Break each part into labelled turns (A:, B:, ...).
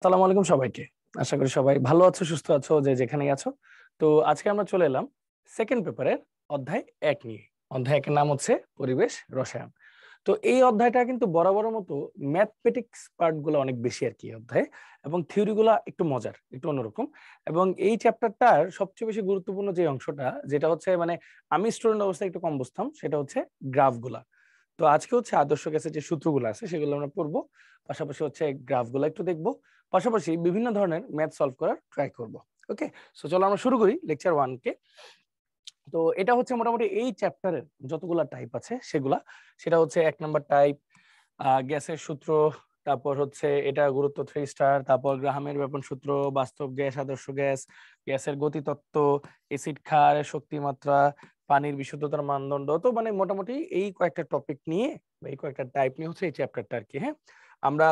A: আসসালামু আলাইকুম সবাইকে। আশা করি সবাই ভালো আছো, সুস্থ আছো, যে যেখানেই আছো। তো আজকে আমরা চলে এলাম সেকেন্ড পেপারের অধ্যায় ১ নিয়ে। অধ্যায় ১ এর নাম হচ্ছে পরিবেশ রসায়ন। তো এই অধ্যায়টা কিন্তু বরাবরের মতো ম্যাথমেটিক্স পার্ট গুলো অনেক বেশি আর কি এই অধ্যায়ে, এবং থিওরি গুলা একটু মজার, একটু অন্যরকম। এবং এই চ্যাপ্টারটার সবচেয়ে বেশি গুরুত্বপূর্ণ যে অংশটা, যেটা হচ্ছে মানে আমি স্টুডেন্ট অবস্থায় একটু কম বুঝতাম, সেটা হচ্ছে গ্রাফ গুলা। তো আজকে হচ্ছে আদর্শ গ্যাসের যে সূত্রগুলো আছে সেগুলো আমরা পড়বো, পাশাপাশি হচ্ছে গ্রাফ গুলো একটু দেখবো, পাশাপাশি বিভিন্ন ধরনের ম্যাথ সলভ করার ট্রাই করব। ওকে, সো চলো আমরা শুরু করি লেকচার 1 কে। তো এটা হচ্ছে মোটামুটি এই চ্যাপ্টারের যতগুলা টাইপ আছে সেগুলা, সেটা হচ্ছে 1 নাম্বার টাইপ গ্যাসের সূত্র, তারপর হচ্ছে এটা গুরুত্ব 3 স্টার, তারপর গ্রাহামের ব্যাপন সূত্র, বাস্তব গ্যাস, আদর্শ গ্যাস, গ্যাসের গতিতত্ত্ব, এসিড ক্ষার, শক্তিমাত্রা, পানির বিশুদ্ধতার মানদণ্ড। তো মানে মোটামুটি এই কয়েকটা টপিক নিয়ে, এই কয়েকটা টাইপ নিয়ে হচ্ছে এই চ্যাপ্টারটা আর কি। হ্যাঁ, আমরা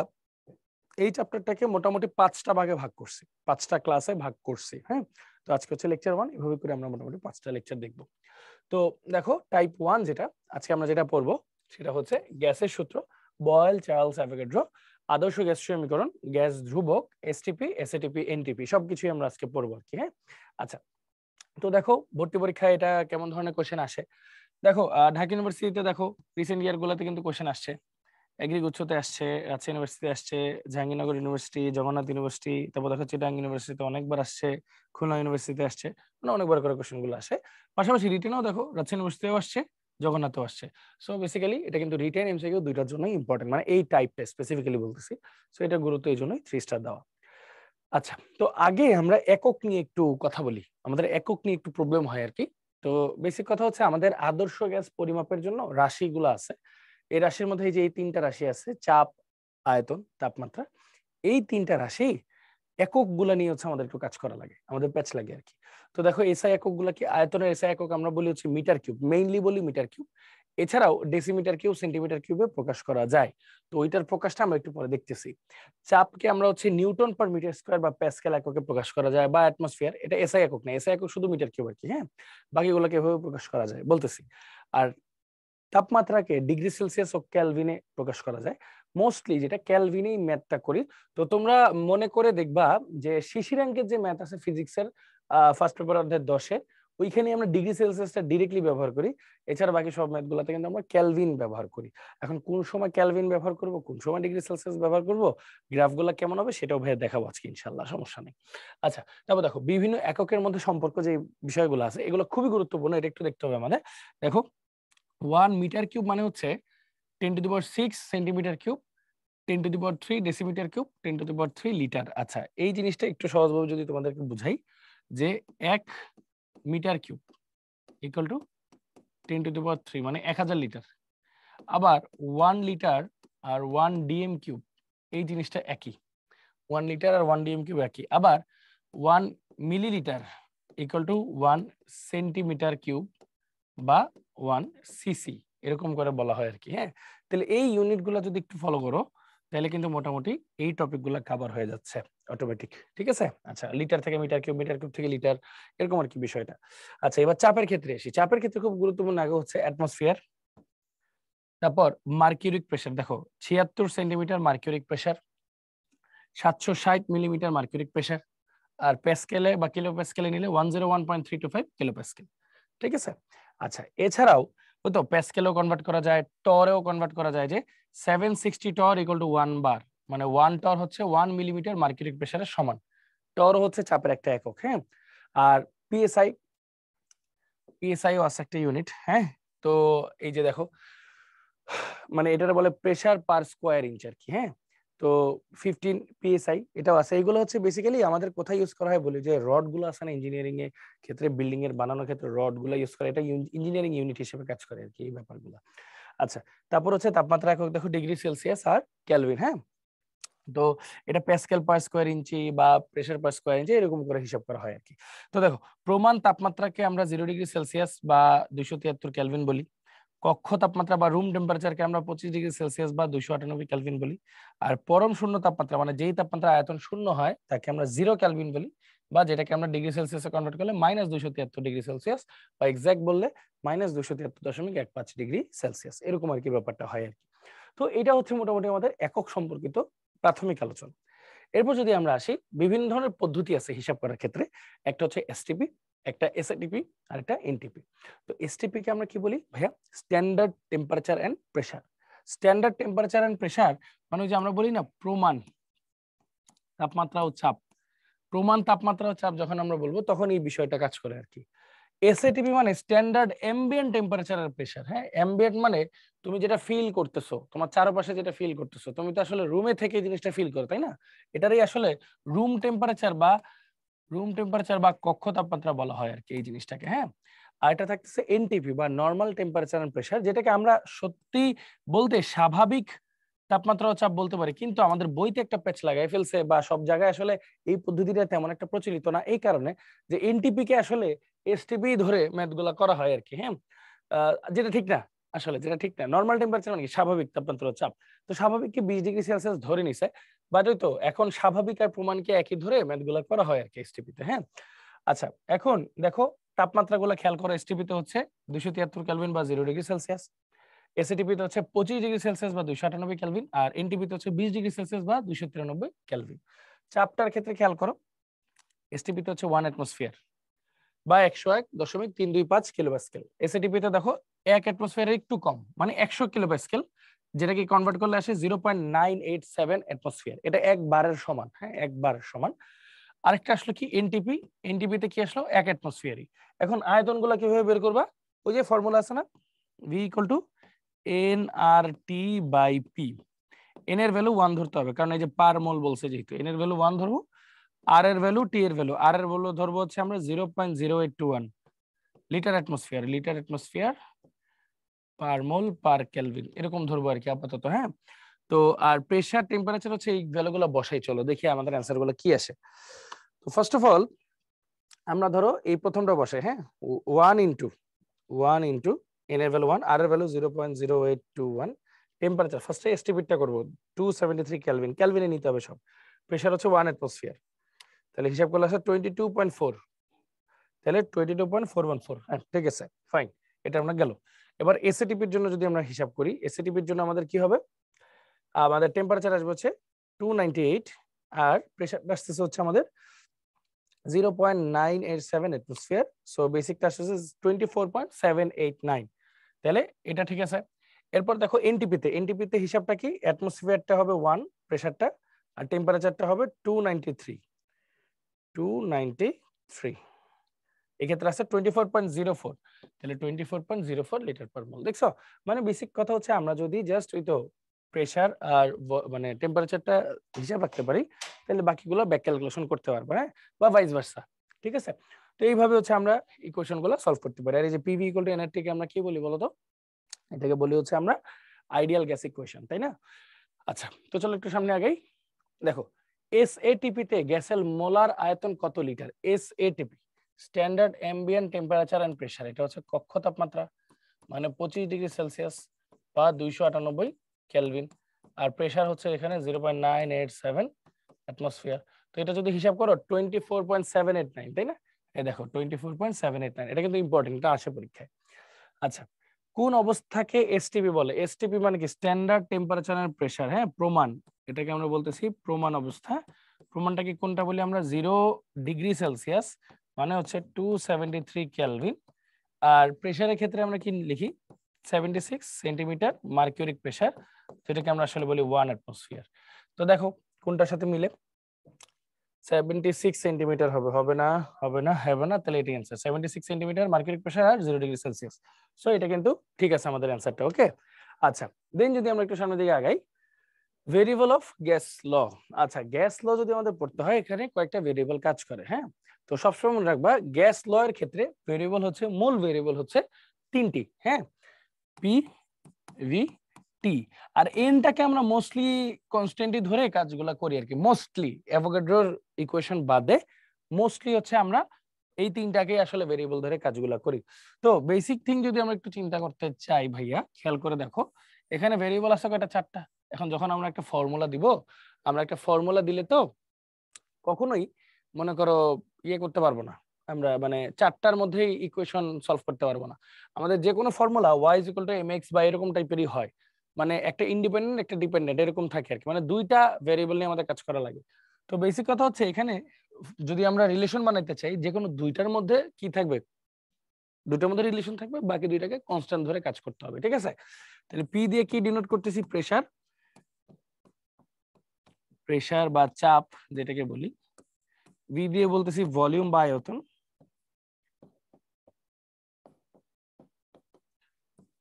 A: এই চ্যাপ্টারটাকে মোটামুটি 5টা ভাগে ভাগ করছি, 5টা ক্লাসে ভাগ করছি। হ্যাঁ, তো আজকে হচ্ছে লেকচার 1, এভাবে করে আমরা মোটামুটি 5টা লেকচার দেখব। তো দেখো টাইপ 1 যেটা আজকে আমরা যেটা পড়বো সেটা হচ্ছে গ্যাসের সূত্র, বয়েল চার্লস অ্যাভোগাড্রো, আদর্শ গ্যাস সমীকরণ, গ্যাস ধ্রুবক, এসটিপি, এসএটিপি, এনটিপি, সবকিছুই আমরা আজকে পড়বো আর কি। হ্যাঁ, আচ্ছা, তো দেখো ভর্তি পরীক্ষায় এটা কেমন ধরনের কোশ্চেন আসে। দেখো ঢাকা ইউনিভার্সিটিতে দেখো রিসেন্ট ইয়ার গুলাতে কিন্তু কোশ্চেন আসছে। এগ্রি গুচ্ছতে আসছে, রাজশাহী ইউনিভার্সিটি আসছে, জাহাঙ্গীরনগর ইউনিভার্সিটি, জগন্নাথ ইউনিভার্সিটি, তারপর দেখো চিটাগাং ইউনিভার্সিটিতে অনেকবার আসছে, খুলনা ইউনিভার্সিটিতে আসছে, মানে অনেকবার করে কোশ্চেন গুলো আসে। পাশাপাশি রিটেনও দেখো রাজশাহী ইউনিভার্সিটিতেও আসছে, জগন্নাথও আসছে। সো বেসিক্যালি এটা কিন্তু রিটেন এমসিকিউ দুইটার জন্যই ইম্পর্টেন্ট, মানে এই টাইপটা স্পেসিফিক্যালি বলতেছি। সো এটা গুরুত্ব এই জন্যই 3 স্টার দেওয়া। আচ্ছা, তো আগে আমরা একক নিয়ে একটু কথা বলি, আমাদের একক নিয়ে একটু প্রবলেম হয় আর কি। তো বেসিক কথা হচ্ছে আমাদের আদর্শ গ্যাস পরিমাপের জন্য রাশিগুলো আছে। এই রাশির মধ্যে এই যে এই 3টা রাশি আছে, চাপ, আয়তন, তাপমাত্রা, এই 3টা রাশি একক গুলা নিয়ে হচ্ছে আমাদের একটু কাজ করা লাগে, আমাদের প্যাচ লাগে আর কি। তো দেখো এসআই একক গুলা কি, আয়তনের এসআই একক আমরা বলি হচ্ছে মিটার কিউব, মেইনলি বলি মিটার কিউব। এছাড়াও ডেসিমিটার কিউব, সেন্টিমিটার কিউবে প্রকাশ করা যায়। তো ওইটার প্রকাশটা আমরা একটু পরে দেখতেছি। চাপকে আমরা হচ্ছে নিউটন পার মিটার স্কয়ার বা প্যাসকেল এককে প্রকাশ করা যায়, বা অ্যাটমসফিয়ার, এটা এসআই একক না, এসআই একক শুধু মিটার কিউব আর কি। হ্যাঁ, বাকিগুলোকে এভাবে প্রকাশ করা যায় বলতেছি। আর তাপমাত্রাকে ডিগ্রি সেলসিয়াস ও ক্যালভিনে প্রকাশ করা যায়, মোস্টলি যেটা ক্যালভিনেই ম্যাথটা করি। তো তোমরা মনে করে দেখবা যে শিশিরাঙ্কের যে ম্যাথ আছে ফিজিক্সের ফার্স্ট পেপার অধ্যায় 10-এ, ওইখানে আমরা ডিগ্রি সেলসিয়াসটা ডিরেক্টলি ব্যবহার করি। এছাড়া বাকি সব ম্যাথগুলোতে কিন্তু আমরা ক্যালভিন ব্যবহার করি। এখন কোন সময় ক্যালভিন ব্যবহার করব, কোন সময় ডিগ্রি সেলসিয়াস ব্যবহার করব, গ্রাফগুলো কেমন হবে সেটাও ভাই দেখাবো আজকে ইনশাআল্লাহ, সমস্যা নেই। আচ্ছা, তারপর দেখো বিভিন্ন এককের মধ্যে সম্পর্ক যে বিষয়গুলো আছে এগুলো খুবই গুরুত্বপূর্ণ, এটা একটু দেখতে হবে আমাদের। দেখো 1 মিটার কিউব মানে হচ্ছে 10⁶ centimetre cube, 10⁻³ decimetre cube, 10⁻³ litre. আচ্ছা, এই জিনিসটা একটু সহজভাবে যদি তোমাদেরকে বুঝাই, যে 1 মিটার কিউব ইকুয়াল টু 10⁻³ মানে 1000 লিটার। আবার 1 লিটার আর 1 ডিএম কিউব, এই জিনিসটা একই, 1 লিটার আর 1 ডিএম কিউব একই। আবার 1 millilitre equal to 1 centimetre cube বা 1 সিসি, এরকম করে বলা হয় আর কি। হ্যাঁ, তাহলে এই ইউনিটগুলো যদি একটু ফলো করো তাহলে কিন্তু মোটামুটি এই টপিকগুলো কভার হয়ে যাচ্ছে অটোমেটিক। ঠিক আছে, আচ্ছা, লিটার থেকে মিটার কিউব, মিটার কিউব থেকে লিটার, এরকম আর কি বিষয়টা। আচ্ছা, এবার চাপের ক্ষেত্রে আসি। চাপের ক্ষেত্রে খুব গুরুত্বপূর্ণ আগে হচ্ছে অ্যাটমসফিয়ার, তারপর মার্কিউরিক প্রেসার। দেখো 76 centimetre mercuric pressure, 760 millimetre mercuric pressure, আর প্যাসকেলে বা কিলো প্যাসকেলে নিলে 101.325 কিলো প্যাসকেল। ঠিক আছে, আচ্ছা, এছাড়াও ওই তো প্যাসকেলেও কনভার্ট করা যায়, টরেও কনভার্ট করা যায়, যে 760 টর ইকুয়াল টু 1 বার, মানে 1 টর হচ্ছে 1 মিলিমিটার মার্কিউরিক প্রেসারের সমান। টর হচ্ছে চাপের একটা একক। হ্যাঁ, আর পিএসআই, পিএসআইও আছে একটা ইউনিট। হ্যাঁ, তো এই যে দেখো মানে এটা বলে প্রেসার পার স্কোয়ার ইঞ্চ আর কি। হ্যাঁ, তো 15 পিএসআই এটাও আছে। এগুলো হচ্ছে বেসিক্যালি আমাদের কোথায় ইউজ করা হয় বলি, যে রড গুলো আছে না ইঞ্জিনিয়ারিং এর ক্ষেত্রে, বিল্ডিং এর বানানোর ক্ষেত্রে রড গুলো ইউজ করে, এটা ইঞ্জিনিয়ারিং ইউনিট হিসেবে কাজ করে আর কি এই ব্যাপারগুলো। আচ্ছা, তারপর হচ্ছে তাপমাত্রা একক দেখো ডিগ্রি সেলসিয়াস আর কেলভিন। হ্যাঁ, তো এটা প্যাসকেল পার স্কোয়ার ইঞ্চি বা প্রেসার পার স্কোয়ার ইঞ্চি এরকম করে হিসাব করা হয় আর কি। তো দেখো প্রমাণ তাপমাত্রাকে আমরা 0°C বা 273 কেলভিন বলি। কক্ষ তাপমাত্রা বা রুম টেম্পারেচারকে আমরা 25°C বা 298 কেলভিন বলি। আর পরম শূন্য তাপমাত্রা মানে যেই তাপমাত্রা আয়তন শূন্য হয় তাকে আমরা 0 কেলভিন বলি, বা যেটাকে আমরা ডিগ্রি সেলসিয়াসে কনভার্ট করলে -273°C, বা এক্সাক্ট বললে -273.15°C, এরকম আর কি ব্যাপারটা হয় আর কি। তো এটা হচ্ছে মোটামুটি আমাদের একক সম্পর্কিত প্রাথমিক আলোচনা। এরপর যদি আমরা আসি, বিভিন্ন ধরনের পদ্ধতি আছে হিসাব করার ক্ষেত্রে। একটা হচ্ছে এসটিপি, একটা এসএটিপি, আর একটা এনটিপি। তো এসটিপি কে আমরা কি বলি ভাইয়া? Standard temperature and pressure. Standard temperature and pressure মানে যে আমরা বলি না প্রমাণ তাপমাত্রা ও চাপ, প্রমাণ তাপমাত্রা ও চাপ যখন আমরা বলবো তখন এই বিষয়টা কাজ করে আর কি। এসএটিপি মানে স্ট্যান্ডার্ড অ্যাম্বিয়েন্ট টেম্পারেচার আর প্রেসার। হ্যাঁ, অ্যাম্বিয়েন্ট মানে তুমি যেটা ফিল করতেছো, তোমার চারপাশে যেটা ফিল করতেছো, তুমি তো আসলে রুমে থেকে জিনিসটা ফিল করো, তাই না? এটারই আসলে রুম টেম্পারেচার বা কক্ষ তাপমাত্রা বলা হয় আর কি এই জিনিসটাকে। হ্যাঁ, আর এটা থাকতেছে এনটিপি বা নর্মাল টেম্পারেচার এন্ড প্রেসার, যেটাকে আমরা সত্যি বলতে স্বাভাবিক তাপমাত্রা ও চাপ বলতে পারি, কিন্তু আমাদের বইতে একটা প্যাচ লাগাই ফেলছে বা সব জায়গায় আসলে এই পদ্ধতিটা তেমন একটা প্রচলিত না, এই কারণে যে এনটিপি কে আসলে এসটিপি ধরে ম্যাথগুলো করা হয় আর কি। হ্যাঁ, যেটা ঠিক না, আসলে যেটা ঠিক না। নর্মাল টেম্পারেচার মানে কি? স্বাভাবিক তাপমাত্রা ও চাপ। তো স্বাভাবিককে 20°C ধরে নিছে, বাট ওই তো এখন স্বাভাবিক আর প্রমাণকে একই ধরে ম্যাথগুলো করা হয় আর কি এসটিপি তে। হ্যাঁ, আচ্ছা এখন দেখো তাপমাত্রাগুলো খেয়াল করো। এসটিপি তে হচ্ছে 273 কেলভিন বা 0°C, এসএটিপি তে হচ্ছে 25°C বা 298 কেলভিন, আর এনটিপি তে হচ্ছে 20°C বা 293 কেলভিন। চাপটার ক্ষেত্রে খেয়াল করো, এসটিপি তে হচ্ছে 1 অ্যাটমসফিয়ার বা 101.325 কিলোপ্যাসকেল। এসএটিপি তে দেখো 1 অ্যাটমসফিয়ারের একটু কম মানে 100 কিলোপ্যাসকেল, যেটাকে কনভার্ট করলে আসে 0.987 অ্যাটমসফিয়ার। এটা 1 বারের সমান। হ্যাঁ, 1 বারের সমান। আরেকটা আসলে কি এনটিপি, এনটিপি তে কি আসলো 1 অ্যাটমসফিয়ারই। এখন আয়তনগুলো কিভাবে বের করবা? ওই যে ফর্মুলা আছে না, V = nRT/P। এন এর ভ্যালু 1 ধরতে হবে, কারণ এই যে পার মোল বলছে, যেহেতু এন এর ভ্যালু 1 ধরবো, আর এর ভ্যালু, টি এর ভ্যালু, আর এর ভ্যালু ধরবো হচ্ছে আমরা 0.0821 litre atmosphere per mole per kelvin, এরকম ধরবো আর কি আপাতত। হ্যাঁ, তো আর প্রেসার টেম্পারেচার হচ্ছে এই ভ্যালুগুলো বসাই, চলো দেখি আমাদের অ্যান্সার গুলো কি আসে। তো ফার্স্ট অফ অল আমরা ধরো এই প্রথমটা বসাই। হ্যাঁ, 1 ইন্টু এন এর ভ্যালু 1, আর এর ভ্যালু 0.0821, টেম্পারেচার ফার্স্টে এস্টিমেটটা করব 273 কেলভিন, কেলভিনে নিতে হবে সব। প্রেসার হচ্ছে 1 অ্যাটমসফিয়ার, তাহলে হিসাব করলে আসে 22.4, তাহলে 22.414। হ্যাঁ, ঠিক আছে, ফাইন, এটা আমরা গেল। এবার এসএটিপির জন্য যদি আমরা হিসাব করি, এসএটিপির জন্য আমাদের কি হবে? আমাদের টেম্পারেচার আসবে হচ্ছে 298, আর প্রেসারটা আসতেছে হচ্ছে আমাদের 0.987 অ্যাটমসফিয়ার। সো বেসিকটা আসছে 24.789, তাহলে এটা ঠিক আছে। এরপর দেখো এনটিপিতে, এনটিপিতে হিসাবটা কি? অ্যাটমসফিয়ারটা হবে 1, প্রেসারটা, আর টেম্পারেচারটা হবে 293। এক্ষেত্রে আছে 24.04, তাহলে 24.04 লিটার পার মোল। দেখছো, মানে বেসিক কথা হচ্ছে আমরা যদি জাস্ট ওই তো প্রেসার আর মানে টেম্পারেচারটা হিসাব রাখতে পারি, তাহলে বাকিগুলো ব্যাক ক্যালকুলেশন করতে পারবো। হ্যাঁ, বা ভাইস ভার্সা, ঠিক আছে। তো এইভাবে হচ্ছে আমরা ইকুয়েশন গুলো সলভ করতে পারি। আর এই যে পিভি ইকুয়াল টু এনআরটি কে আমরা কি বলি বলতো? এটাকে বলি হচ্ছে আমরা আইডিয়াল গ্যাস ইকুয়েশন, তাই না? আচ্ছা, তো চলো একটু সামনে আগাই। দেখো এসএটিপি তে গ্যাসের মোলার আয়তন কত litre? SATP standard ambient temperature and pressure, এটা হচ্ছে কক্ষ তাপমাত্রা মানে 25°C বা 298 কেলভিন, আর প্রেসার হচ্ছে এখানে 0.987 অ্যাটমসফিয়ার। তো এটা যদি হিসাব করো 24.789, তাই না? এই দেখো 24.789, এটা কিন্তু ইম্পর্টেন্ট, এটা আসে পরীক্ষায়। আচ্ছা, কোন অবস্থাকে এসটিপি বলে? এসটিপি মানে কি? Standard temperature and pressure. হ্যাঁ, প্রমাণ, এটাকে আমরা বলতেছি প্রমাণ অবস্থা। প্রমাণটা কি কোনটা বলি আমরা? 0°C মানে হচ্ছে 273 কেলভিন, আর প্রেসারের ক্ষেত্রে আমরা কি লিখি? 76 সেন্টিমিটার মার্কিউরিক প্রেসার, যেটাকে আমরা আসলে বলি 1 অ্যাটমসফিয়ার। তো দেখো কোনটার সাথে মিলে? 76 সেন্টিমিটার হবে, হবে না, হবে না, হবে না, তাহলে এটাই অ্যান্সার। 76 সেন্টিমিটার মার্কিউরিক প্রেসার আর 0°C। সো এটা কিন্তু ঠিক আছে আমাদের অ্যান্সারটা। ওকে, আচ্ছা, দেন যদি আমরা একটু সামনের দিকে আগাই, ভেরিয়েবল অফ গ্যাস ল। আচ্ছা, গ্যাস ল যদি আমাদের পড়তে হয়, এখানে কয়েকটা ভেরিয়েবল কাজ করে। হ্যাঁ, তো সবসময় মনে রাখবা গ্যাস ল এর ক্ষেত্রে ভেরিয়েবল হচ্ছে, মূল ভেরিয়েবল হচ্ছে তিনটি। হ্যাঁ, পি, ভি, টি, আর এনটাকে আমরা মোস্টলি কনস্ট্যান্টই ধরে কাজগুলো করি আর কি। মোস্টলি অ্যাভোগাড্রোর ইকুয়েশন বাদে মোস্টলি হচ্ছে আমরা এই তিনটাকে আসলে ভেরিয়েবল ধরে কাজগুলো করি। তো বেসিক থিং যদি আমরা একটু চিন্তা করতে চাই ভাইয়া, খেয়াল করে দেখো এখানে ভেরিয়েবল আছে কয়টা? 4টা। এখন যখন আমরা একটা ফর্মুলা দিব, আমরা একটা ফর্মুলা দিলে তো কখনোই মনে করো ইয়ে করতে পারবো না, আমরা মানে 4টার মধ্যে ইকুয়েশন সলভ করতে পারবো না। আমাদের যে কোনো ফর্মুলা y = mx বা এরকম টাইপেরই হয়, মানে একটা ইন্ডিপেন্ডেন্ট একটা ডিপেন্ডেন্ট এরকম থাকে আর কি, মানে দুইটা ভেরিয়েবল নিয়ে আমাদের কাজ করা লাগে। তো বেসিক কথা হচ্ছে এখানে যদি আমরা রিলেশন বানাইতে চাই, যে কোনো দুইটার মধ্যে কি থাকবে, দুইটার মধ্যে রিলেশন থাকবে, বাকি দুইটাকে কনস্ট্যান্ট ধরে কাজ করতে হবে, ঠিক আছে? তাহলে পি দিয়ে কি ডিনোট করতেছি, প্রেসার, প্রেসার বা চাপ যেটাকে বলি। ভি দিয়ে বলতেছি ভলিউম বা আয়তন।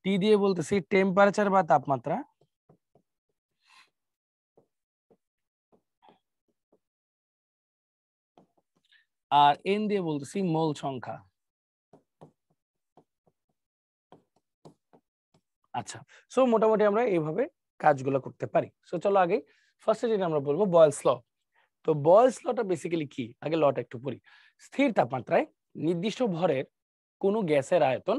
A: টি দিয়ে বলতেছি টেম্পারেচার বা তাপমাত্রা। আর এন দিয়ে বলতেছি মোল সংখ্যা। আচ্ছা, সো মোটামুটি আমরা এইভাবে কাজগুলো করতে পারি। সো চলো আগে ফার্স্টে যেটা আমরা বলবো বয়েলস ল। তো বয়েলস লটা বেসিক্যালি কি, আগে লটা একটু পড়ি। স্থির তাপমাত্রায় নির্দিষ্ট ভরের কোনো গ্যাসের আয়তন,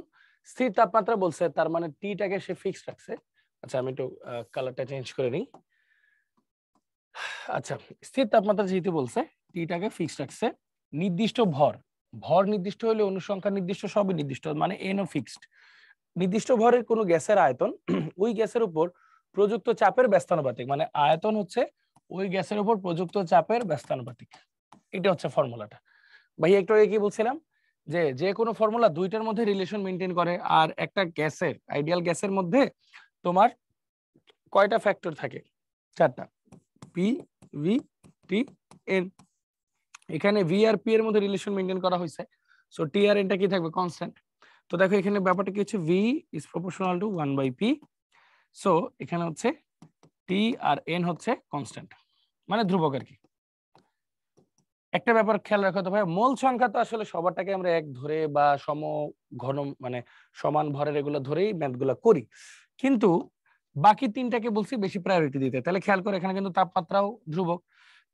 A: স্থির তাপমাত্রা বলছে তার মানে টিটাকে সে ফিক্সড রাখছে। আচ্ছা আমি একটু কালারটা চেঞ্জ করে নিই। আচ্ছা, স্থির তাপমাত্রা যেহেতু বলছে টিটাকে ফিক্সড রাখছে, নির্দিষ্ট ভর, ভর নির্দিষ্ট হলে অনুসংখ্যা নির্দিষ্ট, সবই নির্দিষ্ট, মানে এনও ফিক্সড। নির্দিষ্ট ভরের কোনো গ্যাসের আয়তন ওই গ্যাসের উপর প্রযুক্ত চাপের ব্যস্তানুপাতিক, মানে আয়তন হচ্ছে ওই গ্যাসের উপর প্রযুক্ত চাপের ব্যস্তানুপাতিক। এটা হচ্ছে ফর্মুলাটা। ভাই একটু আগে কি বলছিলাম, যে যে কোনো ফর্মুলা দুইটার মধ্যে রিলেশন মেনটেন করে। আর একটা গ্যাসের, আইডিয়াল গ্যাসের মধ্যে তোমার কয়টা ফ্যাক্টর থাকে, চারটা, পি, ভি, টি, এন। এখানে ভি আর পি এর মধ্যে রিলেশন মেনটেন করা হয়েছে, সো টি আর এনটা কি থাকবে, কনস্ট্যান্ট। তো দেখো এখানে ব্যাপারটা কি হচ্ছে, V is proportional two 1/p, so এখানে হচ্ছে টি আর এন হচ্ছে কনস্ট্যান্ট, মানে ধ্রুবক আর কি। একটা ব্যাপার খেয়াল রাখো তো ভাই, মোল সংখ্যা তো আসলে সবারটাকে আমরা এক ধরে বা সম ঘন মানে সমান ভরের এগুলো ধরেই ম্যাথগুলো করি, কিন্তু বাকি তিনটাকে বলছি বেশি প্রায়োরিটি দিতে। তাহলে খেয়াল করে এখানে কিন্তু তাপমাত্রাও ধ্রুবক।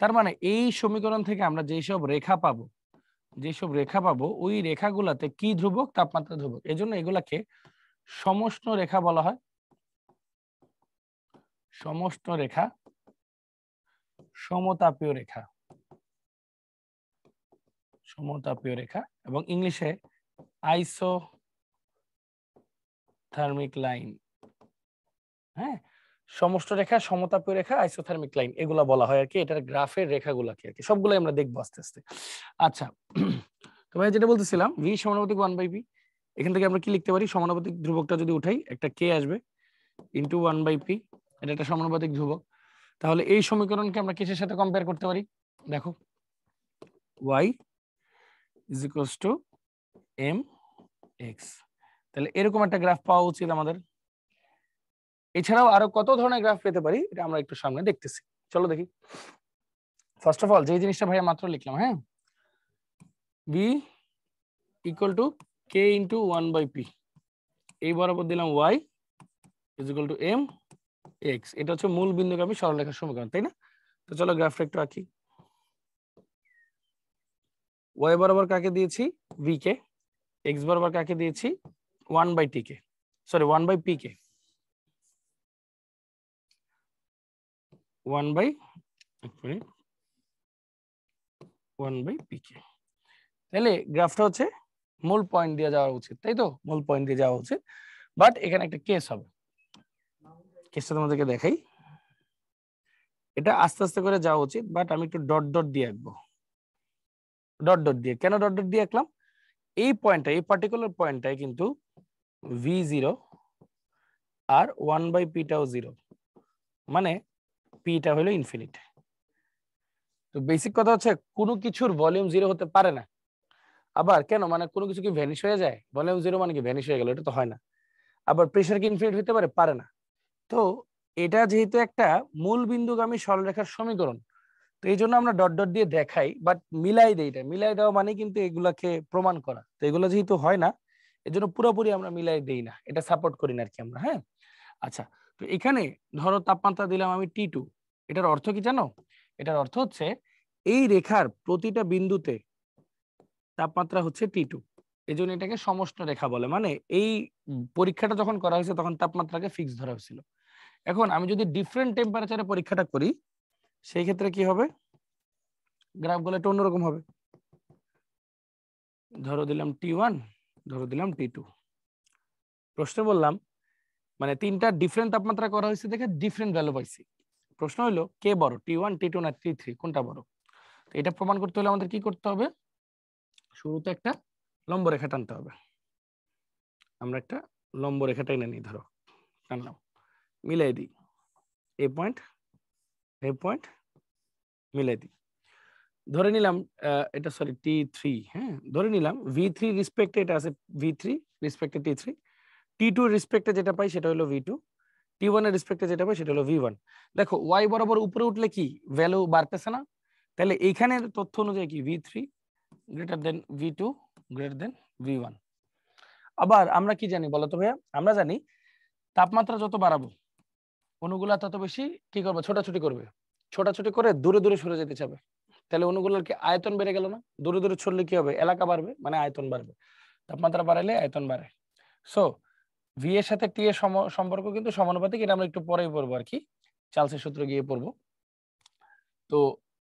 A: তার মানে এই সমীকরণ থেকে আমরা যেসব রেখা পাবো, যেসব রেখা পাবো ওই রেখাগুলাতে কি ধ্রুবক, তাপমাত্রা ধ্রুবক। এই জন্য এগুলাকে সমষ্ণ রেখা বলা হয়। সমষ্ণ রেখা, সমতাপীয় রেখা, সমতাপীয় রেখা, এবং ইংলিশে আইসোথার্মিক লাইন। হ্যাঁ, সমষ্ণ রেখা, সমতাপীয় রেখা, আইসোথার্মিক লাইন, এগুলা বলা হয় আর কি। এটার গ্রাফের রেখাগুলাকে আর কি, সবগুলো আমরা দেখবো আস্তে আস্তে। আচ্ছা, তো ভাই যেটা বলতেছিলাম, ভি সমানুপাতিক 1/p, এখান থেকে আমরা কি লিখতে পারি, সমানুপাতিক ধ্রুবকটা যদি উঠাই একটা কে আসবে ইন্টু 1/p, এটা একটা সমানুপাতিক ধ্রুবক। তাহলে এই সমীকরণকে আমরা কিসের সাথে কম্পেয়ার করতে পারি, দেখো y is equals two mx। তাহলে এরকম একটা গ্রাফ পাওয়া উচিত আমাদের। এছাড়াও আরো কত ধরনের গ্রাফ পেতে পারি এটা আমরা একটু সামনে দেখতেছি, চলো দেখি। ফার্স্ট অফ অল যে জিনিসটা ভাইয়া মাত্র লিখলাম, হ্যাঁ, v equal to k into 1/p, এই বরাবর দিলাম y is equal two mx। এটা হচ্ছে মূল বিন্দুগামী সরলরেখার সমীকরণ, তাই না? তো চলো গ্রাফটা একটু আঁকি। y বরাবর কাকে দিয়েছি, v কে, x বরাবর কাকে দিয়েছি, 1/t কে, সরি 1/p কে, 1/p কে। তাহলে গ্রাফটা হচ্ছে মূল পয়েন্ট দিয়ে যাওয়া উচিত, তাই তো? মূল পয়েন্ট দিয়ে যাওয়া উচিত, বাট এখানে একটা কেস হবে। কেসটা তোমাদেরকে দেখাই। এটা আস্তে আস্তে করে যাওয়া উচিত, বাট আমি একটু ডট ডট দিয়ে আঁকবো। ডট ডট দিয়ে, কেন ডট ডট দিয়ে আঁকলাম, এই পয়েন্টটা, এই পার্টিকুলার পয়েন্টটায় কিন্তু v0 আর 1/p টাও 0, মানে পিটা হলো ইনফিনিট। তো বেসিক কথা হচ্ছে কোনো কিছুর ভলিউম 0 হতে পারে না। আবার কেন, মানে কোনো কিছু কি ভ্যানিশ হয়ে যায়, ভলিউম 0 মানে কি ভ্যানিশ হয়ে গেল, এটা তো হয় না। আবার প্রেসার কি ইনফিনিট হতে পারে, পারে না। তো এটা যেহেতু একটা মূল বিন্দুগামী সরলরেখার সমীকরণ, তো এই জন্য আমরা ডট ডট দিয়ে দেখাই, বাট মিলাই দেই। এটা মিলাই দেওয়া মানে কিন্তু এগুলাকে প্রমাণ করা, তো এগুলো যেহেতু হয় না এর জন্য পুরোপুরি আমরা মিলাই দেই না, এটা সাপোর্ট করি না আর কি আমরা। হ্যাঁ, আচ্ছা, তো এখানে ধরো তাপমাত্রা দিলাম আমি T2, এটার অর্থ কি জানো? এটার অর্থ হচ্ছে এই রেখার প্রতিটা বিন্দুতে তাপমাত্রা হচ্ছে T2, এই জন্য এটাকে সমষ্ণ রেখা বলে। মানে এই পরীক্ষাটা যখন করা হয়েছে তখন তাপমাত্রাকে ফিক্স ধরা হয়েছিল। এখন আমি যদি ডিফারেন্ট টেম্পারেচারে পরীক্ষাটা করি সেই ক্ষেত্রে কি হবে, গ্রাফগুলো একটু অন্যরকম হবে। ধরো দিলাম T1, ধরো দিলাম T2, প্রশ্ন বললাম মানে তিনটা ডিফারেন্ট তাপমাত্রা করা হয়েছে দেখে ডিফারেন্ট ভ্যালু পাইছি। প্রশ্ন হলো কে বড়, T1, T2 না T3, কোনটা বড়? এটা প্রমাণ করতে হলে আমাদের কি করতে হবে, শুরুতে একটা লম্ব রেখা টানতে হবে। আমরা একটা লম্ব রেখা টেনে নিই, ধরো টানলাম, মিলাই দিই, এ পয়েন্ট মিলাই দিই, ধরে নিলাম এটা সরি T3, হ্যাঁ ধরে নিলাম V3 রেসপেক্টে এটা আছে, V3 রেসপেক্টে T3, T2 রেসপেক্টে যেটা পাই সেটা হলো V2, T1 এর রেসপেক্টে যেটা পাই সেটা হলো V1। দেখো y বরাবর উপরে উঠলে কি ভ্যালু বাড়তেছে না, তাহলে এইখানের তথ্য অনুযায়ী কি V3 greater than V2 greater than V1। আবার আমরা কি জানি বলো তো ভাইয়া, আমরা জানি তাপমাত্রা যত বাড়াবো অণুগুলা তত বেশি কি করবে, ছোটাছুটি করবে, ছোটাছুটি করে দূরে দূরে সরে যেতে চাবে, তাহলে অণুগুলোর কি আয়তন বেড়ে গেল না, দূরে দূরে ছড়লে কি হবে, এলাকা বাড়বে, মানে আয়তন বাড়বে, তাপমাত্রা বাড়ালে আয়তন বাড়ে। সো ভি এর সাথে টি এর সম্পর্ক কিন্তু সমানুপাতিক, এটা আমরা একটু পরেই পড়বো আর কি, চার্লসের সূত্র গিয়ে পড়বো। তো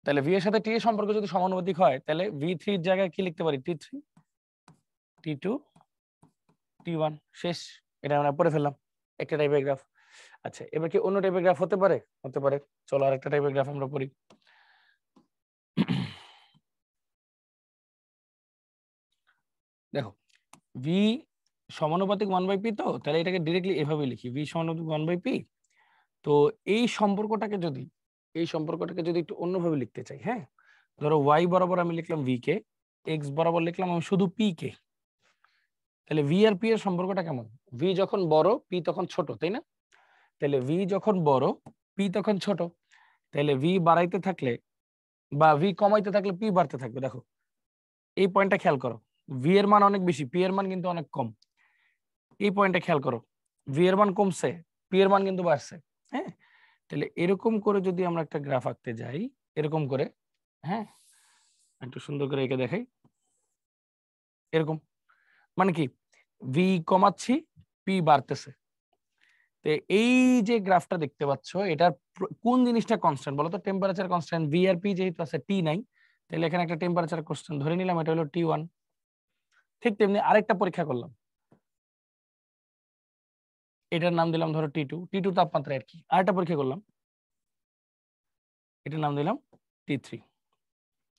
A: তাহলে ভি এর সাথে টি এর সম্পর্ক যদি সমানুপাতিক হয় তাহলে V3 এর জায়গায় কি লিখতে পারি, T3 T2 T1, শেষ। এটা আমরা পড়ে ফেললাম একটা টাইপের গ্রাফ। আচ্ছা এবার কি অন্য টাইপের গ্রাফ হতে পারে, হতে পারে, চলো আরেকটা টাইপের গ্রাফ আমরা পড়ি। দেখো ভি সমানুপাতিক 1/p, তো তাহলে এটাকে ডিরেক্টলি এভাবে লিখি, ভি সমানুপাতিক 1/p। তো এই সম্পর্কটাকে যদি একটু অন্যভাবে লিখতে চাই, হ্যাঁ ধরো y বরাবর আমি লিখলাম v কে, x বরাবর লিখলাম আমি শুধু p কে, তাহলে v আর p এর সম্পর্কটা কেমন, v যখন বড় p তখন ছোট, তাই না? তাহলে v যখন বড় p তখন ছোট, তাহলে v বাড়াইতে থাকলে বা v কমাইতে থাকলে p বাড়তে থাকবে। দেখো এই পয়েন্টটা খেয়াল করো, v এর মান অনেক বেশি, p এর মান কিন্তু অনেক কম। এই পয়েন্টটা খেয়াল করো, v এর মান কমছে, p এর মান কিন্তু বাড়ছে, হ্যাঁ। তাহলে এরকম করে যদি আমরা একটা গ্রাফ আঁকতে যাই, এরকম করে, হ্যাঁ একটু সুন্দর করে এঁকে দেখাই, এরকম, মানে কি ভি কমাচ্ছি পি বাড়তেছে। তো এই যে গ্রাফটা দেখতে পাচ্ছ এটার কোন জিনিসটা কনস্ট্যান্ট বলো তো, টেম্পারেচার কনস্ট্যান্ট, ভি আর পি যেহেতু আছে, টি নাই, তাহলে এখানে একটা টেম্পারেচার কনস্ট্যান্ট ধরে নিলাম, এটা হলো T1। ঠিক তেমনি আরেকটা পরীক্ষা করলাম, এটার নাম দিলাম ধরো T2 তাপমাত্রা আর কি, আরেকটা পরীক্ষা করলাম, এটার নাম দিলাম T3।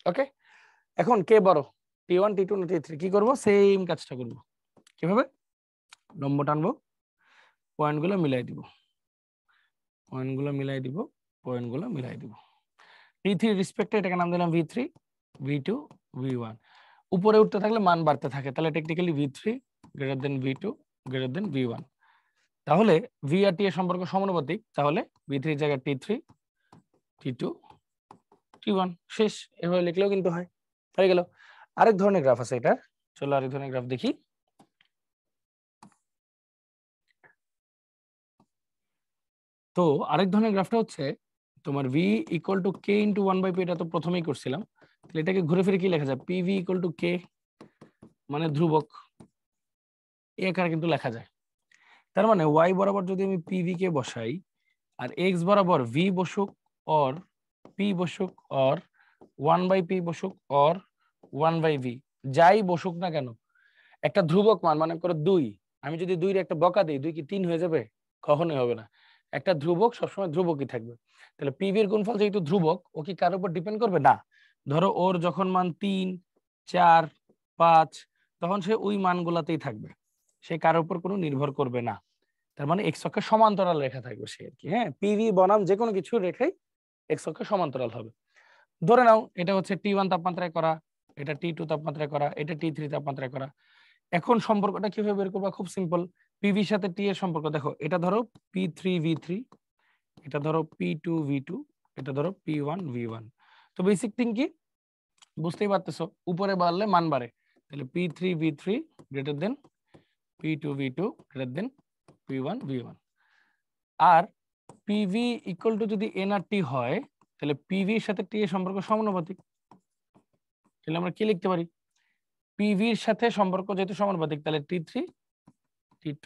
A: ওকে, এখন কে বড়, T1 T2 না T3, কি করব, সেম কাজটা করব, কিভাবে, লম্ব টানবো, পয়েন্টগুলো মিলাই দিব, T3 রেসপেক্টে এটাকে নাম দিলাম V3, V2, V1। উপরে উঠতে থাকলে মান বাড়তে থাকে, তাহলে technically V3 greater than V2 greater than V1। তাহলে V আর T এর সম্পর্ক সমানুপাতিক, তাহলে V3 এর জায়গায় T3 T2 T1, শেষ। এভাবে লিখলেও কিন্তু হয়, হয়ে গেল। আরেক ধরনের গ্রাফ আছে এটা, চলো আরেক ধরনের গ্রাফ দেখি। তো আরেক ধরনের গ্রাফটা হচ্ছে তোমার v equal to k into 1/p, এটা তো প্রথমেই করছিলাম, তাহলে এটাকে ঘুরে ফিরে কি লেখা যায়, pv ইকুয়াল টু k, মানে ধ্রুবক, এই আকারে কিন্তু লেখা যায়। তার মানে y বরাবর যদি আমি pv কে বসাই আর x বরাবর v বসুক অর p বসুক অর 1/p বসুক অর 1/v, যাই বসুক না কেন, একটা ধ্রুবক মান মানে করো 2, আমি যদি 2 এর একটা বকা দিই 2 কি 3 হয়ে যাবে, কখনোই হবে না। একটা ধ্রুবক সবসময় ধ্রুবকই থাকবে। তাহলে পিভি এর গুণফল যেহেতু ধ্রুবক, ও কি কার উপর ডিপেন্ড করবে না, ধরো ওর যখন মান 3 4 5 তখন সে ওই মানগুলাতেই থাকবে, সে কার উপর কোনো নির্ভর করবে না। তার মানে এক্স অক্ষের সমান্তরাল রেখা থাকবে সে আর কি, হ্যাঁ পিভি বনাম যে কোনো কিছু রেখাই এক্স অক্ষের সমান্তরাল হবে। ধরে নাও এটা হচ্ছে T1 তাপমাত্রায় করা, এটা T2 তাপমাত্রায় করা, এটা T3 তাপমাত্রায় করা। এখন সম্পর্কটা কিভাবে বের করবা, খুব সিম্পল, পিভির সাথে টি এর সম্পর্ক দেখো, এটা ধরো P3V3, এটা ধরো P2V2, এটা ধরো P1V1। তো বেসিক থিং কি বুঝতেই পারতেছো, উপরে বাড়লে মান বাড়ে, তাহলে P3V3 greater than P2V2 greater than P1V1। আর পিভি ইকুয়াল টু যদি এন আর টি হয়, তাহলে পিভি এর সাথে টি এর সম্পর্ক সমানুপাতিক, তাহলে আমরা কি লিখতে পারি, পিভি এর সাথে সম্পর্ক যেহেতু সমানুপাতিক, তাহলে T3 T2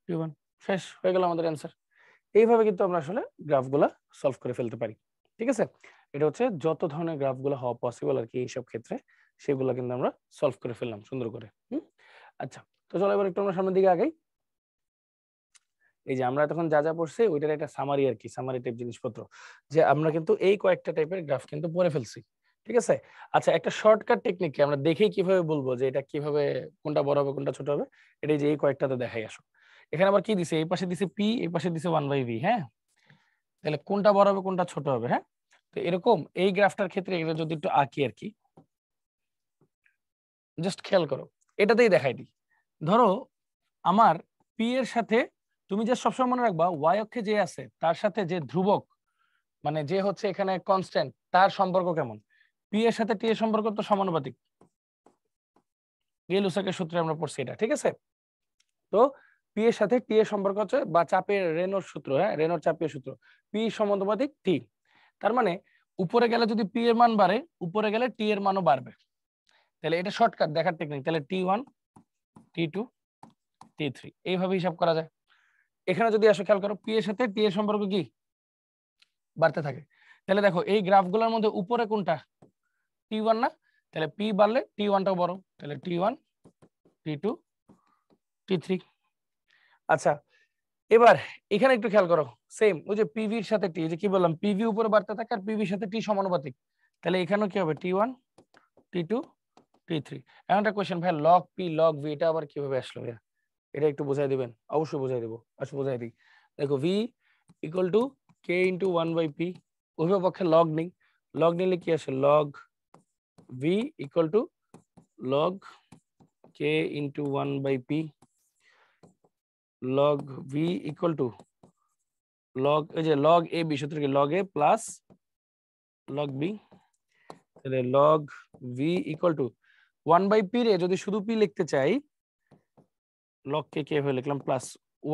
A: T1, শেষ হয়ে গেল আমাদের অ্যান্সার। এইভাবে কিন্তু আমরা আসলে গ্রাফগুলা সলভ করে ফেলতে পারি, ঠিক আছে। এটা হচ্ছে যত ধরনের গ্রাফগুলো হওয়া পসিবল আর কি এইসব ক্ষেত্রে, সেগুলো কিন্তু আমরা সলভ করে ফেললাম সুন্দর করে। আচ্ছা, তো চলো এবার একটু আমরা সামনের দিকে আগাই। এই যে আমরা তখন যা যা পড়ছি ওইটার একটা সামারি আর কি, সামারি টাইপ জিনিসপত্র, যে আমরা কিন্তু এই কয়েকটা টাইপের গ্রাফ কিন্তু পড়ে ফেলছি। ঠিক আছে। আচ্ছা, একটা শর্টকাট টেকনিক আমরা দেখেই কিভাবে বলবো যে এটা কিভাবে, কোনটা বড় হবে কোনটা ছোট হবে, এটাই যে এই কয়েকটাতে দেখাই আসো। এখানে আবার কি দিছে, এই পাশে দিছে পি, এই পাশে দিছে 1/v। হ্যাঁ, তাহলে কোনটা বড় হবে কোনটা ছোট হবে। হ্যাঁ, তো এরকম এই গ্রাফটার ক্ষেত্রে এটা যদি একটু আঁকি আর কি, জাস্ট খেয়াল করো, এটাতেই দেখাই দিই। ধরো আমার পি এর সাথে, তুমি যে সবসময় মনে রাখবা ওয়াই অক্ষে যে আছে তার সাথে যে ধ্রুবক, মানে যে হচ্ছে এখানে কনস্ট্যান্ট, তার সম্পর্ক কেমন। পি এর সাথে টি এর সম্পর্ক তো সমানুপাতিক, গেলুসাকের সূত্রে আমরা পড়ছি এটা। ঠিক আছে। তো পি এর সাথে টি এর সম্পর্ক হচ্ছে, বা চাপের রেনোর সূত্র, হ্যাঁ রেনোর চাপের সূত্র, পি সমানুপাতিক টি। তার মানে উপরে গেলে যদি পি এর মান বাড়ে, উপরে গেলে টি এর মানও বাড়বে। তাহলে এটা শর্টকাট দেখার টেকনিক। তাহলে T1 T2 T3 এইভাবে হিসাব করা যায়। এখানে যদি আসো খেয়াল করো, পি এর সাথে টি এর সম্পর্ক কি বাড়তে থাকে। তাহলে দেখো এই গ্রাফগুলোর মধ্যে উপরে কোনটা, T1 না, তাহলে পি বাড়লে T1টাও বড়, তাহলে T1 T2 T3। আচ্ছা, এবার এখানে একটু খেয়াল করো, সেম ওই যে পিভির সাথে টি, যে কি বললাম পিভি উপরে বাড়তে থাকে আর পিভির সাথে টি সমানুপাতিক, তাহলে এখানেও কি হবে T1 T2 T3। এখন একটা কোশ্চেন, ভাই লগ পি লগ ভি এটা আবার কিভাবে আসলো ভাইয়া, এটা একটু বোঝাই দিবেন। অবশ্যই বোঝাই দেবো, আসো বোঝাই দিই। দেখো V equal to K into 1/p, উভয় পক্ষে লগ নেই, লগ নিলে কি আসে, log V equal two log কে into 1/p, log V equal two log, এই যে লগ এ বি, সূত্র কি লগ এ প্লাস লগ বি, তাহলে log V equal two 1/p রে যদি শুধু পি লিখতে চাই, লগ কে কে হয়ে লিখলাম, প্লাস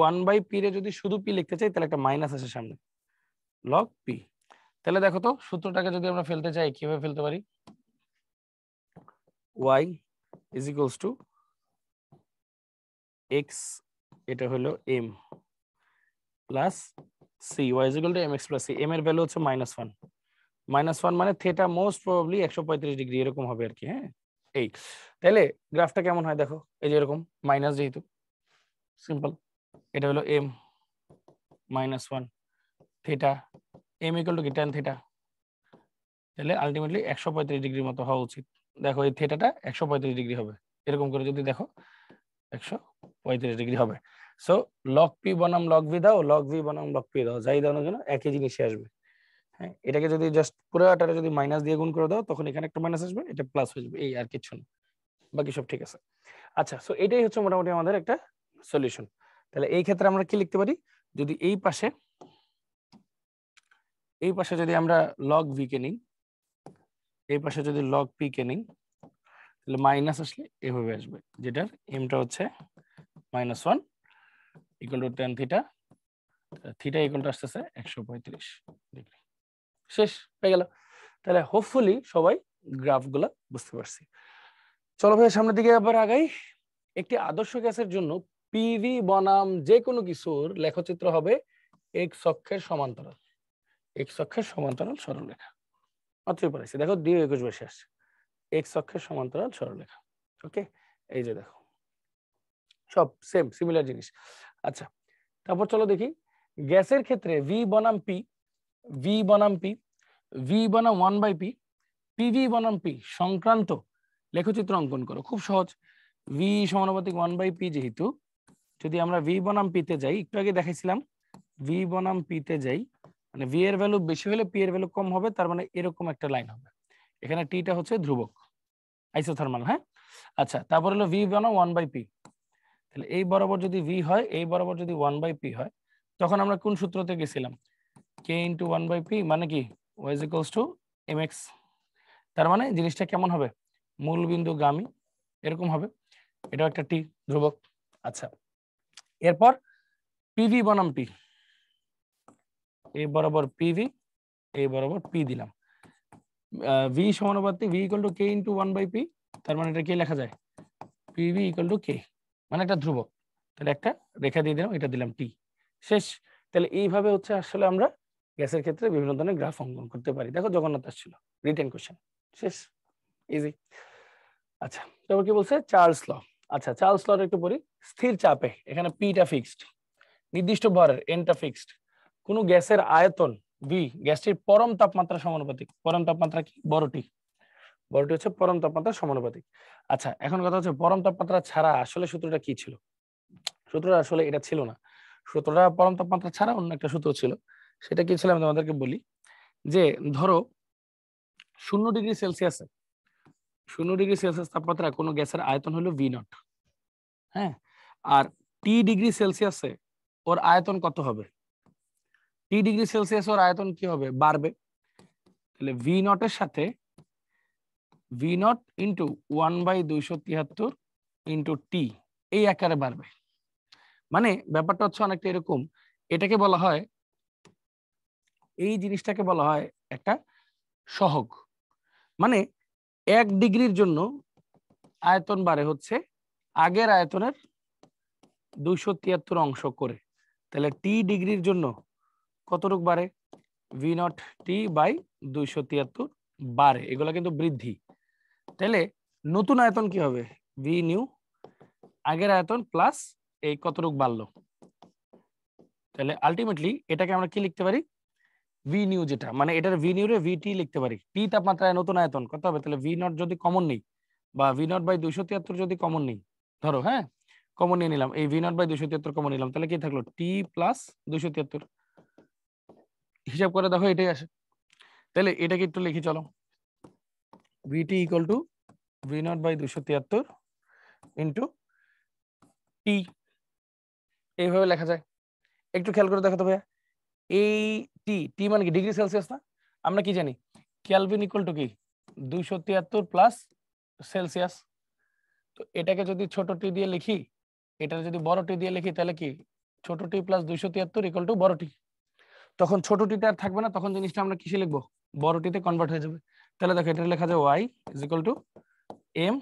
A: 1/p রে যদি শুধু পি লিখতে চাই তাহলে একটা মাইনাস আসে সামনে, লগ পি। তাহলে দেখো তো সূত্রটাকে যদি আমরা ফেলতে চাই কিভাবে ফেলতে পারি, y is equals to X, এটা হলো M plus C, Y is equal to M X plus C, M এর ভ্যালু হচ্ছে -1, -1 মানে থেটা মোস্ট প্রবাবলি 135 ডিগ্রি এরকম হবে আর কি। হ্যাঁ, এই তাহলে গ্রাফটা কেমন হয় দেখো, এই যে এরকম মাইনাস, যেহেতু সিম্পল, এটা হলো M -1 theta, M equal to কি tan থেটা, তাহলে আলটিমেটলি 135 ডিগ্রির মতো হওয়া উচিত। দেখো এই থেটাটা 135 ডিগ্রি হবে, এরকম করে যদি দেখো 135 ডিগ্রি হবে। সো লগ পি বনাম লগ ভি দাও, লগ ভি বনাম লগ পি দাও, যাই দাও না কেন একই জিনিসই আসবে। হ্যাঁ, এটাকে যদি জাস্ট পুরোটারে যদি মাইনাস দিয়ে গুণ করে দাও তখন এখানে একটা মাইনাস আসবে, এটা প্লাস হয়ে যাবে, এই আর কিছু না, বাকি সব ঠিক আছে। আচ্ছা, সো এটাই হচ্ছে মোটামুটি আমাদের একটা সলিউশন। তাহলে এই ক্ষেত্রে আমরা কি লিখতে পারি, যদি এই পাশে যদি আমরা লগ ভি কে নিই, এই পাশে যদি লগ পি কে নিই, তাহলে মাইনাস আসলে এভাবে আসবে, যেটার এমটা হচ্ছে -1 equal to tan theta, theta equal to আসতেছে 135 ডিগ্রি। শেষ হয়ে গেল। তাহলে হোপফুলি সবাই গ্রাফগুলো বুঝতে পারছি। চলো ভাই সামনের দিকে আবার আগাই। একটি আদর্শ গ্যাসের জন্য পিভি বনাম যে কোনো কিছুর লেখচিত্র হবে এক্স অক্ষের সমান্তরাল, এক্স অক্ষের সমান্তরাল সরলরেখা। মাত্রই পড়াইছি, দেখো 2:21 বসে আসছে, এক্স অক্ষের সমান্তরাল সরলরেখা। ওকে, এই যে দেখো সব সেম সিমিলার জিনিস। আচ্ছা, তারপর চলো দেখি গ্যাসের ক্ষেত্রে ভি বনাম পি, ভি বনাম পি, ভি বনাম 1/p, পিভি বনাম পি সংক্রান্ত লেখচিত্র অঙ্কন করো। খুব সহজ, ভি সমানুপাতিক 1/p, যেহেতু যদি আমরা ভি বনাম পি তে যাই, একটু আগে দেখাইছিলাম ভি বনাম পি তে যাই, মানে ভি এর ভ্যালু বেশি হলে পি এর ভ্যালু কম হবে, তার মানে এরকম একটা লাইন হবে। এখানে টিটা হচ্ছে ধ্রুবক আইসোথার্মাল। হ্যাঁ, আচ্ছা, তারপর হলো ভি বনাম 1/p, তাহলে এই বরাবর যদি ভি হয়, এই বরাবর যদি 1/p হয়, তখন আমরা কোন সূত্রতে গেছিলাম, কে ইন্টু 1/p, মানে কি Y is equals to M X. তার মানে জিনিসটা কেমন হবে, মূল বিন্দু গামী এরকম হবে, এটাও একটা টি ধ্রুবক। আচ্ছা, এরপর পিভি বনাম পি, এই বরাবর পিভি, এই বরাবর পি দিলাম, ভি সমানুপাতিক V equal to K into 1/p, তার মানে এটা কে লেখা যায়, পিভি ইকুয়াল টু কে, মানে একটা ধ্রুবক, তাহলে একটা রেখা দিয়ে দিলাম, এটা দিলাম টি। শেষ। তাহলে এইভাবে হচ্ছে আসলে আমরা গ্যাসের ক্ষেত্রে বিভিন্ন ধরনের গ্রাফ অঙ্কন করতে পারি। দেখো জগন্নাথ আসছিল, রিটেন কোশ্চেন, শেষ, ইজি। আচ্ছা, তারপর কি বলছে চার্লস ল। আচ্ছা, চার্লস ল একটু পড়ি। স্থির চাপে এখানে পিটা ফিক্সড, নির্দিষ্ট ভরের এনটা ফিক্সড, কোন গ্যাসের আয়তন ভি গ্যাসটির পরম তাপমাত্রা সমানুপাতিক। পরম তাপমাত্রা কি? বড়টি। বড়টি হচ্ছে পরম তাপমাত্রা সমানুপাতিক। আচ্ছা, এখন কথা হচ্ছে পরম তাপমাত্রা ছাড়া আসলে সূত্রটা কি ছিল? সূত্রটা আসলে এটা ছিল না। সূত্রটা পরম তাপমাত্রা ছাড়া অন্য একটা সূত্র ছিল। সেটা কি ছিল আমি তোমাদেরকে বলি, যে ধরো 0°C 0°C তাপমাত্রা কোনো গ্যাসের আয়তন হলো V0। হ্যাঁ, আর T°C ওর আয়তন কত হবে? T°C ওর আয়তন কি হবে? বাড়বে। তাহলে V0 এর সাথে V0 ইন্টু 1/273 ইন্টু টি এই আকারে বাড়বে। মানে ব্যাপারটা হচ্ছে অনেকটা এরকম, এটাকে বলা হয়, এই জিনিসটাকে বলা হয় একটা সহগ। মানে 1 ডিগ্রির জন্য আয়তন বাড়ে হচ্ছে আগের আয়তনের 273 অংশ করে। তাহলে টি ডিগ্রির জন্য কতটুক বাড়ে? V0 T/273 বাড়ে। এগুলা কিন্তু বৃদ্ধি। তাহলে নতুন আয়তন কি হবে? ভি নিউ, আগের আয়তন প্লাস এই কতটুক বাড়লো। তাহলে আলটিমেটলি এটাকে আমরা কি লিখতে পারি? ভি নিউ, যেটা মানে এটার ভি নিউ রে ভিটি লিখতে পারি। টি তাপমাত্রায় নতুন আয়তন কত হবে? তাহলে V0 যদি কমন নেই বা V0/273 যদি কমন নেই, ধরো হ্যাঁ কমন নিয়ে নিলাম, এই V0/273 কমন নিলাম, তাহলে কি থাকলো? টি প্লাস 273। হিসাব করে দেখো এটাই আসে। তাহলে এটাকে একটু লিখি চলো, V T equal to V0/273 into T, এইভাবে লেখা যায়। একটু খেয়াল করে দেখো তো ভাইয়া, এই টি টি মানে কি? ডিগ্রি সেলসিয়াস না? আমরা কি জানি? কেলভিন ইকুয়াল টু কি? 273 প্লাস সেলসিয়াস। তো এটাকে যদি ছোট টি দিয়ে লিখি, এটা যদি বড় টি দিয়ে লিখি, তাহলে কি? ছোট টি প্লাস 273 ইকুয়াল টু বড় টি। তখন ছোট টিটা আর থাকবে না, তখন জিনিসটা আমরা কিসে লিখবো? বড় টিতে কনভার্ট হয়ে যাবে। তাহলে দেখো এটা লেখা যায় y is equal to M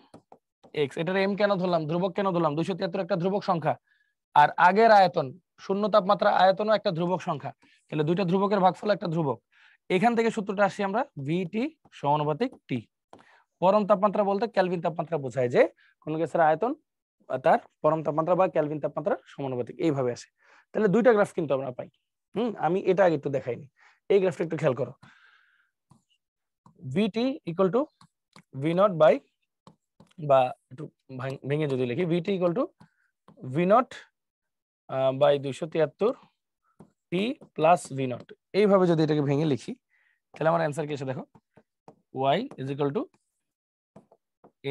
A: X. এটার এম কেন ধরলাম? ধ্রুবক কেন ধরলাম? 273 একটা ধ্রুবক সংখ্যা, আর আগের আয়তন শূন্য তাপমাত্রা আয়তনও একটা ধ্রুবক সংখ্যা। তাহলে দুইটা ধ্রুবকের ভাগফল একটা ধ্রুবক। এখান থেকে সূত্রটা আসি আমরা, ভিটি সমানুপাতিক টি। পরম তাপমাত্রা বলতে কেলভিন তাপমাত্রা বোঝায়, যে কোন গ্যাসের আয়তন তার পরম তাপমাত্রা বা কেলভিন তাপমাত্রা সমানুপাতিক, এইভাবে আসে। তাহলে দুইটা গ্রাফ কিন্তু আমরা পাই। আমি এটা আগে একটু দেখাইনি, এই গ্রাফটা একটু খেয়াল করো। ভিটি ইকুয়াল টু V0 বাই, বা একটু ভেঙে যদি লিখি, VT equal to V0 by 273 T plus V0, এইভাবে যদি এটাকে ভেঙে লিখি, তাহলে আমার অ্যান্সার কি এসে দেখো, y is equal to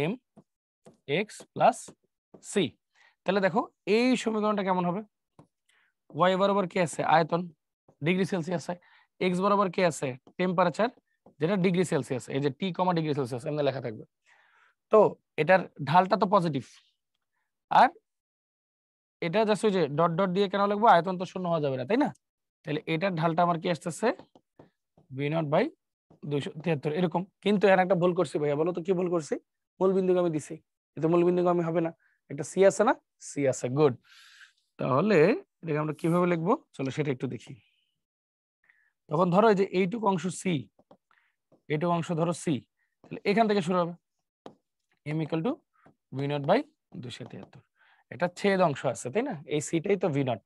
A: M X plus C. তাহলে দেখো এই সমীকরণটা কেমন হবে? y বরাবর কি আছে? আয়তন, ডিগ্রি সেলসিয়াস। এক্স বরাবর কি আছে? টেম্পারেচার, যেটা ডিগ্রি সেলসিয়াস। এই যে টি কমা ডিগ্রি সেলসিয়াস এমনি লেখা থাকবে। তো এটার ঢালটা তো পজিটিভ, আর এটা জাস্ট ওই যে ডট ডট দিয়ে কেন লিখবো? আয়তন তো শূন্য হওয়া যাবে না, তাই না? তাহলে এটার ঢালটা আমার কি আসতেছে? V0/273 এরকম। কিন্তু এর একটা ভুল করছি ভাইয়া, বলো তো কি ভুল করছি? মূল বিন্দুগামী দিছি, কিন্তু মূল বিন্দুগামী হবে না, একটা সি আছে না? সি আছে, গুড। তাহলে এটাকে আমরা কিভাবে লিখবো চলো সেটা একটু দেখি। তখন ধরো এই যে এইটুকু অংশ সি, এইটুকু অংশ ধরো সি, তাহলে এখান থেকে শুরু হবে এম ইকুয়াল টু V0/273। এটা ছেদ অংশ আছে, তাই না? এই সিটাই তো V0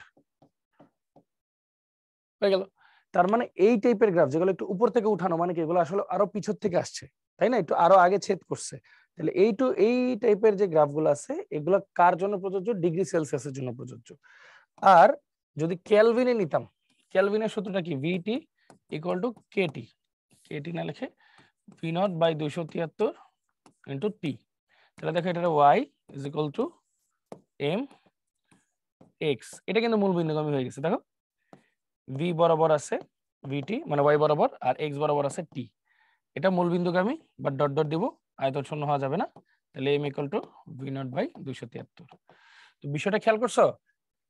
A: হয়ে গেল। তার মানে এই টাইপের গ্রাফ যেগুলো একটু উপর থেকে উঠানো, মানে কি এগুলো আসলে আরো পিছর থেকে আসছে, তাই না? একটু আরো আগে ছেদ করছে। তাহলে এই টাইপের যে গ্রাফগুলো আছে, এগুলো কার জন্য প্রযোজ্য? ডিগ্রি সেলসিয়াসের জন্য প্রযোজ্য। আর যদি কেলভিনে নিতাম, কেলভিনের সূত্রটা কি? VT equal to KT, KT না লিখে V0/273 ইন্টু টি। তাহলে দেখো এটা y is equal to M X. এটা কিন্তু মূল বিন্দুগামী হয়ে গেছে। দেখো ভি বরাবর আছে ভিটি মানে y বরাবর, আর এক্স বরাবর আছে টি। এটা মূল বিন্দুগামী, বাট ডট ডট দিব, আয়তন শূন্য হওয়া যাবে না। তাহলে এম ইকুয়াল টু V0/273। তো বিষয়টা খেয়াল করছো?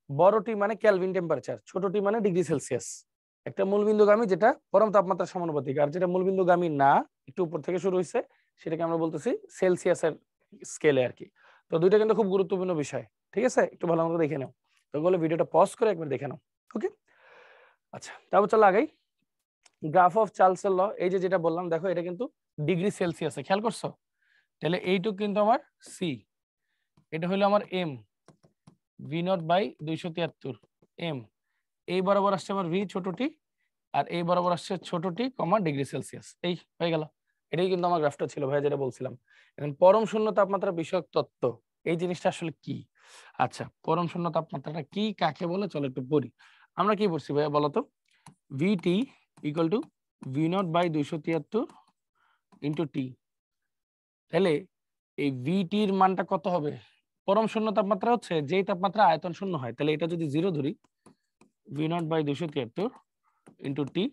A: বড় টি মানে কেলভিন টেম্পারেচার, ছোট টি মানে ডিগ্রি সেলসিয়াস। একটা মূল বিন্দুগামী যেটা পরম তাপমাত্রা সমানুপাতিক, আর যেটা মূল বিন্দুগামী না, একটু উপর থেকে শুরু হয়েছে, সেটাকে আমরা বলতেছি সেলসিয়াসের স্কেলে আর কি। তো দুইটা কিন্তু খুব গুরুত্বপূর্ণ বিষয়, ঠিক আছে? একটু ভালো মতো দেখে নাও। তো বলে ভিডিওটা পজ করে একবার দেখে নাও, ওকে? আচ্ছা, তারপর চলো আগাই। গ্রাফ অফ চার্লসের ল, এই যে যেটা বললাম, দেখো এটা কিন্তু ডিগ্রি সেলসিয়াসে, খেয়াল করছো? তাহলে এইটুক কিন্তু আমার সি, এটা হলো আমার এম, V0/273, এম, এই বরাবর আসছে আমার ভি ছোট টি, আর এই বরাবর আসছে ছোট টি কমা ডিগ্রি সেলসিয়াস। এই হয়ে গেল। এটাই কিন্তু আমার গ্রাফটা ছিল ভাই, যেটা বলছিলাম। এখন পরম শূন্য তাপমাত্রা বিষয়ক তত্ত্ব, এই জিনিসটা আসলে কি? আচ্ছা, পরম শূন্য তাপমাত্রাটা কি, কাকে বলে, চলো একটু পড়ি। আমরা কি পড়ছি ভাইয়া বলতো? V T equal to V nought by 273 into T. তাহলে এই ভিটির মানটা কত হবে? পরম শূন্য তাপমাত্রা হচ্ছে যেই তাপমাত্রা আয়তন শূন্য হয়। তাহলে এটা যদি 0 ধরি, V nought by 273 into T,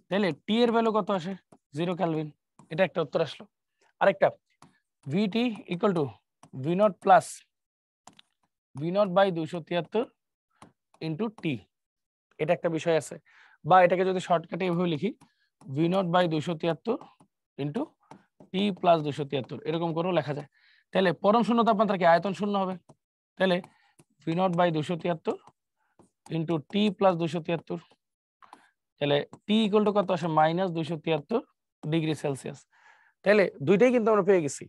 A: তাহলে টি এর ভ্যালু কত আসে? 0 কেলভিন। এটা একটা উত্তর আসলো। আরেকটা, V T equal to V nought plus V nought by 273 into T, এটা একটা বিষয় আছে। বা এটাকে যদি শর্টকাটে এভাবে লিখি, V nought by 273 into T plus 273, এরকম করেও লেখা যায়। তাহলে পরম শূন্য তাপমাত্রা কি আয়তন শূন্য হবে? তাহলে V nought by 273 into T plus 273, তাহলে টি ইকুয়াল টু কত আসে? Minus 273 degree Celsius. তাহলে দুইটাই কিন্তু আমরা পেয়ে গেছি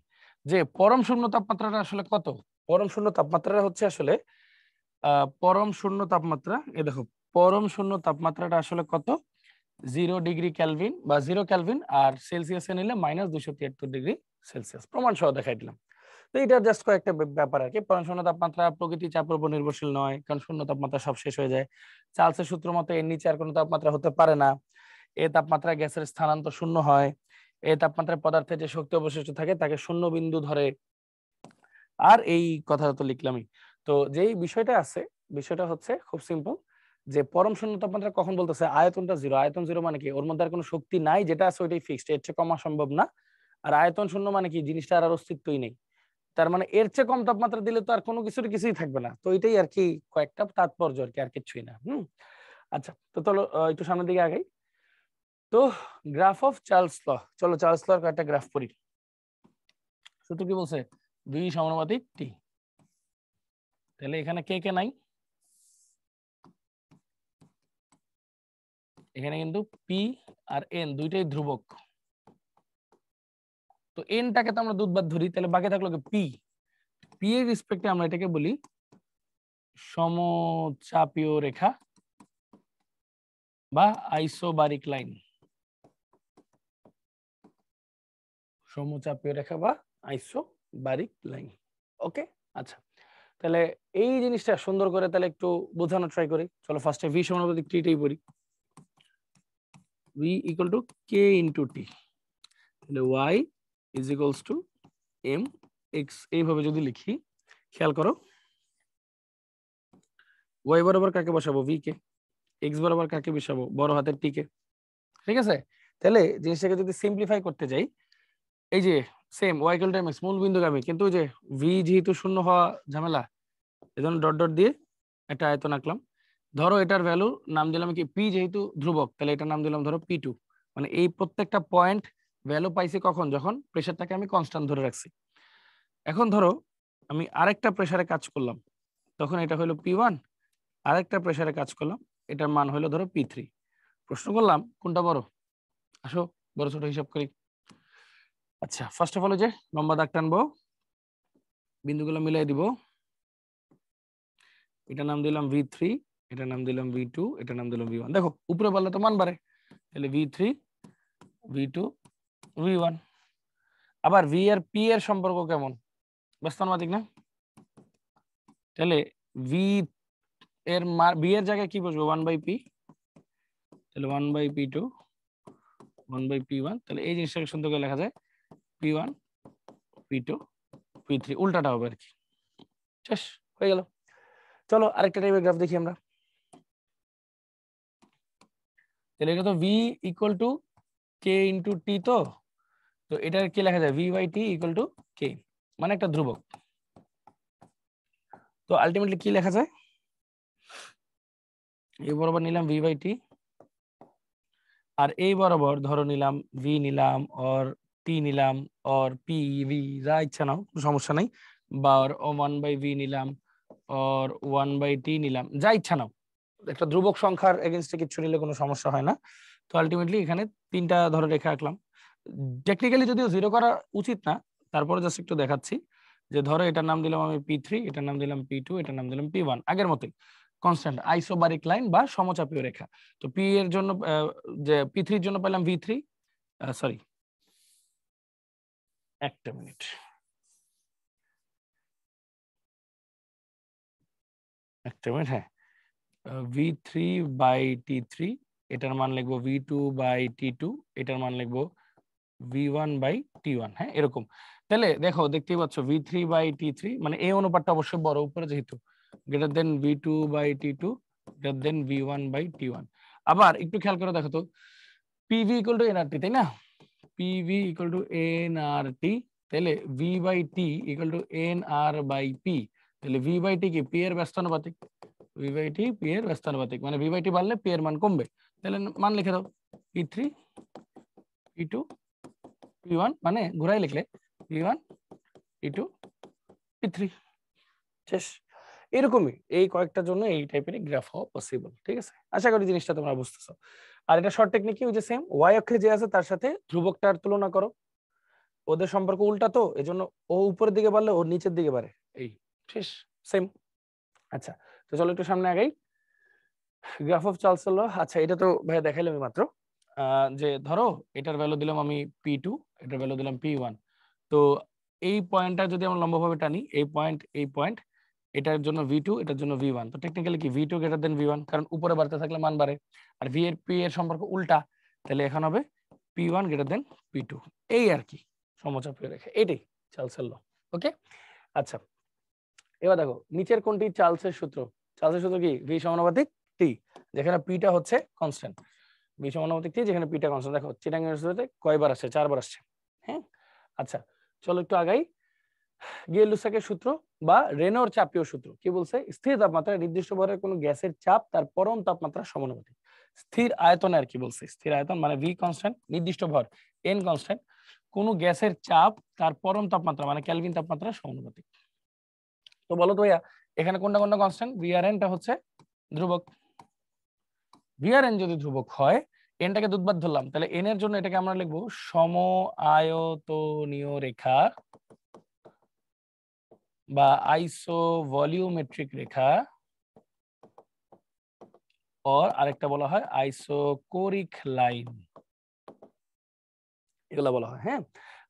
A: যে পরম শূন্য তাপমাত্রাটা আসলে কত। পরম শূন্য তাপমাত্রাটা হচ্ছে আসলে পরম শূন্য তাপমাত্রা, এ দেখো, পরম শূন্য তাপমাত্রাটা আসলে কত? 0 ডিগ্রি কেলভিন বা 0 কেলভিন, আর সেলসিয়াসে নিলে মাইনাস 273 ডিগ্রি সেলসিয়াস। প্রমাণ সহ দেখাই দিলাম। তো এটা জাস্ট কয়েকটা ব্যাপার আর কি। পরম শূন্য তাপমাত্রা প্রকৃতি চাপের উপর নির্ভরশীল নয়, কারণ শূন্য তাপমাত্রা সব শেষ হয়ে যায়। চার্লসের সূত্র মতে এর নিচে আর কোনো তাপমাত্রা হতে পারে না। এই তাপমাত্রায় গ্যাসের স্থানান্তর শূন্য হয়। এই তাপমাত্রায় পদার্থে যে শক্তি অবশিষ্ট থাকে তাকে শূন্য বিন্দু ধরে। আর এই কথাটা তো লিখলামই। তো যেই বিষয়টা আছে, বিষয়টা হচ্ছে খুব সিম্পল, যে পরম শূন্য তাপমাত্রা কখন বলতেছে? আয়তনটা 0। আয়তন 0 মানে কি? ওর মধ্যে আর কোনো শক্তি নাই, যেটা আছে ওইটাই ফিক্সড, এর চেয়ে কমা সম্ভব না। আর আয়তন শূন্য মানে কি? জিনিসটার আর অস্তিত্বই নেই। তার মানে এর চেয়ে কম তাপমাত্রা দিলে তো আর কোনো কিছুই থাকবে না। তো এটাই আর কি কয়েকটা তাৎপর্য আর কি, আর কিছুই না। আচ্ছা, তো চলো একটু সামনের দিকে আগাই। তো গ্রাফ অফ চার্লস ল, চলো চার্লস লর কয়েকটা গ্রাফ পড়ি। সূত্র কি বলছে? ভি সমানুপাতিক টি। তাহলে এখানে কে কে নাই, এখানে কিন্তু পি আর এন দুইটাই ধ্রুবক। তো এনটাকে তো আমরা দুধবাদ ধরি, তাহলে বাকি থাকলো কি? পি। পি এর রেসপেক্টে আমরা এটাকে বলি সমচাপীয় রেখা বা আইসোবারিক লাইন। সমচাপীয় রেখা বা আইসোবারিক লাইন। ওকে, আচ্ছা। তাহলে এই জিনিসটা সুন্দর করে তাহলে একটু বোঝানোর ট্রাই করি। চলো ফার্স্টে ভি সমানুপাতিক টিটাই পড়ি। V equal to K into T, তাহলে Y is equals to M X. এইভাবে যদি লিখি, খেয়াল করো, ওয়াই বরাবর কাকে বসাবো? V K. এক্স বরাবর কাকে বসাবো? বড় হাতের টি কে। ঠিক আছে? তাহলে জিনিসটাকে যদি সিম্পলিফাই করতে যাই, এই যে same Y equal to M X, মূল বিন্দুগামী, কিন্তু ওই যে ভি যেহেতু শূন্য হওয়া ঝামেলা, এজন্য ডট ডট দিয়ে একটা আয়তন আঁকলাম। ধরো এটার ভ্যালু নাম দিলাম কি? পি, যেহেতু ধ্রুবক তাহলে এটার নাম দিলাম ধরো পি2। মানে এই প্রত্যেকটা পয়েন্ট ভ্যালু পাইছি কখন? যখন প্রেসারটাকে আমি কনস্ট্যান্ট ধরে রাখছি। এখন ধরো আমি আরেকটা প্রেসারে কাজ করলাম, তখন এটা হলো পি1। আরেকটা প্রেসারে কাজ করলাম, এটার মান হলো ধরো পি3। প্রশ্ন করলাম কোনটা বড়? আসো বড় ছোট হিসাব করি। আচ্ছা, ফার্স্ট অফ অল যে লম্বা দাগ টানবো, বিন্দুগুলো মিলাই দিব। এটা নাম দিলাম ভি3, এটা নাম দিলাম ভি2, এটা নাম দিলাম ভি1। দেখো উপরে বললে তো মান বাড়ে, তাহলে ভি3, ভি2, ভি1। আবার ভি আর পি এর সম্পর্ক কেমন? ব্যস্তানুপাতিক না? তাহলে ভি এর ভি এর জায়গায় কি বসবে? 1/p, তাহলে 1/p2, 1/p1। তাহলে এই জিনিসটাকে সুন্দর করে লেখা যায় p1, p2, p3, উল্টাটা হবে আর কি। শেষ হয়ে গেল। চলো আরেকটা টাইপের গ্রাফ দেখি আমরা। তাহলে এটা তো V equal to K into T, তো এটার কি লেখা যায়? V by T equal to K, মানে একটা ধ্রুবক। তো আলটিমেটলি কি লেখা যায়? এই বরাবর নিলাম ভি বাই টি, আর এই বরাবর ধরো নিলাম ভি নিলাম, অর টি নিলাম, অর পি ভি, যা ইচ্ছা নাও, কোনো সমস্যা নাই। বা 1/ভি নিলাম, অর 1/টি নিলাম, যা ইচ্ছা নাও। একটা ধ্রুবক সংখ্যার এগেনস্টে কিছু নিলে কোনো সমস্যা হয় না। তো আলটিমেটলি এখানে তিনটা ধরো রেখা আঁকলাম। টেকনিক্যালি যদিও 0 করা উচিত না, তারপরে জাস্ট একটু দেখাচ্ছি যে ধরো এটার নাম দিলাম আমি পি3, এটার নাম দিলাম পি2, এটার নাম দিলাম পি1, আগের মতোই। কনস্ট্যান্ট আইসোবারিক লাইন বা সমচাপীয় রেখা। তো পি এর জন্য যে পি3 এর জন্য পেলাম V3, সরি একটা মিনিট, হ্যাঁ, V3/T3 এটার মান লিখবো V2/T2, এটার মান লিখবো V1/T1, হ্যাঁ এরকম। তাহলে দেখো দেখতেই পাচ্ছ V3/T3 মানে এই অনুপাতটা অবশ্যই বড় উপরে যেহেতু, greater than V2/T2 greater than V1/T1। আবার একটু খেয়াল করে দেখো তো PV = nRT, তাই না? PV = nRT, তাহলে V/T = nR/P, তাহলে V/T কি P এর ব্যস্তানুপাতিক, V/T P এর ব্যস্তানুপাতিক, মানে V/T বাড়লে P এর মান কমবে। তাহলে মান লিখে দাও P3 P2 P1, মানে ঘুরাই লিখলে P1 P2 P3, শেষ। এরকমই এই কয়েকটার জন্য এই টাইপের গ্রাফ হওয়া পসিবল, ঠিক আছে? আশা করি জিনিসটা তোমরা বুঝতেছো। আর এটা শর্ট টেকনিক কি, ওই যে সেম ওয়াই অক্ষে যে আছে তার সাথে ধ্রুবকটার তুলনা করো, ওদের সম্পর্ক উল্টা, তো এজন্য ও উপরের দিকে বাড়লে ওর নিচের দিকে বাড়ে, এই শেষ, সেম। আচ্ছা, তো চলো একটু সামনে আগাই। গ্রাফ অফ চার্লস ল, আচ্ছা এটা তো ভাই দেখাইলাম মাত্র, যে ধরো এটার ভ্যালু দিলাম আমি P2, এটার ভ্যালু দিলাম P1। তো এই পয়েন্টটা যদি আমরা লম্বভাবে টানি, এই পয়েন্ট এটার জন্য V2, এটার জন্য V1, তো টেকনিক্যালি কি V2 গ্রেটার দেন V1, কারণ উপরে বাড়তে থাকলে মান বাড়ে, আর V এর P এর সম্পর্ক উল্টা, তাহলে এখন হবে P1 গ্রেটার দেন P2, এই আর কি সমচাপীয় রেখা, এটাই চার্লসের ল। ওকে, আচ্ছা এবার দেখো নিচের কোনটি চার্লসের সূত্র? চার্লসের সূত্র কি? V সমানুপাতিক T, যেখানে P-টা হচ্ছে কনস্ট্যান্ট, V সমানুপাতিক T যেখানে P-টা কনস্ট্যান্ট। দেখো চিটাং ইউনিভার্সিটিতে কয়বার আসছে? 4 বার আসছে, হ্যাঁ। আচ্ছা চলো একটু আগাই। গিয়ের-লুসাকের সূত্র বা রেনর চাপীয় সূত্র কি বলছে? স্থির তাপমাত্রায় নির্দিষ্ট ভরের কোনো গ্যাসের চাপ তার পরম তাপমাত্রার সমানুপাতিক। স্থির আয়তনে আর কি বলছে, স্থির আয়তন মানে V কনস্ট্যান্ট, নির্দিষ্ট ভর N কনস্ট্যান্ট, কোন গ্যাসের চাপ তার পরম তাপমাত্রা মানে কেলভিন তাপমাত্রার সমানুপাতিক। তো বলো তো ভাইয়া এখানে কোনটা কোনটা কনস্ট্যান্ট? VRN টা হচ্ছে ধ্রুবক, VRN যদি ধ্রুবক হয়, এনটাকে দুধবাদ ধরলাম, তাহলে এন এর জন্য এটাকে আমরা লিখবো সম আয়তনীয় রেখা বা আইসো ভলিউমেট্রিক রেখা, আর আরেকটা বলা হয় আইসোকোরিক লাইন, এগুলা বলা হয়, হ্যাঁ।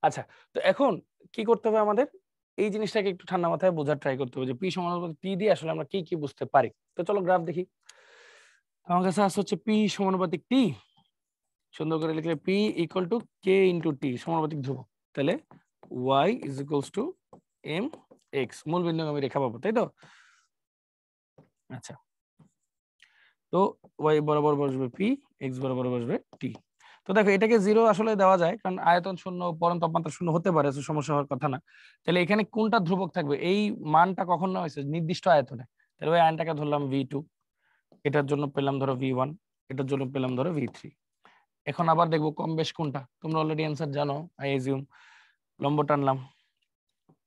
A: আচ্ছা তো এখন কি করতে হবে আমাদের? এই জিনিসটাকে একটু ঠান্ডা মাথায় বোঝার ট্রাই করতে হবে যে P সমানুপাতিক T দিয়ে আসলে আমরা কি কি বুঝতে পারি। তো চলো গ্রাফ দেখি। আমার কাছে আছে হচ্ছে P সমানুপাতিক T, সুন্দর করে লিখলে P = K × T, সমানুপাতিক ধ্রুবক, তাহলে Y = mx, মূল বিন্দু আমি রেখা পাবো, তাই তো? আচ্ছা তো y বরাবর বসবে P, x বরাবর বসবে T। তো দেখো এটাকে 0 আসলে দেওয়া যায়, কারণ আয়তন শূন্য, পরম তাপমাত্রা শূন্য হতে পারে, সমস্যা হওয়ার কথা না। তাহলে এখানে কোনটা ধ্রুবক থাকবে? এই মানটা কখন নেওয়া হয়েছে? নির্দিষ্ট আয়তনে, তাহলে ওই আয়নটাকে ধরলাম V2, এটার জন্য পেলাম ধরো V1, এটার জন্য পেলাম ধরো V3। এখন আবার দেখবো কম বেশ কোনটা, তোমরা অলরেডি অ্যান্সার জানো আই এজিউম। লম্ব টানলাম,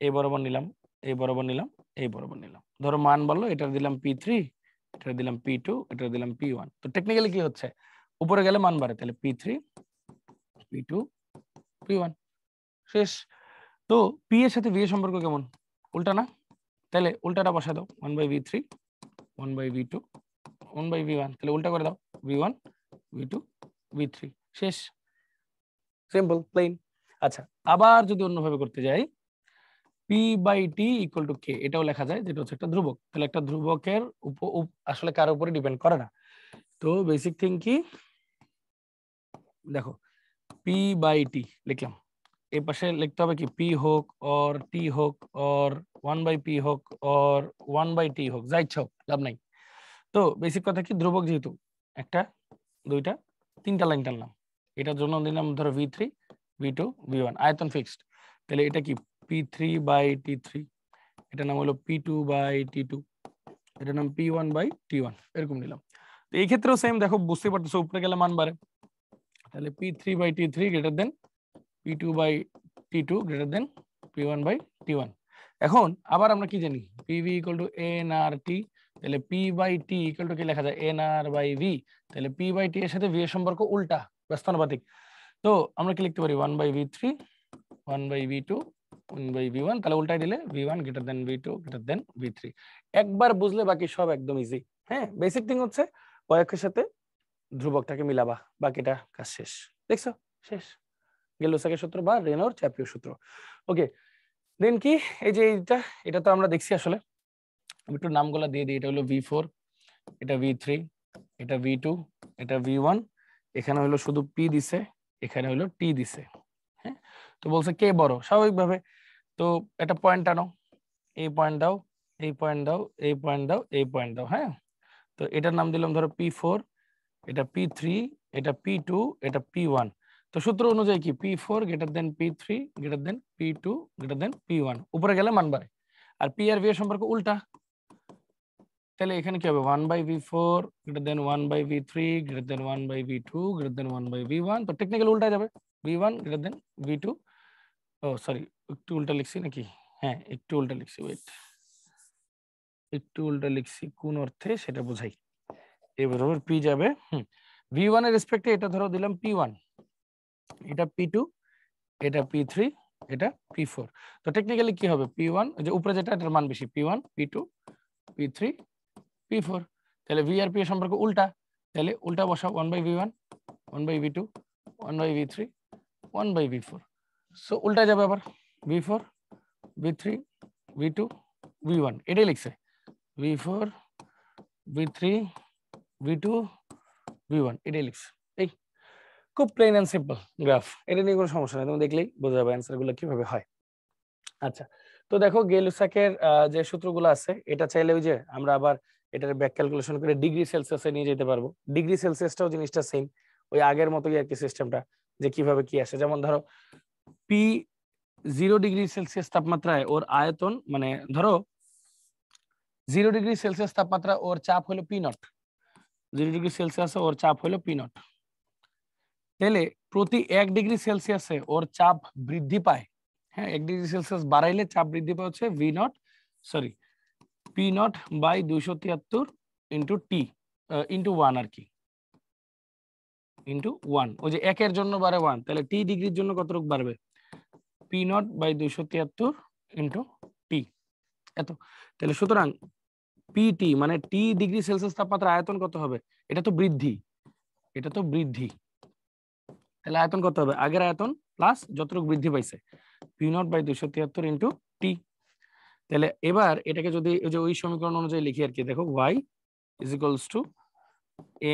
A: এই বরাবর নিলাম, এই বরাবর নিলাম, এই বরাবর নিলাম, ধরো মান বললো এটার দিলাম P3, এটার দিলাম P2, এটার দিলাম P1। তো টেকনিক্যালি কি হচ্ছে? উপরে গেলে মান বাড়ে, তাহলে P3 P2 P1, শেষ। তো P এর সাথে V এর সম্পর্ক কেমন? উল্টা না? তাহলে উল্টাটা বসা দাও, 1/V3 1/V2 1/V1, তাহলে উল্টা করে দাও, V1 V2 V3, শেষ, সিম্পল প্লেন। আচ্ছা আবার যদি অন্যভাবে করতে যাই, P/T = K, এটাও লেখা যায়, যেটা হচ্ছে একটা ধ্রুবক। তাহলে একটা ধ্রুবকের আসলে কার উপরে ডিপেন্ড করে না। তো বেসিক থিং কি, দেখো P/T লিখলাম, এই পাশে লিখতে হবে কি P হোক অর T হোক অর 1/P হোক অর 1/T হোক, যা ইচ্ছা হোক, লাভ নাই। তো বেসিক কথা কি, ধ্রুবক যেহেতু একটা, দুইটা, তিনটা লাইন টানলাম, এটার জন্য দিলাম ধরো V3 V2 V1, আয়তন ফিক্সড, তাহলে এটা কি P3/T3, এটার নাম হলো P2/T2, এটার নাম P1/T1, এরকম নিলাম। তো এই ক্ষেত্রেও সেম, দেখো বুঝতে পারতেছো উপরে গেলে মান বাড়ে, তাহলে P3/T3 greater than P2/T2 greater than P1/T1। এখন আবার আমরা কি জানি, PV = nRT, তাহলে P/T = কি লেখা যায়? nR/V, তাহলে P/T এর সাথে V এর সম্পর্ক উল্টা, ব্যস্তানুপাতিক। তো আমরা কি লিখতে পারি? 1/V3 1/V2 1/V1, তাহলে উল্টাই দিলে V1 > V2 > V3। একবার বুঝলে বাকি সব একদম ইজি। হ্যাঁ, বেসিক থিং হচ্ছে অক্ষের সাথে ধ্রুবকটাকে মিলাবা, বাকিটা কাজ শেষ। দেখছো, শেষ। গেলোসাকের সূত্র বা রেনর চ্যাপিও সূত্র। ওকে, দেন কি, এই যে এটা তো আমরা দেখছি আসলে, আমি একটু নামগুলো দিয়ে দিই। এটা হলো V4, এটা V3, এটা V2, এটা V1, এখানে হলো শুধু P দিছে, এখানে হলো T দিছে। হ্যাঁ, তো বলছে কে বড়, স্বাভাবিকভাবে তো একটা পয়েন্ট আনো, এই পয়েন্ট দাও, এই পয়েন্ট দাও, এই পয়েন্ট দাও, এই পয়েন্ট দাও। হ্যাঁ, তো এটার নাম দিলাম ধরো P4, এটা P3, এটা P2, এটা P1। তো সূত্র অনুযায়ী কি P4 greater than P3 greater than P2 greater than P1, উপরে গেলে মান বাড়ে। আর P আর V এর সম্পর্ক উল্টা, তাহলে এখানে কি হবে 1/V4 greater than 1/V3 greater than 1/V2 greater than 1/V1। তো টেকনিক্যাল উল্টা যাবে, V1 গ্রেটার দেন V2, ও সরি একটু উল্টা লিখছি নাকি, হ্যাঁ একটু উল্টা লিখছি, ওয়েট একটু উল্টা লিখছি, কোন অর্থে সেটা বোঝাই। এবার P যাবে V1 এর রেসপেক্টে, এটা ধরো দিলাম P1, এটা P2, এটা P3, এটা P4। তো টেকনিক্যালি কি হবে P1, যে উপরে যেটা এটার মান বেশি, P1 P2 P3 P4। তাহলে V আর P এর সম্পর্ক উল্টা, তাহলে উল্টা বসাও 1/V1 1/V2 1/V3 1/V4। So উল্টা যাবে আবার V4 V3 V2 V1, এটাই লিখছে V4 V3 V2 V1, এটাই লিখছে। এই খুব প্লেন এন্ড সিম্পল গ্রাফ, এটা নিয়ে কোনো সমস্যা নেই, তুমি দেখলেই বোঝা যাবে অ্যান্সার গুলো কিভাবে হয়। আচ্ছা, তো দেখো গেলুসাকের যে সূত্রগুলো আছে, এটা চাইলে ওই যে আমরা আবার এটার ব্যাক ক্যালকুলেশন করে ডিগ্রি সেলসিয়াসে নিয়ে যেতে পারবো। ডিগ্রি সেলসিয়াসটাও জিনিসটা সেম, ওই আগের মতোই আর কি সিস্টেমটা, যে কিভাবে কি আসে। যেমন ধরো P0 ডিগ্রি সেলসিয়াস তাপমাত্রায় ওর আয়তন, মানে ধরো 0 ডিগ্রি সেলসিয়াস তাপমাত্রা ওর চাপ হলো P0, 0 ডিগ্রি সেলসিয়াসে ওর চাপ হলো P0, তাহলে প্রতি 1 ডিগ্রি সেলসিয়াসে ওর চাপ বৃদ্ধি পায়। হ্যাঁ, 1 ডিগ্রি সেলসিয়াস বাড়াইলে চাপ বৃদ্ধি পায় হচ্ছে P0/273 ইন্টু T ইন্টু 1 আর কি, ইন্টু 1। ওই যে 1 জন্য বাড়ে 1, তাহলে T ডিগ্রির জন্য কতটুকু বাড়বে P0/273 ইন্টু T, এত। তাহলে সুতরাং PT মানে T ডিগ্রি সেলসিয়াস তাপমাত্রা আয়তন কত হবে, এটা তো বৃদ্ধি, এটা তো বৃদ্ধি, তাহলে আয়তন কত হবে আগের আয়তন প্লাস যতটুকু বৃদ্ধি পাইছে P0/273 ইন্টু T। তাহলে এবার এটাকে যদি ওই যে ওই সমীকরণ অনুযায়ী লিখি আর কি, দেখো y is equals two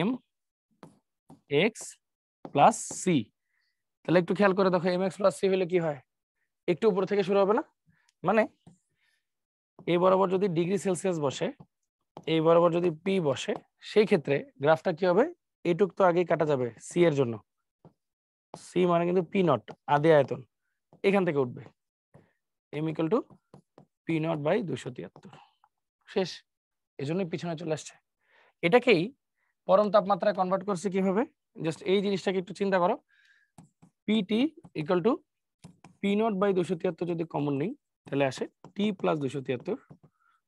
A: mx plus c। তাহলে একটু খেয়াল করে দেখো mx প্লাস c হলে কি হয়, একটু উপর থেকে শুরু হবে না, মানে এই বরাবর যদি ডিগ্রি সেলসিয়াস বসে, এই বরাবর যদি p বসে, সেই ক্ষেত্রে গ্রাফটা কি হবে, এইটুক তো আগেই কাটা যাবে c এর জন্য, c মানে কিন্তু P0 আদি আয়তন, এখান থেকে উঠবে m ইকুয়াল টু P0/273, শেষ। এজন্যই পিছনে চলে আসছে। এটাকেই পরম তাপমাত্রায় কনভার্ট করছে কিভাবে, জাস্ট এই জিনিসটাকে একটু চিন্তা করো, PT ইকুয়াল টু P0/273 যদি কমন নেই, তাহলে আসে T প্লাস 273।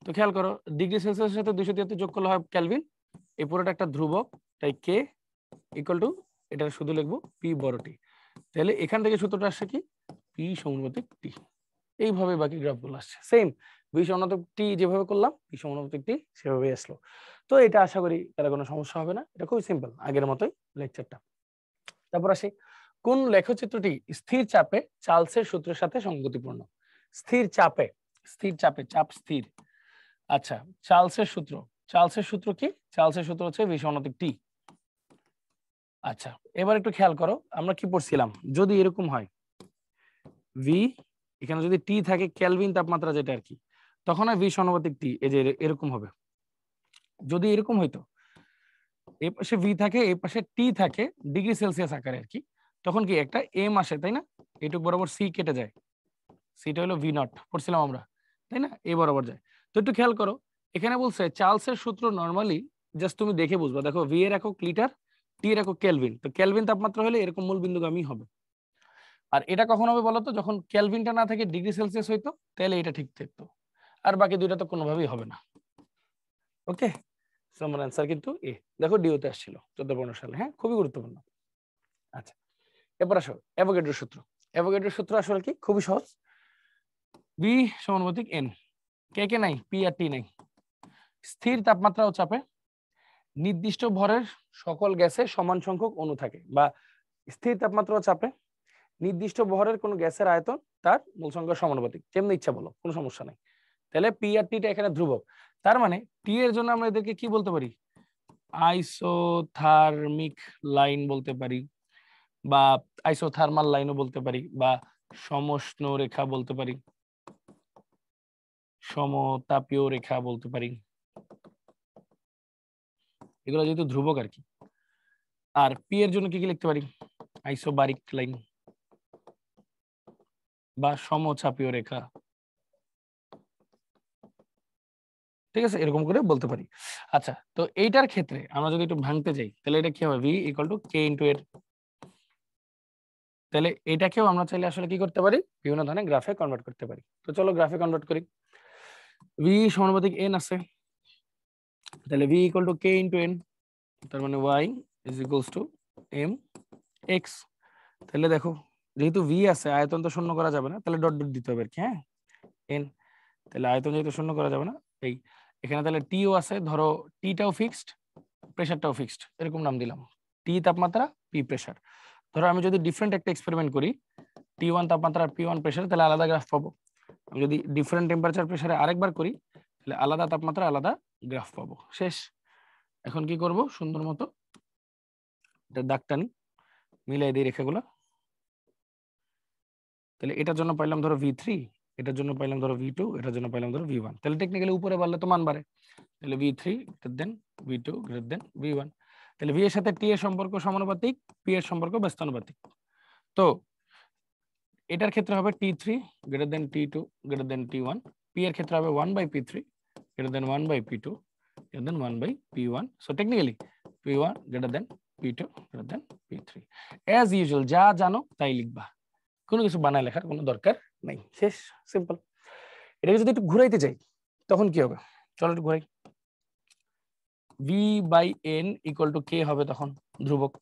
A: তো খেয়াল করো ডিগ্রি সেলসিয়াসের সাথে 273 যোগ করলে হয় কেলভিন, এই পুরোটা একটা ধ্রুবক, তাই K ইকুয়াল টু এটা শুধু লিখবো P বড় T। তাহলে এখান থেকে সূত্রটা আসছে কি P সমানুপাতিক T। এইভাবে বাকি গ্রাফগুলো আসছে সেম, V সমানুপাতিক T যেভাবে করলাম P সমানুপাতিক T সেভাবে আসলো। তো এটা আশা করি তাহলে কোনো সমস্যা হবে না, এটা খুবই সিম্পল আগের মতোই লেকচারটা। তারপর আসি, কোন লেখচিত্রটি স্থির চাপে চার্লসের সূত্রের সাথে সঙ্গতিপূর্ণ। স্থির চাপে, স্থির চাপে, চাপ স্থির। আচ্ছা, চার্লসের সূত্র, চার্লসের সূত্র কি, চার্লসের সূত্র হচ্ছে V সমানুপাতিক T। আচ্ছা, এবার একটু খেয়াল করো আমরা কি পড়ছিলাম, যদি এরকম হয় V, এখানে যদি T থাকে কেলভিন তাপমাত্রা যেটা আর কি, তখন হয় V সমানুপাতিক T, এই যে এরকম হবে। যদি এরকম হইতো এই পাশে V থাকে এই পাশে T থাকে ডিগ্রি সেলসিয়াস আকারে আর কি, তখন কি একটা M আসে তাই না, এটুক বরাবর C কেটে যায়, সিটা হলো V0 পড়ছিলাম আমরা তাই না, এই বরাবর যায়। তো একটু খেয়াল করো এখানে বলছে চার্লসের সূত্র নরমালি জাস্ট তুমি দেখে বুঝবা, দেখো V এর একক লিটার, T এর একক কেলভিন, তো কেলভিন তাপমাত্রা হলে এরকম মূল বিন্দুগামী হবে। আর এটা কখন হবে বলতো, যখন কেলভিনটা না থাকে ডিগ্রি সেলসিয়াস হইতো, তাহলে এটা ঠিক থাকতো, আর বাকি দুইটা তো কোনোভাবেই হবে না। ওকে, সো আমার অ্যান্সার কিন্তু এ, দেখো ডিওতে আসছিল 14-15 সালে, হ্যাঁ খুবই গুরুত্বপূর্ণ। আচ্ছা, এরপর আসো অ্যাভোগাড্রোর সূত্র। অ্যাভোগাড্রোর সূত্র আসলে কি খুবই সহজ, V সমানুপাতিক N, কে কে নাই, P আর T নাই, স্থির তাপমাত্রা ও চাপে নির্দিষ্ট ভরের সকল গ্যাসে সমান সংখ্যক অণু থাকে, বা স্থির তাপমাত্রা ও চাপে নির্দিষ্ট ভরের কোন গ্যাসের আয়তন তার মূল সংখ্যার সমানুপাতিক। যেমনি ইচ্ছা বলো, কোনো সমস্যা নেই। তাহলে পি আর টিটা এখানে ধ্রুবক, তার মানে টি এর জন্য আমরা এদেরকে কি বলতে পারি? আইসোথার্মিক লাইন বলতে পারি, বা আইসোথার্মাল লাইনও বলতে পারি, বা সমষ্ণ রেখা বলতে পারি, সমতাপীয় রেখা বলতে পারি। এগুলো যেহেতু ধ্রুবক আর কি। আর পি এর জন্য কি কি লিখতে পারি? আইসোবারিক লাইন বা সমচাপীয় রেখা, ঠিক আছে, এরকম করে বলতে পারি। আচ্ছা, তো এইটার ক্ষেত্রে আমরা যদি একটু ভাঙতে যাই, তাহলে এটা কি হবে? V equal to K into এর। তাহলে এটাকেও আমরা চাইলে আসলে কি করতে পারি? বিভিন্ন ধরনের গ্রাফে কনভার্ট করতে পারি। তো চলো গ্রাফে কনভার্ট করি। ভি সমানুপাতিক এন আছে, তাহলে V equal to K into N, তার মানে Y is equals to M X. তাহলে দেখো, যেহেতু ভি আছে, আয়তন তো শূন্য করা যাবে না, তাহলে ডট ডট দিতে হবে আর কি। হ্যাঁ, এন, তাহলে আয়তন যেহেতু শূন্য করা যাবে না, এই এখানে তাহলে টিও আছে, ধরো টিটাও ফিক্সড, প্রেসারটাও ফিক্সড, এরকম নাম দিলাম। টি তাপমাত্রা, পি প্রেসার। ধরো আমি যদি ডিফারেন্ট একটা এক্সপেরিমেন্ট করি, টি ওয়ান তাপমাত্রা আর পি ওয়ান প্রেসার, তাহলে আলাদা গ্রাফ পাবো। আমি যদি ডিফারেন্ট টেম্পারেচার প্রেসারে আরেকবার করি, তাহলে আলাদা তাপমাত্রা আলাদা গ্রাফ পাবো। শেষ। এখন কি করব? সুন্দর মতো এটা দাগ টানি, মিলাই দিই রেখাগুলো। তাহলে এটার জন্য পাইলাম ধরো V3, এটার জন্য পাইলাম ধরো V2, এটার জন্য পাইলাম ধরো V1। তাহলে টেকনিক্যালি উপরে বাড়লে তো মান বাড়ে, তাহলে V3 greater than V2 greater than V1। তাহলে V এর সাথে T এর সম্পর্ক সমানুপাতিক, P এর সম্পর্ক ব্যস্তানুপাতিক। তো এটার ক্ষেত্রে হবে T3 greater than T2 greater than T1, P এর ক্ষেত্রে হবে 1/P3 greater than 1/P2 greater than 1/P1। So technically P1 greater than P2 greater than P3। As usual যা জানো তাই লিখবা, কোনো কিছু বানায় লেখার কোনো দরকার নাই। শেষ, সিম্পল। এটাকে যদি একটু ঘুরাইতে যাই, তখন কি হবে? চলো একটু ঘুরাই। V/N ইকুয়াল টু কে হবে তখন ধ্রুবক।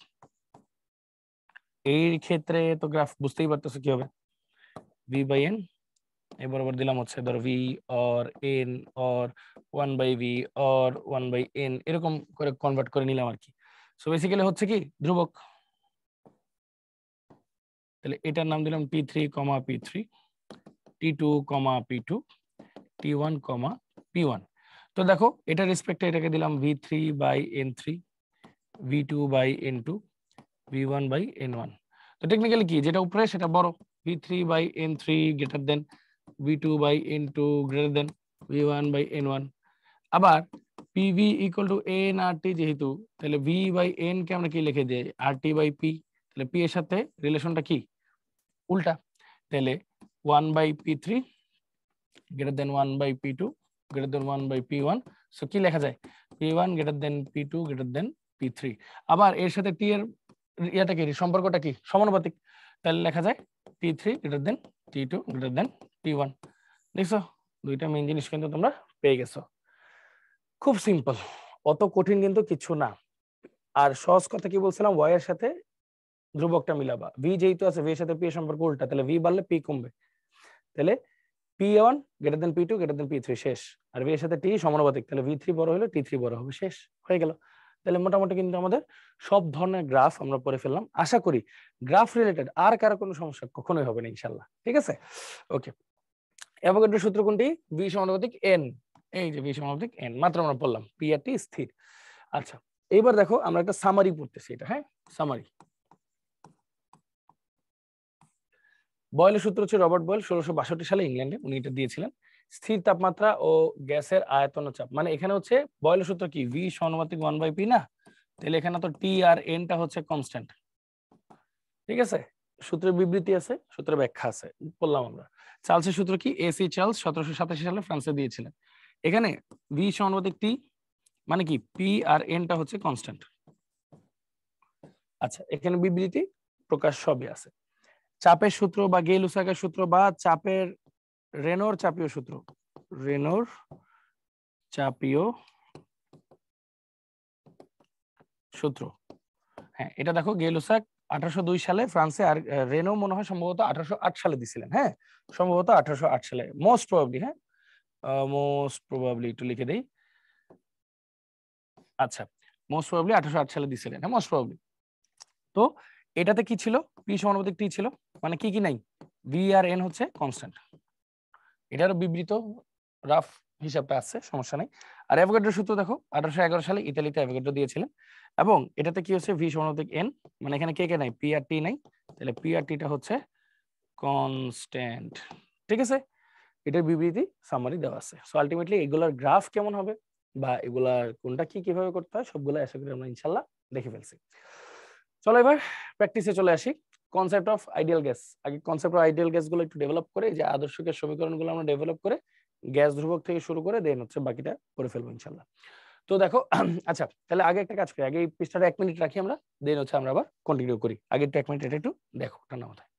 A: এই ক্ষেত্রে তো গ্রাফ বুঝতেই পারতেছো কি হবে। V/N এই বরাবর দিলাম হচ্ছে ধরো V or N or 1/V or 1/N, এরকম করে কনভার্ট করে নিলাম আর কি। সো বেসিক্যালি হচ্ছে কি ধ্রুবক। তাহলে এটার নাম দিলাম T3, P3, T2, P2, T1, P1। তো দেখো এটা রেসপেক্টে এটাকে দিলাম V3/N3, V2/N2, V1/N1। তো টেকনিক্যালি কি, যেটা উপরে সেটা বড়, V3/N3 greater than V2/N2 greater than V1/N1। আবার PV ইকুয়াল টু NRT যেহেতু, তাহলে V/N কে আমরা কি লিখে দিই? RT/P। তাহলে P এর সাথে রিলেশনটা কি? উল্টা। তাহলে 1/P3 greater than 1/P2 greater than 1/P1। So কি লেখা যায়? P1 greater than P2 greater than P3। আবার এর সাথে T এর ইয়াটা কি, সম্পর্কটা কি? সমানুপাতিক। তাহলে লেখা যায় T3 greater than T2 greater than T1। দেখছো, দুইটা মেইন জিনিস কিন্তু তোমরা পেয়ে গেছো। খুব সিম্পল, অত কঠিন কিন্তু কিছু না। আর সহজ কথা কি বলছিলাম, y এর সাথে ধ্রুবকটা মিলাবা। V যেহেতু আছে, V এর সাথে P এর সম্পর্ক উল্টা, তাহলে V বাড়লে P কমবে। তাহলে P1 greater than P2 greater than P3 শেষ। আর V এর সাথে T সমানুপাতিক, তাহলে V3 বড় হলে T3 বড় হবে। শেষ হয়ে গেল। তাহলে মোটামুটি কিন্তু আমাদের সব ধরনের গ্রাফ আমরা পড়ে ফেললাম। আশা করি গ্রাফ রিলেটেড আর কারো কোনো সমস্যা কখনোই হবে না ইনশাআল্লাহ। ঠিক আছে, ওকে। অ্যাভোগাড্রোর সূত্র কোনটি? V সমানুপাতিক N। এই যে V সমানুপাতিক N মাত্র আমরা বললাম, P আর T স্থির। আচ্ছা, এইবার দেখো আমরা একটা সামারি পড়তেছি, এটা হ্যাঁ সামারি। বয়েলের সূত্র হচ্ছে, রবার্ট বয়েল 1662 সালে ইংল্যান্ডে উনি এটা দিয়েছিলেন। স্থির তাপমাত্রা ও গ্যাসের আয়তন ও চাপ, মানে এখানে হচ্ছে বয়েলের সূত্র কি? V সমানুপাতিক 1/P না? তাহলে এখানে তো T আর N টা হচ্ছে কনস্ট্যান্ট। ঠিক আছে, সূত্রের বিবৃতি আছে, সূত্রের ব্যাখ্যা আছে, বললাম আমরা। চার্লসের সূত্র কি? AC চার্লস 1787 সালে ফ্রান্সে দিয়েছিলেন। এখানে V সমানুপাতিক T মানে কি? P আর N টা হচ্ছে কনস্ট্যান্ট। আচ্ছা, এখানে বিবৃতি প্রকাশ সবই আছে। চাপের সূত্র বা গেলুসাকের সূত্র বা চাপের রেনোর চাপীয় সূত্র, রেনোর চাপীয় সূত্র। হ্যাঁ, এটা দেখো গেলুসাক 1802 সালে ফ্রান্সে, আর রেনো মনে হয় সম্ভবত 1808 সালে দিছিলেন। হ্যাঁ, সম্ভবত 1808 সালে, মোস্ট প্রবাবলি। হ্যাঁ, মোস্ট প্রবাবলি একটু লিখে দেই। আচ্ছা, মোস্ট প্রবাবলি 1808 সালে দিছিলেন, হ্যাঁ মোস্ট প্রবাবলি। তো এটাতে কি ছিল, পি সমানুপাতিক টি ছিল, মানে কি কি নাই, ভি আর এন হচ্ছে কনস্ট্যান্ট। এটারও বিবৃত রাফ হিসাবটা আছে, সমস্যা নাই। আর অ্যাভোগাড্রোর সূত্র দেখো 1811 সালে ইতালিতে অ্যাভোগাড্রো দিয়েছিলেন, এবং এটাতে কি হচ্ছে ভি সমানুপাতিক এন, মানে এখানে কে কে নাই, পি আর টি নাই, তাহলে পি আর টিটা হচ্ছে কনস্ট্যান্ট। ঠিক আছে, এটার বিবৃতি সামারি দেওয়া আছে। সো আলটিমেটলি এগুলার গ্রাফ কেমন হবে বা এগুলার কোনটা কি কিভাবে করতে হয় সবগুলো আশা করি আমরা ইনশাল্লাহ দেখে ফেলছি। চলো এবার প্র্যাকটিসে চলে আসি। কনসেপ্ট অফ আইডিয়াল গ্যাস, আগে কনসেপ্ট অফ আইডিয়াল গ্যাস গুলো একটু ডেভেলপ করে, যে আদর্শ গ্যাস সমীকরণগুলো আমরা ডেভেলপ করে গ্যাস ধ্রুবক থেকে শুরু করে দেন হচ্ছে বাকিটা করে ফেলবো ইনশাল্লাহ। তো দেখো আচ্ছা তাহলে আগে একটা কাজ করি, আগে এই পৃষ্ঠাটা 1 মিনিট রাখি আমরা, দেন হচ্ছে আমরা আবার কন্টিনিউ করি। আগে একটু 1 মিনিট এটা একটু দেখো ঠান্ডা মাথায়।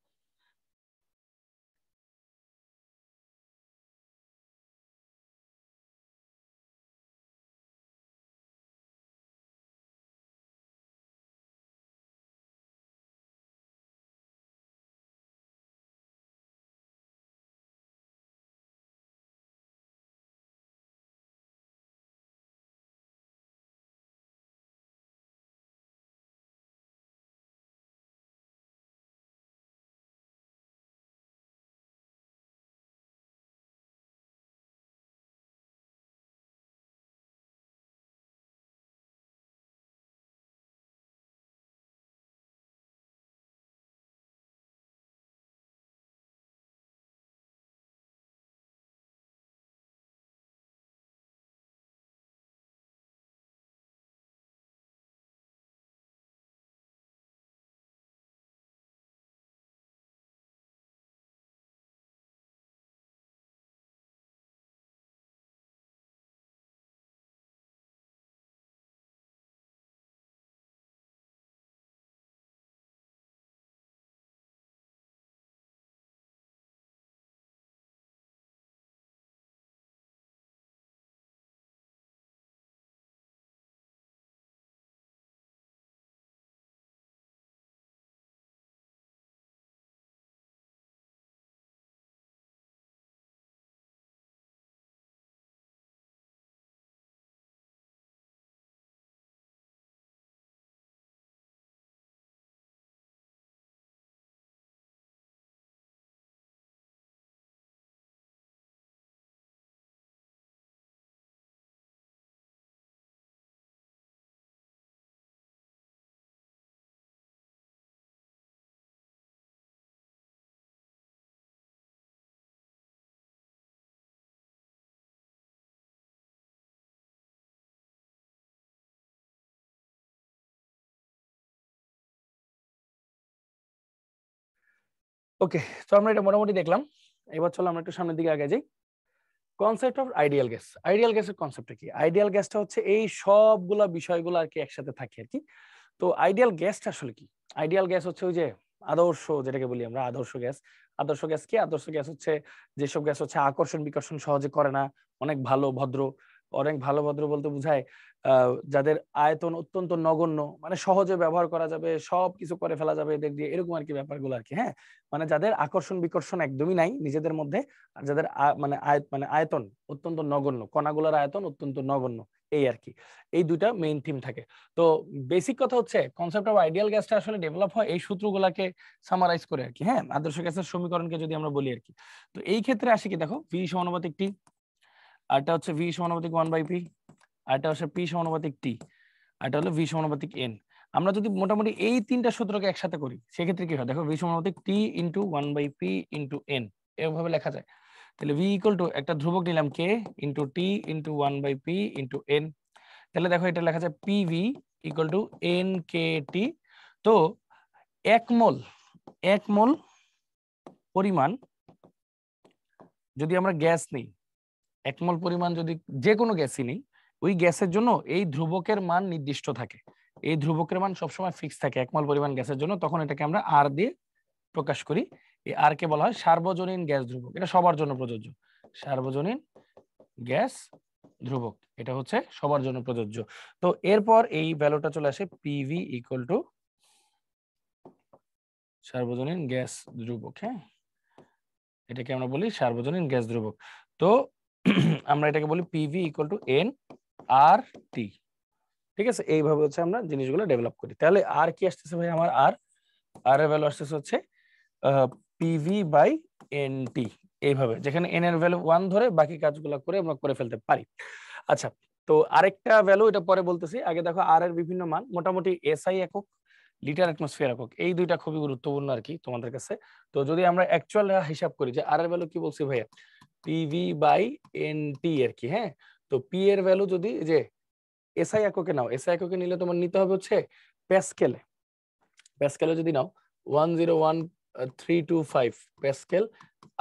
A: ওকে, তো আমরা এটা মোটামুটি দেখলাম। এবার চলো আমরা একটু সামনের দিকে আগে যাই। Concept of ideal gas, ideal গ্যাসের কনসেপ্টটা কি? আইডিয়াল গ্যাসটা হচ্ছে এই সবগুলা বিষয়গুলো আর কি একসাথে থাকে আর কি। তো আইডিয়াল গ্যাসটা আসলে কি? আইডিয়াল গ্যাস হচ্ছে ওই যে আদর্শ, যেটাকে বলি আমরা আদর্শ গ্যাস। আদর্শ গ্যাস কি? আদর্শ গ্যাস হচ্ছে যেসব গ্যাস হচ্ছে আকর্ষণ বিকর্ষণ সহজে করে না, অনেক ভালো ভদ্র। অনেক ভালো ভদ্র বলতে বোঝায় যাদের আয়তন অত্যন্ত নগণ্য, মানে সহজে ব্যবহার করা যাবে, সব কিছু করে ফেলা যাবে এদের দিয়ে, এরকম আর কি ব্যাপারগুলো আর কি। হ্যাঁ, মানে যাদের আকর্ষণ বিকর্ষণ একদমই নাই নিজেদের মধ্যে, আর যাদের মানে আয়তন অত্যন্ত নগণ্য, কণাগুলোর আয়তন অত্যন্ত নগণ্য, এই আর কি। এই দুইটা মেইন থিম থাকে। তো বেসিক কথা হচ্ছে কনসেপ্ট অফ আইডিয়াল গ্যাসটা আসলে ডেভেলপ হয় এই সূত্রগুলোকে সামারাইজ করে আর কি। হ্যাঁ, আদর্শ গ্যাসের সমীকরণকে যদি আমরা বলি আর কি। তো এই ক্ষেত্রে আসে কি, দেখো ভি সমানুপাতিক টি, আরটা হচ্ছে ভি সমানুপাতিক 1/p, আরটা হচ্ছে পি সমানুপাতিক টি, আরটা হলো ভি সমানুপাতিক এন। আমরা যদি মোটামুটি এই তিনটা সূত্রকে একসাথে করি সেক্ষেত্রে কি হয়, দেখো ভি সমানুপাতিক টি ইন্টু 1/p ইন্টু এন, এভাবে লেখা যায়। তাহলে ভি ইকুয়াল টু একটা ধ্রুবক নিলাম K into T into 1/p into N. তাহলে দেখো এটা লেখা যায় P V equal to N K T. তো এক মোল পরিমাণ যদি আমরা গ্যাস নিই, এক মোল পরিমাণ যদি যে কোনো গ্যাসই নেই, ওই গ্যাসের জন্য এই ধ্রুবকের মান নির্দিষ্ট থাকে। এই ধ্রুবকের মান সবসময় ফিক্স থাকে এক মোল পরিমাণ গ্যাসের জন্য, তখন এটাকে আমরা আর দিয়ে প্রকাশ করি। এই আর কে বলা হয় সার্বজনীন গ্যাস ধ্রুবক। এটা সবার জন্য প্রযোজ্য, সার্বজনীন গ্যাস ধ্রুবক, এটা হচ্ছে সবার জন্য প্রযোজ্য। তো এরপর এই ভ্যালুটা চলে আসে পিভি ইকুয়াল টু সার্বজনীন গ্যাস ধ্রুবক। হ্যাঁ, এটাকে আমরা বলি সার্বজনীন গ্যাস ধ্রুবক। তো আমরা এটাকে বলি PV equal to N R টি। ঠিক আছে, এইভাবে হচ্ছে আমরা জিনিসগুলো ডেভেলপ করি। তাহলে আর কি আসতেছে ভাই, আমার আর এর ভ্যালু আসতেছে হচ্ছে পিভি বাই এনটি, এইভাবে, যেখানে এন এর ভ্যালু 1 ধরে বাকি কাজগুলো করে আমরা করে ফেলতে পারি। আচ্ছা, তো আরেকটা ভ্যালু এটা পরে বলতেছি, আগে দেখো আর এর বিভিন্ন মান, মোটামুটি এসআই একক, লিটার অ্যাটমসফিয়ার একক, এই দুইটা খুবই গুরুত্বপূর্ণ আর কি তোমাদের কাছে। তো যদি আমরা অ্যাকচুয়াল হিসাব করি যে আর এর ভ্যালু কি বলছি ভাইয়া, পিভি বাই এনটি আর কি। হ্যাঁ, তো পি এর ভ্যালু যদি যে এসআই এককে নাও, এসআই এককে নিলে তোমার নিতে হবে হচ্ছে প্যাসকেলে। প্যাসকেলে যদি নাও 101,325 প্যাসকেল,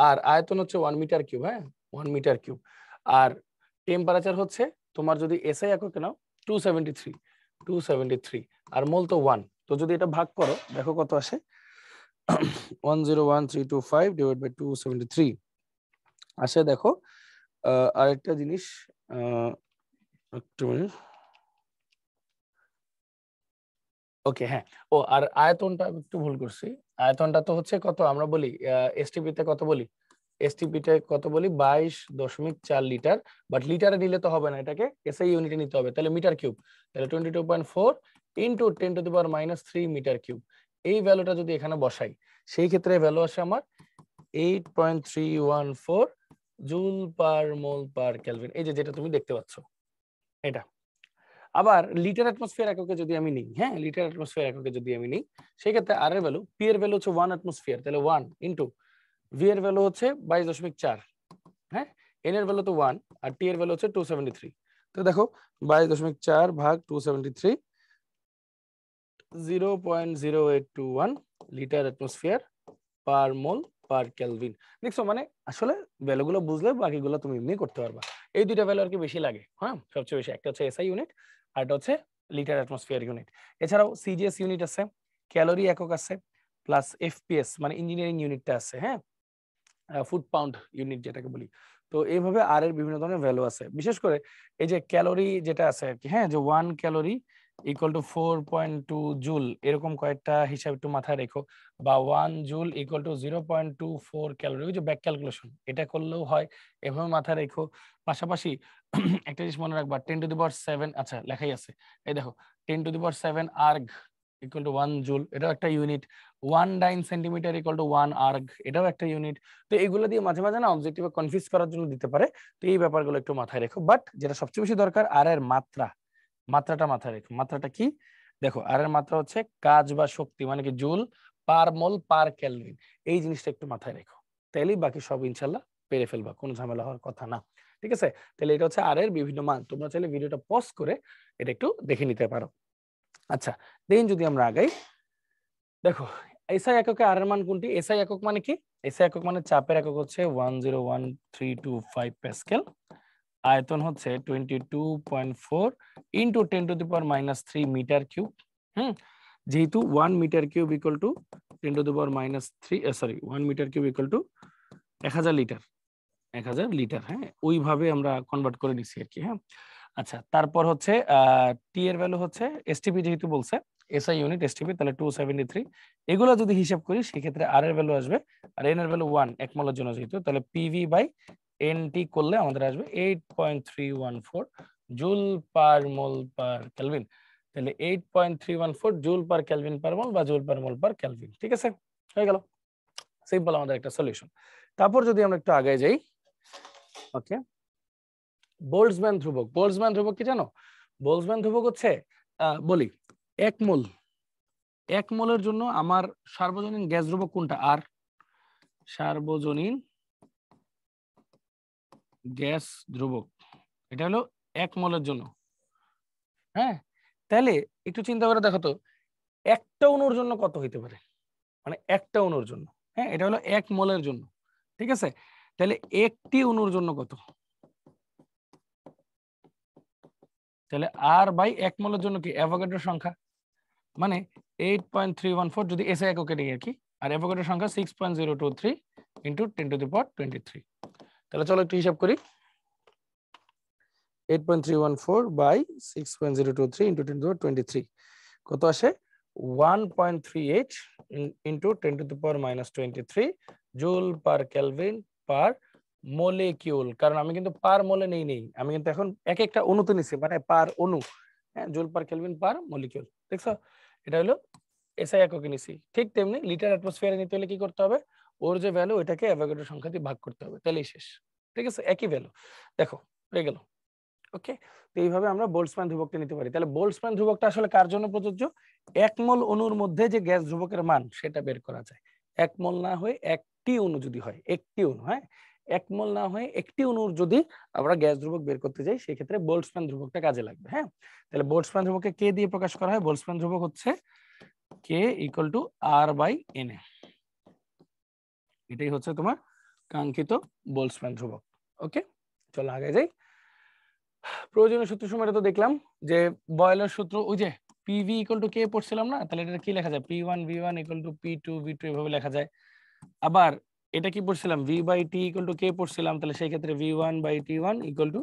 A: আর আয়তন হচ্ছে 1 মিটার কিউব। হ্যাঁ, 1 মিটার কিউব। আর টেম্পারেচার হচ্ছে তোমার যদি এসআই এককে নাও 273, আর মোল তো 1। তো যদি এটা ভাগ করো দেখো কত আসে, 101,325 ডিভাইড বাই 273 আসে। দেখো আরেকটা জিনিস, একটু মিনিট, ওকে হ্যাঁ, ও আর আয়তনটা আমি একটু ভুল করছি। আয়তনটা তো হচ্ছে কত আমরা বলি, এসটিপি তে কত বলি, এসটিপি তে কত বলি 22.4 লিটার। বাট লিটারে নিলে তো হবে না, এটাকে এসআই ইউনিটে নিতে হবে, তাহলে মিটার কিউব। তাহলে 22.4 ইন্টু 10⁻³ মিটার কিউব। এই ভ্যালুটা যদি এখানে বসাই, সেই ক্ষেত্রে ভ্যালু আসে আমার 8.314 joule per mole per kelvin, এই যে যেটা তুমি দেখতে পাচ্ছ এটা। আবার লিটার অ্যাটমসফিয়ার এককে যদি আমি নিই, হ্যাঁ, লিটার অ্যাটমসফিয়ার এককে যদি আমি নিই, সেই ক্ষেত্রে আর এর ভ্যালু, পি এর ভ্যালু হচ্ছে 1 অ্যাটমসফিয়ার, তাহলে 1 ইনটু ভি এর ভ্যালু হচ্ছে 22.4, হ্যাঁ, এন এর ভ্যালু তো 1, আর টি এর ভ্যালু হচ্ছে 273। তো দেখো 22.4 ভাগ 273, 0.0821 litre atmosphere per mole per kelvin. দেখছো, মানে আসলে ভ্যালুগুলো বুঝলে বাকিগুলো তুমি এমনি করতে পারবা। এই দুইটা ভ্যালু আর কি বেশি লাগে, হ্যাঁ, সবচেয়ে বেশি। একটা হচ্ছে এসআই ইউনিট, আর একটা হচ্ছে লিটার অ্যাটমসফিয়ার ইউনিট। এছাড়াও সিজিএস ইউনিট আছে, ক্যালোরি একক আছে, প্লাস এফপিএস মানে ইঞ্জিনিয়ারিং ইউনিটটা আছে, হ্যাঁ, ফুড পাউন্ড ইউনিট যেটাকে বলি। তো এইভাবে আর এর বিভিন্ন ধরনের ভ্যালু আছে। বিশেষ করে এই যে ক্যালোরি যেটা আছে আর কি, হ্যাঁ, যে 1 ক্যালোরি ইকুয়াল টু 4.2 জুল, এরকম কয়েকটা হিসাব একটু মাথায় রেখো। বা 1 জুল ইকুয়াল টু 0.24 ক্যালোরি, ওই যে ব্যাক ক্যালকুলেশন, এটা করলেও হয়, এভাবে মাথায় রেখো। পাশাপাশি একটা জিনিস মনে রাখবা, 10⁻7, আচ্ছা লেখাই আছে, এই দেখো 10⁻7 আর্গ ইকুয়াল টু 1 জুল, এটাও একটা unit. 1 dine centimetre equal to 1 erg, এটাও একটা ইউনিট। তো এইগুলো দিয়ে মাঝে মাঝে না অবজেক্টিভে কনফিউজ করার জন্য দিতে পারে। তো এই ব্যাপারগুলো একটু মাথায় রেখো। বাট যেটা সবচেয়ে বেশি দরকার, আর এর মাত্রাটা মাথায় রেখো। মাত্রাটা কি দেখো, আর এর মাত্রা হচ্ছে কাজ বা শক্তি, মানে কি joule per mole per kelvin. এই জিনিসটা একটু মাথায় রেখো, তাইলেই বাকি সব ইনশাল্লাহ পেরে ফেলবা, কোনো ঝামেলা হওয়ার কথা না। ঠিক আছে, তাহলে এটা হচ্ছে আর এর বিভিন্ন মান। তোমরা চাইলে ভিডিওটা পজ করে এটা একটু দেখে নিতে পারো। আচ্ছা, দেন যদি আমরা আগাই, দেখো এসআই এককে আর এর মান কোনটি? এসআই একক মানে কি? এসআই একক মানে চাপের একক হচ্ছে 101,325 প্যাসকেল, আয়তন হচ্ছে 22.4 ইন্টু 10⁻³ মিটার কিউব। হুম, যেহেতু 1 metre cube equal to 10⁻³ sorry 1 metre cube equal to 1000 litre, 1000 litre, হ্যাঁ, ওইভাবে আমরা কনভার্ট করে নিছি আর কি। হ্যাঁ, আচ্ছা, তারপর হচ্ছে টি এর ভ্যালু হচ্ছে এসটিপি, যেহেতু বলছে এসআই ইউনিট এসটিপি, তাহলে 273। এগুলো যদি হিসাব করি সেক্ষেত্রে আর এর ভ্যালু আসবে, আর এন এর ভ্যালু 1 এক মোলের জন্য যেহেতু, তাহলে পিভি বাই এনটি করলে আমাদের আসবে 8.314 joule per mole per kelvin. তাহলে 8.314 জুল পার কেলভিন পার মোল বা joule per mole per kelvin. ঠিক আছে, হয়ে গেল, সিম্পল আমাদের একটা সলিউশন। তারপর যদি আমরা একটু আগে যাই, ওকে, বোল্টজম্যান ধ্রুবক। বোল্টজম্যান ধ্রুবক কি জানো? বোল্টজম্যান ধ্রুবক হচ্ছে বলি, এক মোলের জন্য আমার সার্বজনীন গ্যাস ধ্রুবক কোনটা? আর সার্বজনীন গ্যাস ধ্রুবক, এটা হলো 1 মোলের জন্য। হ্যাঁ, তাহলে একটু চিন্তা করে দেখো তো, একটা অণুর জন্য কত হইতে পারে, মানে একটা অণুর জন্য। হ্যাঁ, এটা হলো 1 মোলের জন্য। ঠিক আছে, তাহলে একটি অণুর জন্য কত? তাহলে আর বাই 1 মোলের জন্য কি অ্যাভোগাড্রো সংখ্যা, মানে 8.314 যদি এসআই এককে নিই আর কি, আর অ্যাভোগাড্রো সংখ্যা 6.023 ইন্টু 10⁻23। তাহলে চলো একটু হিসাব করি, 8.314 বাই 6.023 ইন্টু 10⁻23 কত আসে? 1.38 into 10⁻23 joule per kelvin per molecule. কারণ আমি কিন্তু পার মোলে নেই, আমি কিন্তু এখন এক একটা অণুতে নিছি, মানে পার অণু, হ্যাঁ, joule per kelvin per molecule. দেখছো, এটা হলো এসআই এককে নিছি। ঠিক তেমনি লিটার অ্যাটমসফিয়ারে নিতে হলে কি করতে হবে, ওর যে ভ্যালু ওইটাকে অ্যাভোগাড্রো সংখ্যা দিয়ে ভাগ করতে হবে, তাহলেই শেষ। ঠিক আছে, একই ভ্যালু। দেখো হয়ে গেল। ওকে, তো এইভাবে আমরা বোল্টজম্যান ধ্রুবকটা নিতে পারি। তাহলে বোল্টজম্যান ধ্রুবকটা আসলে কার জন্য প্রযোজ্য? এক মোল অণুর মধ্যে যে গ্যাস ধ্রুবকের মান সেটা বের করা যায়। এক মোল না হয়ে একটি অণু যদি হয়, একটি অণু, হ্যাঁ, এক মোল না হয়ে একটি অণুর যদি আমরা গ্যাস ধ্রুবক বের করতে যাই, সেই ক্ষেত্রে বোল্টজম্যান ধ্রুবকটা কাজে লাগবে। হ্যাঁ, তাহলে বোল্টজম্যান ধ্রুবককে কে দিয়ে প্রকাশ করা হয়? বোল্টজম্যান ধ্রুবক হচ্ছে কে ইকুয়াল টু R/Na। এটাই হচ্ছে তোমার কাঙ্ক্ষিত বোল্টজম্যান ধ্রুবক। ওকে, চলো আগে যাই। প্রয়োজনীয় সূত্র সময় তো দেখলাম যে বয়লের সূত্র, ওই যে পিভি ইকুয়াল টু কে পড়ছিলাম না, তাহলে এটা কি লেখা যায়? P1V1 ইকুয়াল টু P2V2 এভাবে লেখা যায়। আবার এটা কি পড়ছিলাম? V/T ইকুয়াল টু কে পড়ছিলাম, তাহলে সেই ক্ষেত্রে V1/T1 ইকুয়াল টু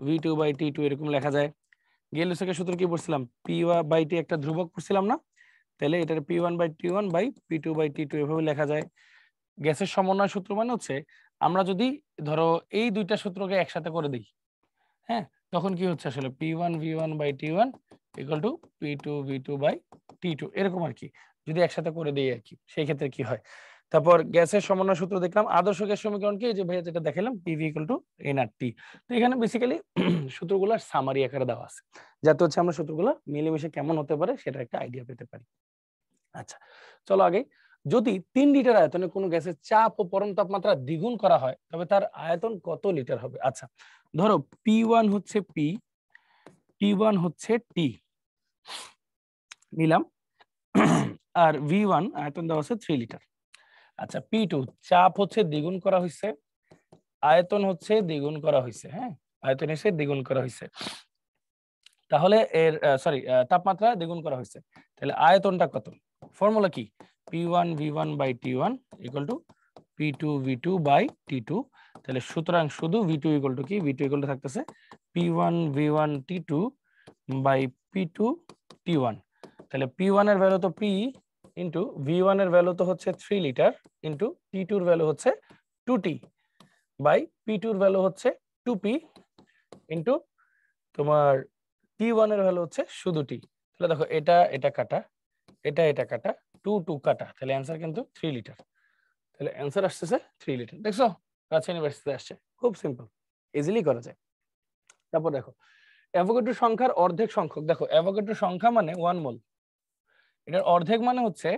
A: V2/T2 এরকম লেখা যায়। গেলসেকের সূত্র কি পড়ছিলাম? P/T একটা ধ্রুবক পড়ছিলাম না, তাহলে এটার P1/T1 বাই P2/T2 এভাবে লেখা যায়। গ্যাসের সমন্বয় সূত্র মানে হচ্ছে আমরা যদি ধরো এই দুইটা সূত্রকে একসাথে করে দিই, হ্যাঁ, তখন কি হচ্ছে আসলে P1V1/T1 ইকুয়াল টু P2V2/T2 এরকম আর কি, যদি একসাথে করে দিই আর কি, সেই ক্ষেত্রে কি হয়। তারপর গ্যাসের সমন্বয় সূত্র দেখলাম। আদর্শ গ্যাস সমীকরণ কি, যে ভাইয়া যেটা দেখালাম, PV ইকুয়াল টু nRT। তো এখানে বেসিক্যালি সূত্রগুলো সামারি আকারে দেওয়া আছে, যাতে হচ্ছে আমরা সূত্রগুলো মিলেমিশে কেমন হতে পারে সেটা একটা আইডিয়া পেতে পারি। আচ্ছা, চলো আগে, যদি 3 লিটার আয়তনে কোনো গ্যাসের চাপ ও পরম তাপমাত্রা দ্বিগুণ করা হয় তবে তার আয়তন কত লিটার হবে? আচ্ছা, ধরো P1 হচ্ছে P, T1 হচ্ছে T নিলাম, আর V1 আয়তন দেওয়া আছে 3 লিটার। আচ্ছা, P2 চাপ হচ্ছে দ্বিগুণ করা হয়েছে, আয়তন হচ্ছে দ্বিগুণ করা হয়েছে, হ্যাঁ, আয়তন এসে দ্বিগুণ করা হয়েছে, তাহলে এর সরি তাপমাত্রা দ্বিগুণ করা হয়েছে, তাহলে আয়তনটা কত? ফর্মুলা কি? P1V1/T1 equal to P2V2/T2। তাহলে সুতরাং শুধু V2 ইকুয়াল টু কি? V2 ইকুয়াল টু থাকতেছে P1V1T2 বাই P2T1। তাহলে P1 এর ভ্যালু তো P ইন্টু V1 এর ভ্যালু তো হচ্ছে 3 লিটার ইন্টু T2 এর ভ্যালু হচ্ছে 2T বাই P2 এর ভ্যালু হচ্ছে 2P ইন্টু তোমার T1 এর ভ্যালু হচ্ছে শুধু T। তাহলে দেখো এটা এটা কাটা, এটা কাটা, 2 কাটা, তাহলে অ্যান্সার কিন্তু 3 লিটার। তাহলে অ্যান্সার আসছে 3 লিটার। দেখছো, রাজশাহী ইউনিভার্সিটিতে আসছে, খুব সিম্পল, ইজিলি করা যায়। তারপর দেখো অ্যাভোগাড্রো সংখ্যার অর্ধেক সংখ্যক, দেখো অ্যাভোগাড্রো সংখ্যা মানে 1 মোল, এটার অর্ধেক মানে হচ্ছে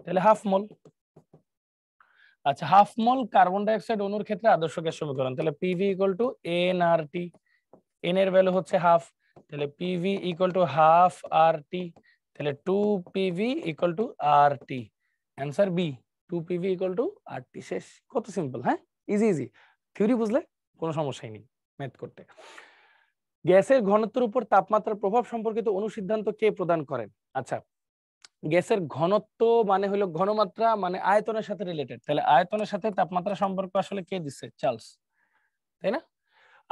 A: তাহলে হাফ মোল। আচ্ছা, হাফ মোল কার্বন ডাই অক্সাইড অণুর ক্ষেত্রে আদর্শ গ্যাস সমীকরণ, তাহলে PV equal to nRT, n এর ভ্যালু হচ্ছে হাফ, তাহলে PV equal to half RT, তাহলে 2PV equal to RT। Answer B, 2PV equal to RT। শেষ, কত সিম্পল, হ্যাঁ, ইজি ইজি, থিওরি বুঝলে কোনো সমস্যাই নেই ম্যাথ করতে। গ্যাসের ঘনত্বের উপর তাপমাত্রার প্রভাব সম্পর্কিত অনুসিদ্ধান্ত কে প্রদান করেন? আচ্ছা, গ্যাসের ঘনত্ব মানে হলো ঘনমাত্রা মানে আয়তনের সাথে রিলেটেড, তাহলে আয়তনের সাথে তাপমাত্রা সম্পর্ক আসলে কে দিচ্ছে? চার্লস, তাই না?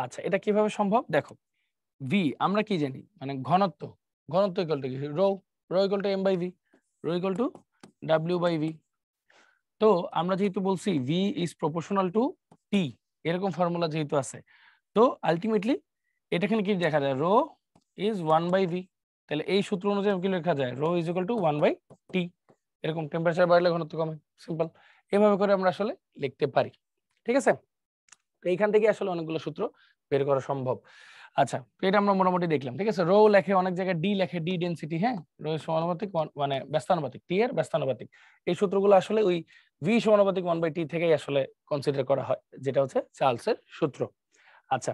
A: আচ্ছা, এটা কিভাবে সম্ভব? দেখো ভি আমরা কি জানি, মানে ঘনত্ব, ঘনত্ব ইকুয়াল টু কি? Rho, rho equal to m/v, rho equal to w/v। তো আমরা যেহেতু বলছি V is proportional to T, এরকম ফর্মুলা যেহেতু আছে, তো আলটিমেটলি এটা এখানে কি দেখা যায়? Rho is 1/v। তাহলে এই সূত্র অনুযায়ী কি লেখা যায়? Rho is equal to 1/t। এরকম টেম্পারেচার বাড়লে ঘনত্ব কমে, সিম্পল, এভাবে করে আমরা আসলে লিখতে পারি। ঠিক আছে, তো এইখান থেকে আসলে অনেকগুলো সূত্র বের করা সম্ভব। আচ্ছা, তো এটা আমরা মোটামুটি দেখলাম। ঠিক আছে, রো লেখে অনেক জায়গায় ডি লেখে, ডি ডেনসিটি, হ্যাঁ, রো এর সমানুপাতিক মানে ব্যস্তানুপাতিক, টি এর ব্যস্তানুপাতিক। এই সূত্রগুলো আসলে ওই ভি সমানুপাতিক 1/t থেকেই আসলে কনসিডার করা হয়, যেটা হচ্ছে চার্লসের সূত্র। আচ্ছা,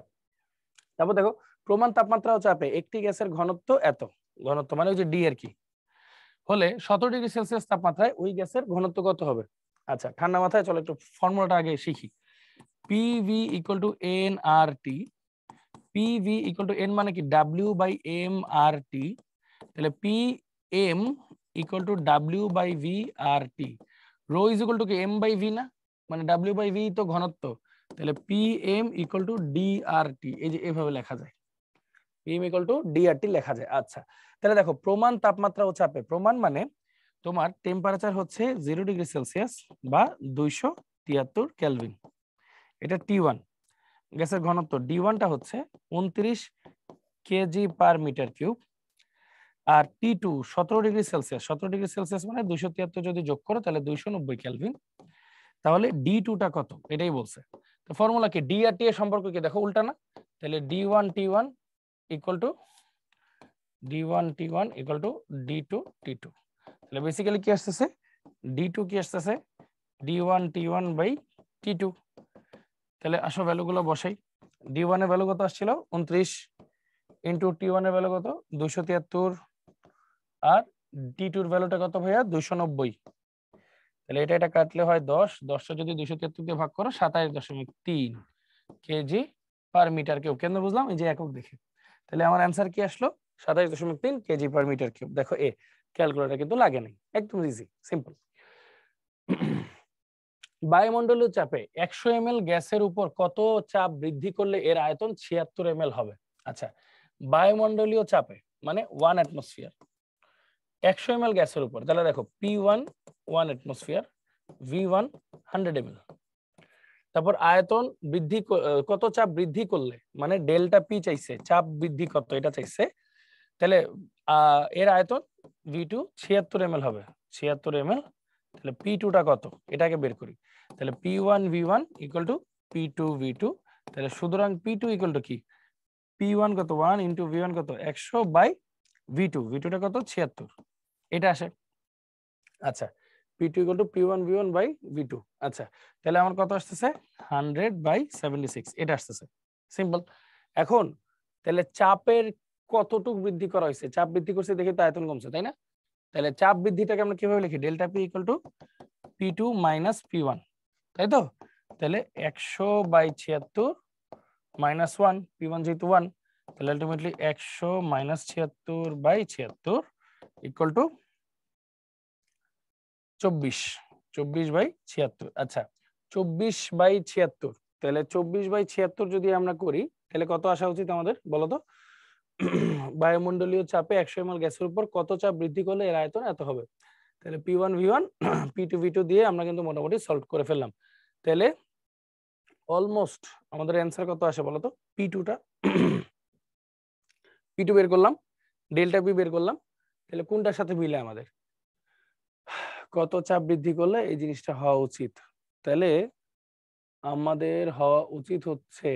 A: তারপর দেখো প্রমাণ তাপমাত্রা ও চাপে একটি গ্যাসের ঘনত্ব এত, ঘনত্ব মানে ওই যে ডি আর কি, হলে 17 ডিগ্রি সেলসিয়াস তাপমাত্রায় ওই গ্যাসের ঘনত্ব কত হবে? আচ্ছা, ঠান্ডা মাথায় চলো একটু ফর্মুলাটা আগে শিখি। PV equal to nRT, PV equal to n মানে কি? W/m/RT, তাহলে PM equal to W/v/RT। Rho is equal to কি? m/v না, মানে W/v তো ঘনত্ব, তাহলে PM ইকুয়াল টু DRT, এই যে এভাবে লেখা যায়, PM ইকুয়াল টু DRT লেখা যায়। আচ্ছা, তাহলে দেখো প্রমাণ তাপমাত্রা ও চাপে, প্রমাণ মানে তোমার টেম্পারেচার হচ্ছে 0 ডিগ্রি সেলসিয়াস বা 273 কেলভিন, এটা T1। গ্যাসের ঘনত্ব D1 টা হচ্ছে 29 কেজি পার মিটার কিউব, আর T2 17 degree Celsius, 17 degree Celsius মানে 273 যদি যোগ করো তাহলে 290 কেলভিন। তাহলে D2 টা কত এটাই বলছে। তো ফর্মুলা কি, ডি আর টি এর সম্পর্ক কি দেখো উল্টা না, তাহলে D1T1 equal to D1T1 equal to D2T2। তাহলে বেসিক্যালি কি আসতেছে, D2 কি আসতেছে D1T1 বাই T2। তাহলে আসো ভ্যালুগুলো বসাই। D1 এর ভ্যালু কত আসছিল 29 ইন্টু T1 এর ভ্যালু কত 273, আর D2 এর ভ্যালুটা কত ভাইয়া 290। তাহলে এটা কাটলে হয় 10, 10টা যদি 273 দিয়ে ভাগ করো 27.3 কেজি পার মিটার কিউব। কেন বুঝলাম, এই যে একক দেখে। তাহলে আমার অ্যান্সার কি আসলো 27.3 কেজি পার মিটার কিউব। দেখো এ ক্যালকুলেটর কিন্তু লাগে নাই, একদম ইজি সিম্পল। বায়ুমণ্ডলীয় চাপে 100 ml গ্যাসের উপর কত চাপ বৃদ্ধি করলে এর আয়তন 76 ml হবে। আচ্ছা, বায়ুমণ্ডলীয় চাপে মানে 1 অ্যাটমসফিয়ার 100 ml গ্যাসের উপর, তাহলে দেখো P1 1 অ্যাটমসফিয়ার, V1 100 ml। তারপর আয়তন বৃদ্ধি কত চাপ বৃদ্ধি করলে, মানে ডেল্টা পি চাইছে, চাপ বৃদ্ধি কত এটা চাইছে, তাহলে এর আয়তন V2 76 ml হবে, 76 ml। তাহলে P2 টা কত এটাকে বের করি, তাহলে P1 V1 equal to P2 V2। তাহলে সুতরাং P2 ইকুয়াল টু কি, P1 কত 1 ইন্টু V1 কত 100 বাই V2, V2 টা কত 76, এটা আসে। আচ্ছা, P2 equal to P1 V1 by V2। আচ্ছা, তাহলে আমার কত আসতেছে 100/76, এটা আসতেছে সিম্পল। এখন তাহলে চাপের কতটুকু বৃদ্ধি করা হয়েছে, চাপ বৃদ্ধি করছে দেখে তো আয়তন কমছে তাই না। তাহলে চাপ বৃদ্ধিটাকে আমরা কিভাবে লিখি, delta P equal to P2 minus P1, তাই তো। তাহলে 100/76 মাইনাস 1, P1 যেহেতু 1, তাহলে আলটিমেটলি 100 মাইনাস 76/76 ইকুয়াল টু 24/76। আচ্ছা, 24/76, তাহলে 24/76 যদি আমরা করি তাহলে কত আসা উচিত আমাদের বলো তো। বায়ুমণ্ডলীয় চাপে 100 ml গ্যাসের উপর কত চাপ বৃদ্ধি করলে এর আয়তন এত হবে। তাহলে P1 V1 P2 V2 দিয়ে আমরা কিন্তু মোটামুটি সলভ করে ফেললাম। তাহলে অলমোস্ট আমাদের অ্যান্সার কত আসে বলো তো, P2 টা P2 বের করলাম, ডেল্টা পি বের করলাম, তাহলে কোনটার সাথে মিলে আমাদের কত চাপ বৃদ্ধি করলে এই জিনিসটা হওয়া উচিত। তাহলে আমাদের হওয়া উচিত হচ্ছে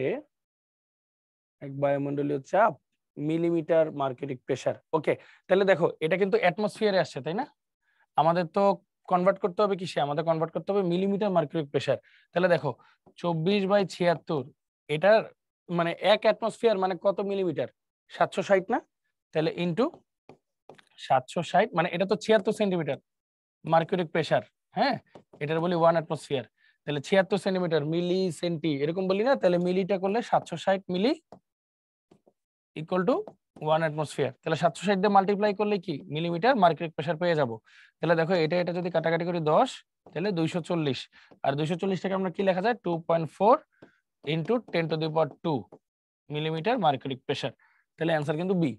A: এক বায়ুমণ্ডলীয় চাপ মিলিমিটার মার্কিউরিক প্রেসার। ওকে, তাহলে দেখো এটা কিন্তু অ্যাটমসফিয়ারে আসছে তাই না, আমাদের তো কনভার্ট করতে হবে কিসে, আমাদের কনভার্ট করতে হবে মিলিমিটার মার্কিউরিক প্রেসার। তাহলে দেখো 24/76 এটার মানে 1 অ্যাটমসফিয়ার মানে কত মিলিমিটার 760 না, তাহলে ইনটু 760 মানে এটা তো 76 সেন্টিমিটার মার্কিউরিক প্রেসার। হ্যাঁ, এটার বলি 1 অ্যাটমসফিয়ার, তাহলে 76 সেন্টিমিটার মিলি সেন্টি এরকম বলি না, তাহলে মিলিটা করলে 760 মিলি ইকুয়াল টু 1 অ্যাটমসফিয়ার। তাহলে 760 দিয়ে মাল্টিপ্লাই করলে কি মিলিমিটার মার্কিউরিক প্রেসার পেয়ে যাব। তাহলে দেখো এটা যদি কাটাকাটি করি 10, তাহলে 240, আর 240 টাকে আমরা কি লেখা যায় 2.4 ইন্টু 10⁻²² মিলিমিটার মার্কিউরিক প্রেসার। তাহলে অ্যান্সার কিন্তু B,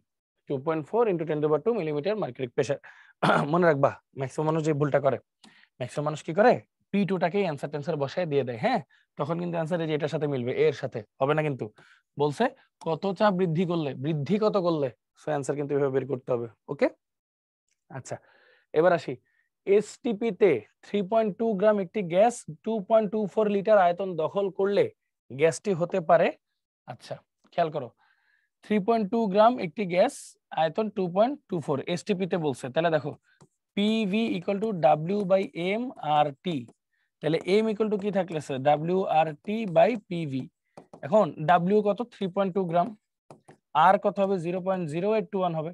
A: 2.4 into 10⁻² millimetre mercuric pressure. মনে রাখবা ম্যাক্সিমাম মানুষ যে ভুলটা করে, ম্যাক্সিমাম মানুষ কি করে P2 টাকেই অ্যান্সার টেন্সার বসায় দিয়ে দেয়। হ্যাঁ, তখন কিন্তু অ্যান্সার এই যে এটার সাথে মিলবে, এর সাথে হবে না, কিন্তু বলছে কত চাপ বৃদ্ধি করলে, বৃদ্ধি কত করলে, সো অ্যান্সার কিন্তু এভাবে বের করতে হবে। ওকে, আচ্ছা এবার আসি এসটিপি তে 3.2 গ্রাম একটি গ্যাস 2.24 লিটার আয়তন দখল করলে গ্যাসটি হতে পারে। আচ্ছা খেয়াল করো 3.2 গ্রাম একটি গ্যাস আয়তন 2.24 এসটিপি তে বলছে, তাহলে দেখো PV ইকুয়াল টু W/m/T, তাহলে m ইকুয়াল টু কি থাকলেছে W/T/PV। এখন W কত 3.2 গ্রাম, R কত হবে 0.0821 হবে,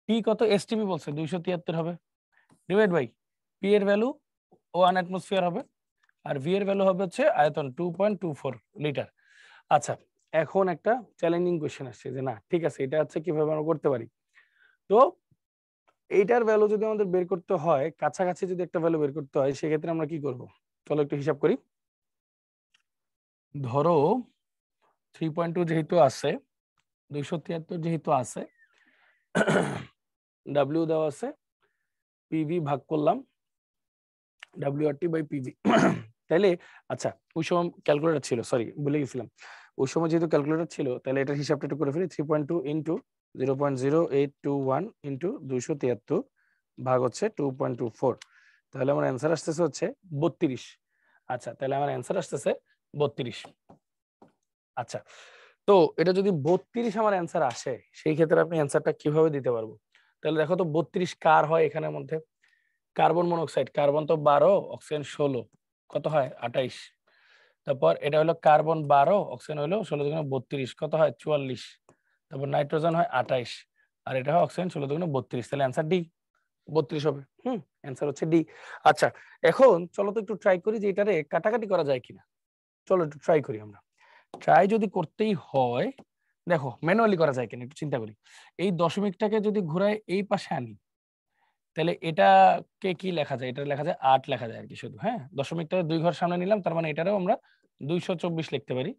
A: T কত এসটিপি বলছে 273 হবে, ডিভাইড বাই P এর ভ্যালু 1 অ্যাটমসফিয়ার হবে, আর V এর ভ্যালু হবে হচ্ছে আয়তন 2.24 লিটার। আচ্ছা, এখন একটা চ্যালেঞ্জিং কোশ্চেন আসছে যে না ঠিক আছে এটা হচ্ছে কিভাবে আমরা করতে পারি। তো এইটার ভ্যালু যদি আমাদের বের করতে হয়, কাছাকাছি যদি একটা ভ্যালু বের করতে হয়, সেক্ষেত্রে আমরা কি করব, চলো একটু হিসাব করি। ধরো 3.2 যেহেতু আছে, 273 যেহেতু আছে, W দেওয়া আছে, PV ভাগ করলাম WRT/PV, তাইলে আচ্ছা ওই সময় ক্যালকুলেটর ছিল, সরি ভুলে গেছিলাম, ওই সময় যেহেতু ক্যালকুলেটর ছিল তাহলে এটার হিসাবটা একটু করে ফেলি। 3.2 ইন্টু 0.0821 ইন্টু 273 ভাগ হচ্ছে 2.24, তাহলে আমার অ্যান্সার আসতেছে হচ্ছে 32। আচ্ছা তাহলে আমার অ্যান্সার আসতেছে 32। আচ্ছা তো এটা যদি 32 আমার অ্যান্সার আসে সেই ক্ষেত্রে আপনি অ্যান্সারটা কিভাবে দিতে পারবো? তাহলে দেখো তো 32 কার হয় এখানের মধ্যে? কার্বন মনোক্সাইড, কার্বন তো 12, অক্সিজেন 16, কত হয় 28। তারপর এটা হলো কার্বন 12, অক্সিজেন হলো 16 দুগুণে 32, কত হয় 44। তারপর নাইট্রোজেন হয় 28, আর এটা হয় অক্সিজেন 16 দুগুণে 32, তাহলে অ্যান্সার ডি 32 হবে। অ্যান্সার হচ্ছে ডি। আচ্ছা এখন চলো তো একটু ট্রাই করি যে এটারে কাটাকাটি করা যায় কিনা। চলো একটু ট্রাই করি আমরা। ট্রাই যদি করতেই হয়, দেখো ম্যানুয়ালি করা যায় কিনা একটু চিন্তা করি। এই দশমিকটাকে যদি ঘুরায় এই পাশে আনি তাহলে এটাকে কি লেখা যায়? এটা লেখা যায় 8 লেখা যায় আর কি শুধু। হ্যাঁ, দশমিকটা 2 ঘর সামনে নিলাম, তার মানে এটারও আমরা 224 লিখতে পারি।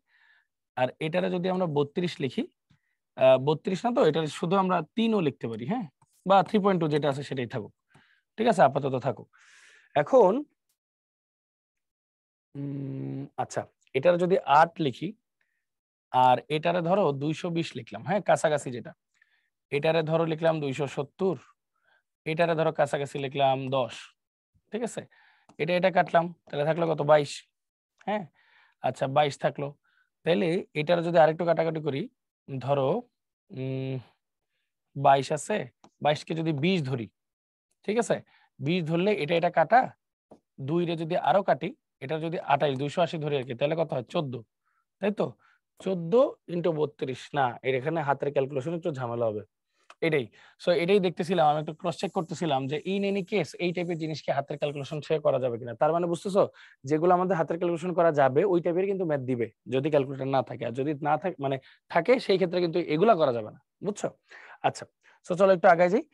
A: আর এটারে যদি আমরা 32 লিখি, 32 না তো, এটা শুধু আমরা 3ও লিখতে পারি। হ্যাঁ, বা 3.2 যেটা আছে সেটাই থাকুক, ঠিক আছে, আপাতত থাকুক। এখন আচ্ছা এটার যদি 8 লিখি আর এটারে ধরো 220 লিখলাম, হ্যাঁ কাছাকাছি যেটা, এটারে ধরো লিখলাম 270, এটারে ধরো কাছাকাছি লিখলাম 10, ঠিক আছে, এটা কাটলাম তাহলে থাকলো কত 22। হ্যাঁ আচ্ছা 22 থাকলো, তাহলে এটার যদি আরেকটু কাটাকাটি করি, ধরো 22 আছে, 22 কে যদি 20 ধরি, ঠিক আছে, 20 ধরলে এটা কাটা, 2 রে যদি আরো কাটি, এটা যদি 28 280 ধরি আর কি, তাহলে কত হয় 14, তাই তো 14 ইন্টু 32 না, এর এখানে হাতের ক্যালকুলেশন একটু ঝামেলা হবে। এটাই, সো এটাই দেখতেছিলাম, আমি একটু ক্রস চেক করতেছিলাম যে ইন এনি কেস এই টাইপের জিনিসকে হাতের ক্যালকুলেশন সে করা যাবে কিনা। তার মানে বুঝতেছো, যেগুলো আমাদের হাতের ক্যালকুলেশন করা যাবে ওই টাইপের কিন্তু ম্যাথ দিবে যদি ক্যালকুলেটর না থাকে, আর যদি না থাকে মানে থাকে সেই ক্ষেত্রে কিন্তু এগুলা করা যাবে না, বুঝছো? আচ্ছা সো চলো একটু আগে যাই।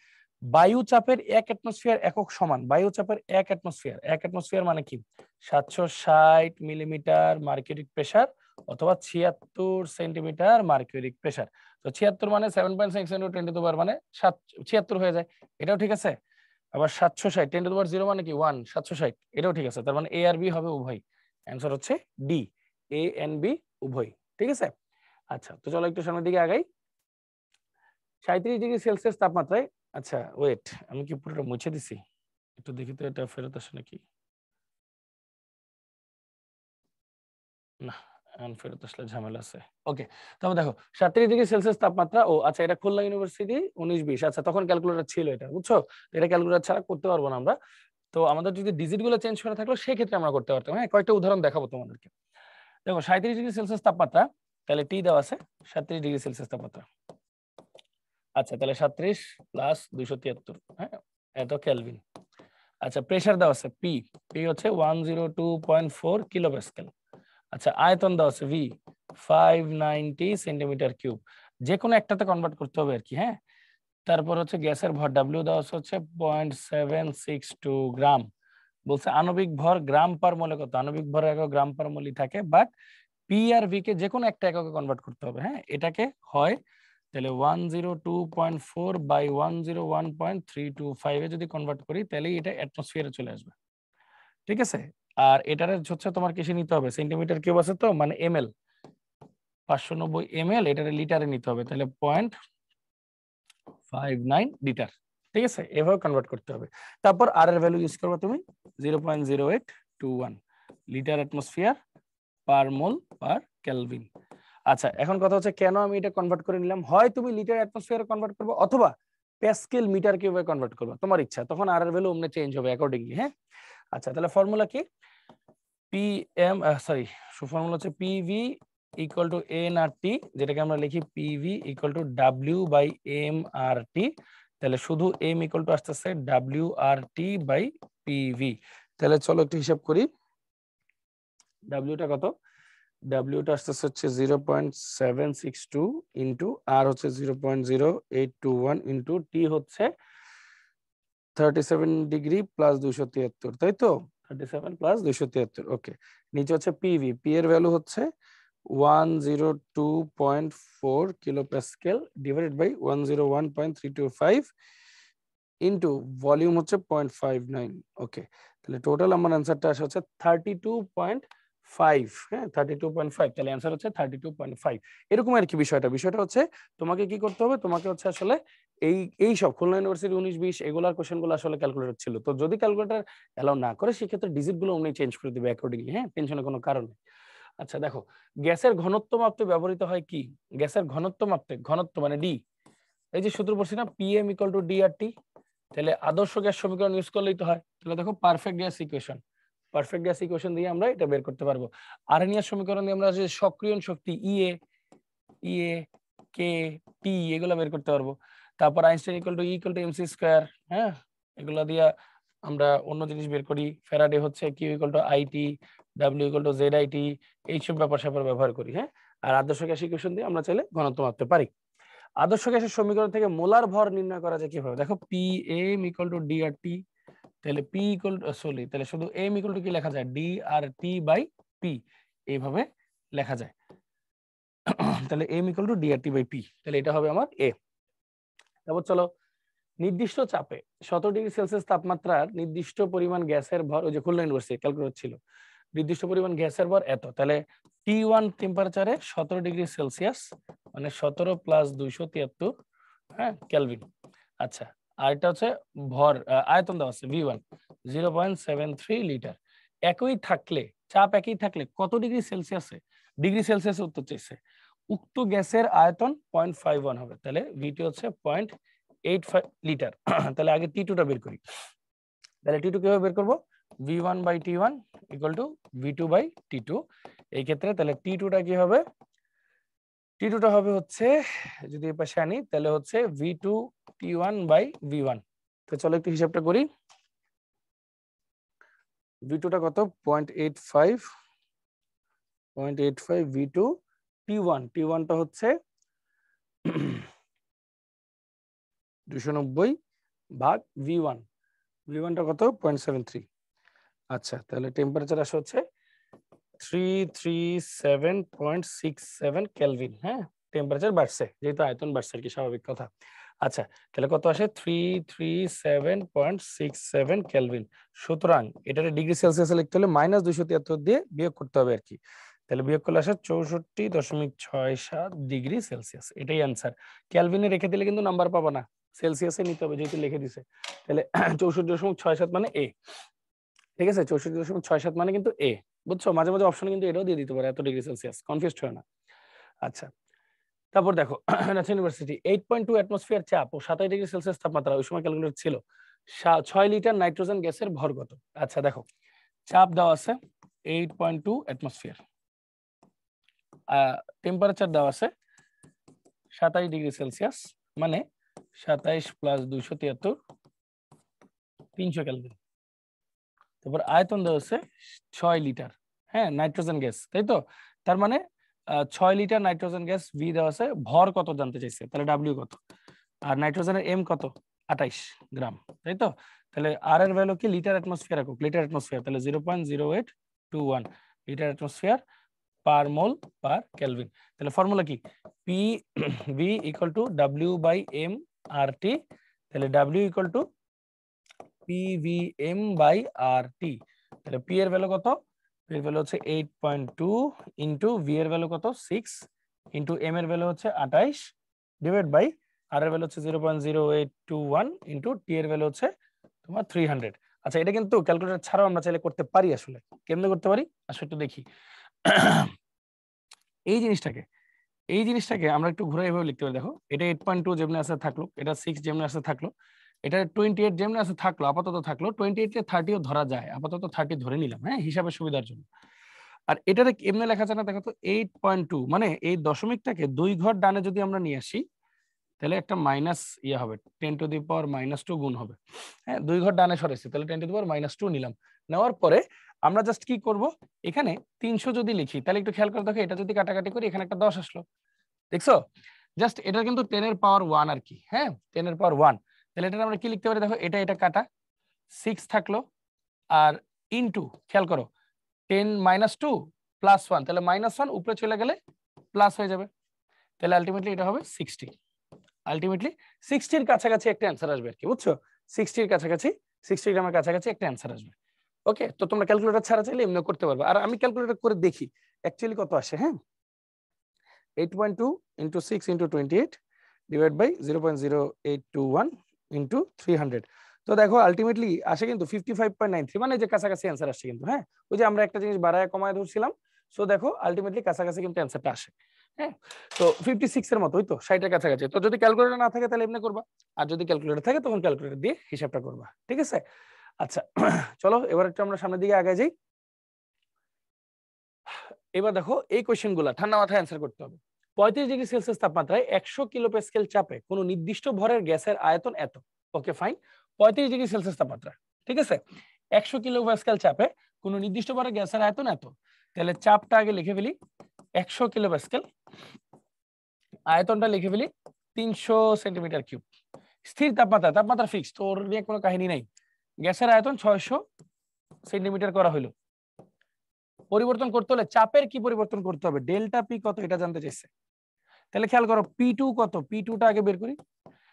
A: বায়ু চাপের 1 অ্যাটমসফিয়ার একক সমান, বায়ু চাপের 1 অ্যাটমসফিয়ার, 1 অ্যাটমসফিয়ার মানে কি 760 মিলিমিটার মার্কিউরিক প্রেসার অথবা 76 সেন্টিমিটার মার্কিউরিক প্রেসার। তো 76 মানে 7.6 ইনটু 10 টু দি পাওয়ার মানে 76 হয়ে যায়, এটাও ঠিক আছে। আবার 760 10 টু দি পাওয়ার 0 মানে কি 1, 760, এটাও ঠিক আছে। তার মানে এ আর বি হবে উভয়, অ্যানসার হচ্ছে ডি, এ এন্ড বি উভয়, ঠিক আছে। আচ্ছা তো চলো একটু সামনের দিকে আগাই। 37 ডিগ্রি সেলসিয়াস তাপমাত্রায়, আচ্ছা ওয়েট আমি কি পুরোটা মুছে দিছি? একটু দেখি তো এটা ফেরত আসে নাকি না, ফেরত আসলে ঝামেলা আছে। ওকে, তবে দেখো 37 ডিগ্রি সেলসিয়াস তাপমাত্রা, ও আচ্ছা এটা খুলনা ইউনিভার্সিটি 1920, আচ্ছা তখন ক্যালকুলেটর ছিল এটা, বুঝছো, এটা ক্যালকুলেটর ছাড়া করতে পারবো না আমরা। তো আমাদের যদি ডিজিট গুলো চেঞ্জ করা থাকলো সেই ক্ষেত্রে আমরা করতে পারতাম। হ্যাঁ কয়েকটা উদাহরণ দেখাবো তোমাদেরকে। দেখো 37 ডিগ্রি সেলসিয়াস তাপমাত্রা, তাহলে টি দেওয়া আছে 37 ডিগ্রি সেলসিয়াস তাপমাত্রা। আচ্ছা তাহলে 37 প্লাস 273, হ্যাঁ এত কেলভিন। আচ্ছা প্রেসার দেওয়া আছে পি, পি হচ্ছে 102.4 কিলো প্যাসকেল। আচ্ছা আয়তন দেওয়া আছে ভি 590 সেন্টিমিটার কিউব, যে কোনো একটাতে কনভার্ট করতে হবে আর কি। হ্যাঁ তারপর হচ্ছে গ্যাসের ভর ডাব্লিউ দেওয়া হচ্ছে 0.762 গ্রাম। বলছে আণবিক ভর গ্রাম পার মোলে কত, আণবিক ভর একক গ্রাম পার মোলই থাকে, বাট পি আর ভি কে যে কোনো একটা এককে কনভার্ট করতে হবে। হ্যাঁ এটাকে হয় তাহলে 102.4 বাই 101.325 এ যদি কনভার্ট করি তাহলে এটা অ্যাটমসফিয়ারে চলে আসবে, ঠিক আছে। আর এটার হচ্ছে তোমার কিসে নিতে হবে, সেন্টিমিটার কিউব আছে তো মানে এমএল, 590 ml, এটারে লিটারে নিতে হবে, তাহলে 0.59 লিটার, ঠিক আছে, এভাবে কনভার্ট করতে হবে। তারপর আর এর ভ্যালু ইউজ করবে তুমি 0.0821 litre atmosphere per mole per kelvin. আচ্ছা এখন কথা হচ্ছে কেন আমি এটা কনভার্ট করে নিলাম, হয় তুমি লিটার অ্যাটমসফিয়ারে কনভার্ট করবে অথবা প্যাসকেল মিটার কিউবে কনভার্ট করবে, তোমার ইচ্ছা, তখন আর এর ভ্যালু অমনে চেঞ্জ হবে অ্যাকর্ডিংলি। হ্যাঁ আচ্ছা তাহলে ফর্মুলা কি, পিএম সরি ফর্মুলা হচ্ছে P V equal to N R T, যেটাকে আমরা লিখি P V equal to W by M R T, তাহলে শুধু এম ইকুয়াল টু আসতেছে W R T by P V. তাহলে চলো একটু হিসাব করি, ডাব্লিউটা কত, ডাব্লিউটা আসতেছে হচ্ছে 0.762 ইন্টু আর হচ্ছে 0.0821 ইন্টু টি হচ্ছে 37 ডিগ্রি প্লাস 273, তাই তো 37 প্লাস 273। ওকে, নিচে হচ্ছে পিভি, পি এর ভ্যালু হচ্ছে 102.4 kilo pascal divided by 101.325 into volume হচ্ছে 0.59। ওকে, তাহলে টোটাল আমার অ্যান্সারটা আসে হচ্ছে 32.5। হ্যাঁ, 32.5। তাহলে অ্যান্সার হচ্ছে 32.5। এরকম আর কি বিষয়টা হচ্ছে তোমাকে কি করতে হবে, তোমাকে হচ্ছে আসলে এই সব খুলনা ইউনিভার্সিটি 19-20 এগুলার কোশ্চেনগুলো আসলে ক্যালকুলেটর ছিল। তো যদি ক্যালকুলেটর অ্যালাউ না করে সেক্ষেত্রে ডিজিট গুলো অমনি চেঞ্জ করে দিবে অ্যাকর্ডিংলি। হ্যাঁ, টেনশনের কোনো কারণ নেই। আচ্ছা দেখো, গ্যাসের ঘনত্ব মাপতে ব্যবহৃত হয় কি? গ্যাসের ঘনত্ব মাপতে, ঘনত্ব মানে ডি, এই যে সূত্র পড়ছি না, PM equal to D R T. তাহলে আদর্শ গ্যাস সমীকরণ ইউজ করলেই তো হয়। তাহলে দেখো perfect gas equation, perfect gas equation দিয়ে আমরা এটা বের করতে পারবো। আরএনএর সমীকরণ দিয়ে আমরা যে সক্রিয়ণ শক্তি ইএ, ইএ, কে, টি এগুলো বের করতে পারবো। তারপর Einstein equal to MC square. হ্যাঁ, এগুলো দিয়ে আমরা অন্য জিনিস বের করি। ফ্যারাডে হচ্ছে Q equal to IT, W equal to Z IT, এইসব ব্যাপার স্যাপার ব্যবহার করি। হ্যাঁ, আর আদর্শ গ্যাস ইকুয়েশন দিয়ে আমরা চাইলে ঘনত্ব মাপতে পারি। আদর্শ গ্যাসের সমীকরণ থেকে মোলার ভর নির্ণয় করা যায় কিভাবে? দেখো P M equal to D R T. তাহলে পি ইকুয়াল টু সরি, তাহলে শুধু এম ইকুয়াল টু কি লেখা যায়, D R T by P, এইভাবে লেখা যায়। তাহলে M equal to D R T by P, তাহলে এটা হবে আমার এ। তারপর চলো, নির্দিষ্ট চাপে 17°C তাপমাত্রার নির্দিষ্ট পরিমাণ গ্যাসের ভর, ওই যে খুলনা ইউনিভার্সিটি ক্যালকুলেট ছিল, নির্দিষ্ট পরিমাণ গ্যাসের ভর এত। তাহলে T1 টেম্পারেচারে 17°C মানে 17 প্লাস 273, হ্যাঁ, কেলভিন। আচ্ছা, আর এটা হচ্ছে ভর, আয়তন দেওয়া আছে V1 0.73 লিটার। একই থাকলে, চাপ একই থাকলে কত ডিগ্রি সেলসিয়াসে, ডিগ্রি সেলসিয়াসে উত্তর চাইছে, উক্ত গ্যাসের আয়তন 0.51 হবে। তাহলে ভিটি হচ্ছে 0.85 লিটার। তাহলে আগে টি2টা বের করি। তাহলে টি2 কিভাবে বের করব? V1 by T1 equal to V2 by T2। এই ক্ষেত্রে তাহলে টি2টা কি হবে? টি2টা হবে হচ্ছে, যদি এই পাশে আনি তাহলে হচ্ছে V2 T1 বাই V1। তো চলো একটু হিসাবটা করি। V2টা কত? 0.85, V2 T1, T1টা হচ্ছে 290 ভাগ V1, V1টা কত? 0.73। আচ্ছা, তাহলে টেম্পারেচার আসে হচ্ছে 337.67 কেলভিন। হ্যাঁ, টেম্পারেচার বাড়ছে যেহেতু আয়তন বাড়ছে আর কি, স্বাভাবিক কথা। আচ্ছা, তাহলে কত আসে? 337.67 কেলভিন। সুতরাং এটারে ডিগ্রি সেলসিয়াসে লিখতে হলে -273 দিয়ে বিয়োগ করতে হবে আর কি। তাহলে বিয়োগ করলে আসে 64.67 ডিগ্রি সেলসিয়াস। এটাই অ্যান্সার। কেলভিনে রেখে দিলে কিন্তু নাম্বার পাবা না, সেলসিয়াসে নিতে হবে যেহেতু লিখে দিছে। তাহলে 64.67 মানে এ। ঠিক আছে, 64.67 মানে কিন্তু এ। বুঝছো, মাঝে মাঝে অপশনে কিন্তু এটাও দিয়ে দিতে পারে, এত ডিগ্রি সেলসিয়াস, কনফিউজড হয় না। আচ্ছা, তারপর দেখো ন্যাশনাল ইউনিভার্সিটি 8.2 অ্যাটমসফিয়ার চাপ ও 27°C তাপমাত্রা ওই সময় ক্যালকুলেট ছিল। 6 লিটার নাইট্রোজেন গ্যাসের ভর কত? আচ্ছা দেখো, চাপ দেওয়া আছে 8.2 অ্যাটমসফিয়ার, টেম্পারেচার দেওয়া আছে 27°C, মানে 27 প্লাস 273, 300 কেলভিন। তারপর আয়তন দেওয়া আছে 6 লিটার, হ্যাঁ, নাইট্রোজেন গ্যাস, তাই তো? তার মানে 6 লিটার নাইট্রোজেন গ্যাস ভি দেওয়া আছে, ভর কত জানতে চাইছে, তাহলে ডাব্লিউ কত, আর নাইট্রোজেনের এম কত? 28 গ্রাম, তাই তো? তাহলে আর এর ভ্যালু কি? লিটার অ্যাটমসফিয়ার একক, লিটার অ্যাটমসফিয়ার, তাহলে 0.0821 litre atmosphere per mole per kelvin. তাহলে ফর্মুলা কি? P V equal to W by M R T. তাহলে W equal to PVM by RT। তাহলে P এর ভ্যালু কত? P এর ভ্যালু হচ্ছে 8.2 ইনটু V এর ভ্যালু কত? 6 ইনটু M এর ভ্যালু হচ্ছে 28 ডিভাইড বাই R এর ভ্যালু হচ্ছে 0.0821 ইনটু T এর ভ্যালু হচ্ছে তোমার 300। আচ্ছা, এটা কিন্তু ক্যালকুলেটর ছাড়াও আমরা চাইলে করতে পারি। আসলে কেমনে করতে পারি আসলে একটু দেখি। এই জিনিসটাকে আমরা একটু ঘুরে এভাবে লিখতে পারি। দেখো, এটা 8.2 যেমনি আছে থাকলো, এটা 6 যেমনি আছে থাকলো, এটা 28 যেমনি আছে থাকলো, আপাতত থাকলো। 28 কে 30ও ধরা যায়, আপাতত 30 ধরে নিলাম, হ্যাঁ, হিসাবের সুবিধার জন্য। আর এটারে এমনি লেখা যায় না, দেখো তো 8.2 মানে এই দশমিকটাকে 2 ঘর ডানে যদি আমরা নিয়ে আসি তাহলে একটা মাইনাস ইয়ে হবে, 10⁻² গুণ হবে। হ্যাঁ, 2 ঘর ডানে সরাইছি তাহলে 10⁻² নিলাম। নেওয়ার পরে আমরা জাস্ট কি করব, এখানে 300 যদি লিখি তাহলে একটু খেয়াল করে দেখো, এটা যদি কাটাকাটি করি এখানে একটা 10 আসলো, দেখছো? জাস্ট এটা কিন্তু 10⁻1 আর কি, হ্যাঁ, 10⁻1। তাহলে এটা আমরা কি লিখতে পারি? দেখো, এটা কাটা 6 থাকলো, আর ইনটু, খেয়াল করো, 10 - 2 + 1, তাহলে -1 উপরে চলে গেলে প্লাস হয়ে যাবে। তাহলে আলটিমেটলি এটা হবে 60, আলটিমেটলি 60 এর কাছাকাছি একটা অ্যান্সার আসবে আর কি, বুঝছো? 60 কাছাকাছি, 60 গ্রামের কাছাকাছি একটা অ্যান্সার আসবে। ওকে, তো তোমরা ক্যালকুলেটর ছাড়া চাইলে এমনি করতে পারবে। আর আমি ক্যালকুলেটর করে দেখি অ্যাকচুয়ালি কত আসে। হ্যাঁ, 8.2 × 6 × 28 ডিভাইড বাই 0.0821 × 300। তো দেখো আলটিমেটলি আসে কিন্তু 55.93, মানে যে কাছাকাছি অ্যান্সার আসছে কিন্তু। হ্যাঁ, ওই যে আমরা একটা জিনিস বাড়ায় কমায় ধরছিলাম, সো দেখো আলটিমেটলি কাছাকাছি কিন্তু অ্যান্সারটা আসে। হ্যাঁ, তো 56 এর মতো, ওই তো 60 এর কাছাকাছি। তো যদি ক্যালকুলেটর না থাকে তাহলে এমনি করবা, আর যদি ক্যালকুলেটর থাকে তখন ক্যালকুলেটর দিয়ে হিসাবটা করবা। ঠিক আছে? আচ্ছা, চলো এবার একটু আমরা সামনের দিকে আগে যাই। এবার দেখো এই কোশ্চেন গুলা ঠান্ডা মাথায় অ্যান্সার করতে হবে। 35°C তাপমাত্রায় 100 কিলোপ্যাসকেল চাপে কোনো নির্দিষ্ট ভরের গ্যাসের আয়তন এত। ওকে ফাইন, 35°C তাপমাত্রা, ঠিক আছে, 100 কিলোপ্যাসকেল চাপে কোনো নির্দিষ্ট ভরের গ্যাসের আয়তন এত। তাহলে চাপটা আগে লিখে ফেলি 100 কিলোপ্যাসকেল, আয়তনটা লিখে ফেলি 300 সেন্টিমিটার কিউব। স্থির তাপমাত্রা, তাপমাত্রা ফিক্সড, তোর নিয়ে কোনো কাহিনী নাই। গ্যাসের আয়তন 600 সেন্টিমিটার করা হলো। পরিবর্তন করতে হলে চাপের কি পরিবর্তন করতে হবে, ডেল্টা পি কত এটা জানতে চাইছে। তাহলে খেয়াল করো P2 কত, P2 টা আগে বের করি।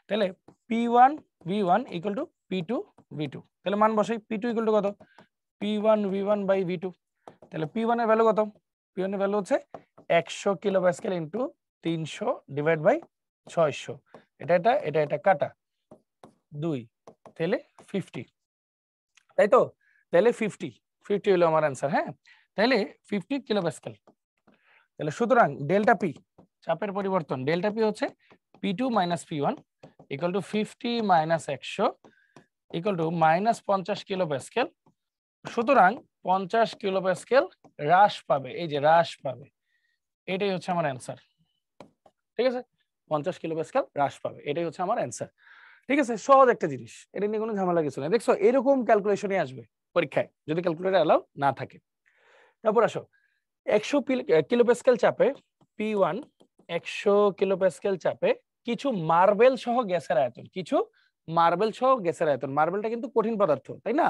A: তাহলে P1 V1 equal to P2 V2। তাহলে মান বসাই, P2 ইকুয়াল টু কত, P1 V1 বাই V2। তাহলে P1 এর ভ্যালু কত, P1 এর ভ্যালু হচ্ছে 100 কিলোপ্যাসকেল ইনটু 300 ডিভাইড বাই 600। এটা কাটা 2, তাহলে 50, তাই তো। তাহলে 50 হলো আমার অ্যান্সার। হ্যাঁ, তাহলে 50 কিলোপ্যাসকেল। তাহলে সুতরাং ডেল্টা পি, চাপের পরিবর্তন, ডেল্টা পি হচ্ছে P2 minus P1 equal to 50 minus 100 equal to minus 50 কিলোপ্যাসকেল। সুতরাং 50 কিলোপ্যাসকেল হ্রাস পাবে, এই যে হ্রাস পাবে, এটাই হচ্ছে আমার অ্যান্সার। ঠিক আছে, 50 কিলোপ্যাসকেল হ্রাস পাবে, এটাই হচ্ছে আমার অ্যান্সার। ঠিক আছে, সহজ একটা জিনিস, এটা নিয়ে কোনো ঝামেলা কিছু নেই। দেখছো এরকম ক্যালকুলেশনই আসবে পরীক্ষায় যদি ক্যালকুলেটর অ্যালাউ না থাকে। তারপর আসো 100 কিলোপ্যাসকেল চাপে P1, 100 কিলোপ্যাসকেল চাপে কিছু মার্বেল সহ গ্যাসের আয়তন, কিছু মার্বেল সহ গ্যাসের আয়তন। মার্বেলটা কিন্তু কঠিন পদার্থ, তাই না?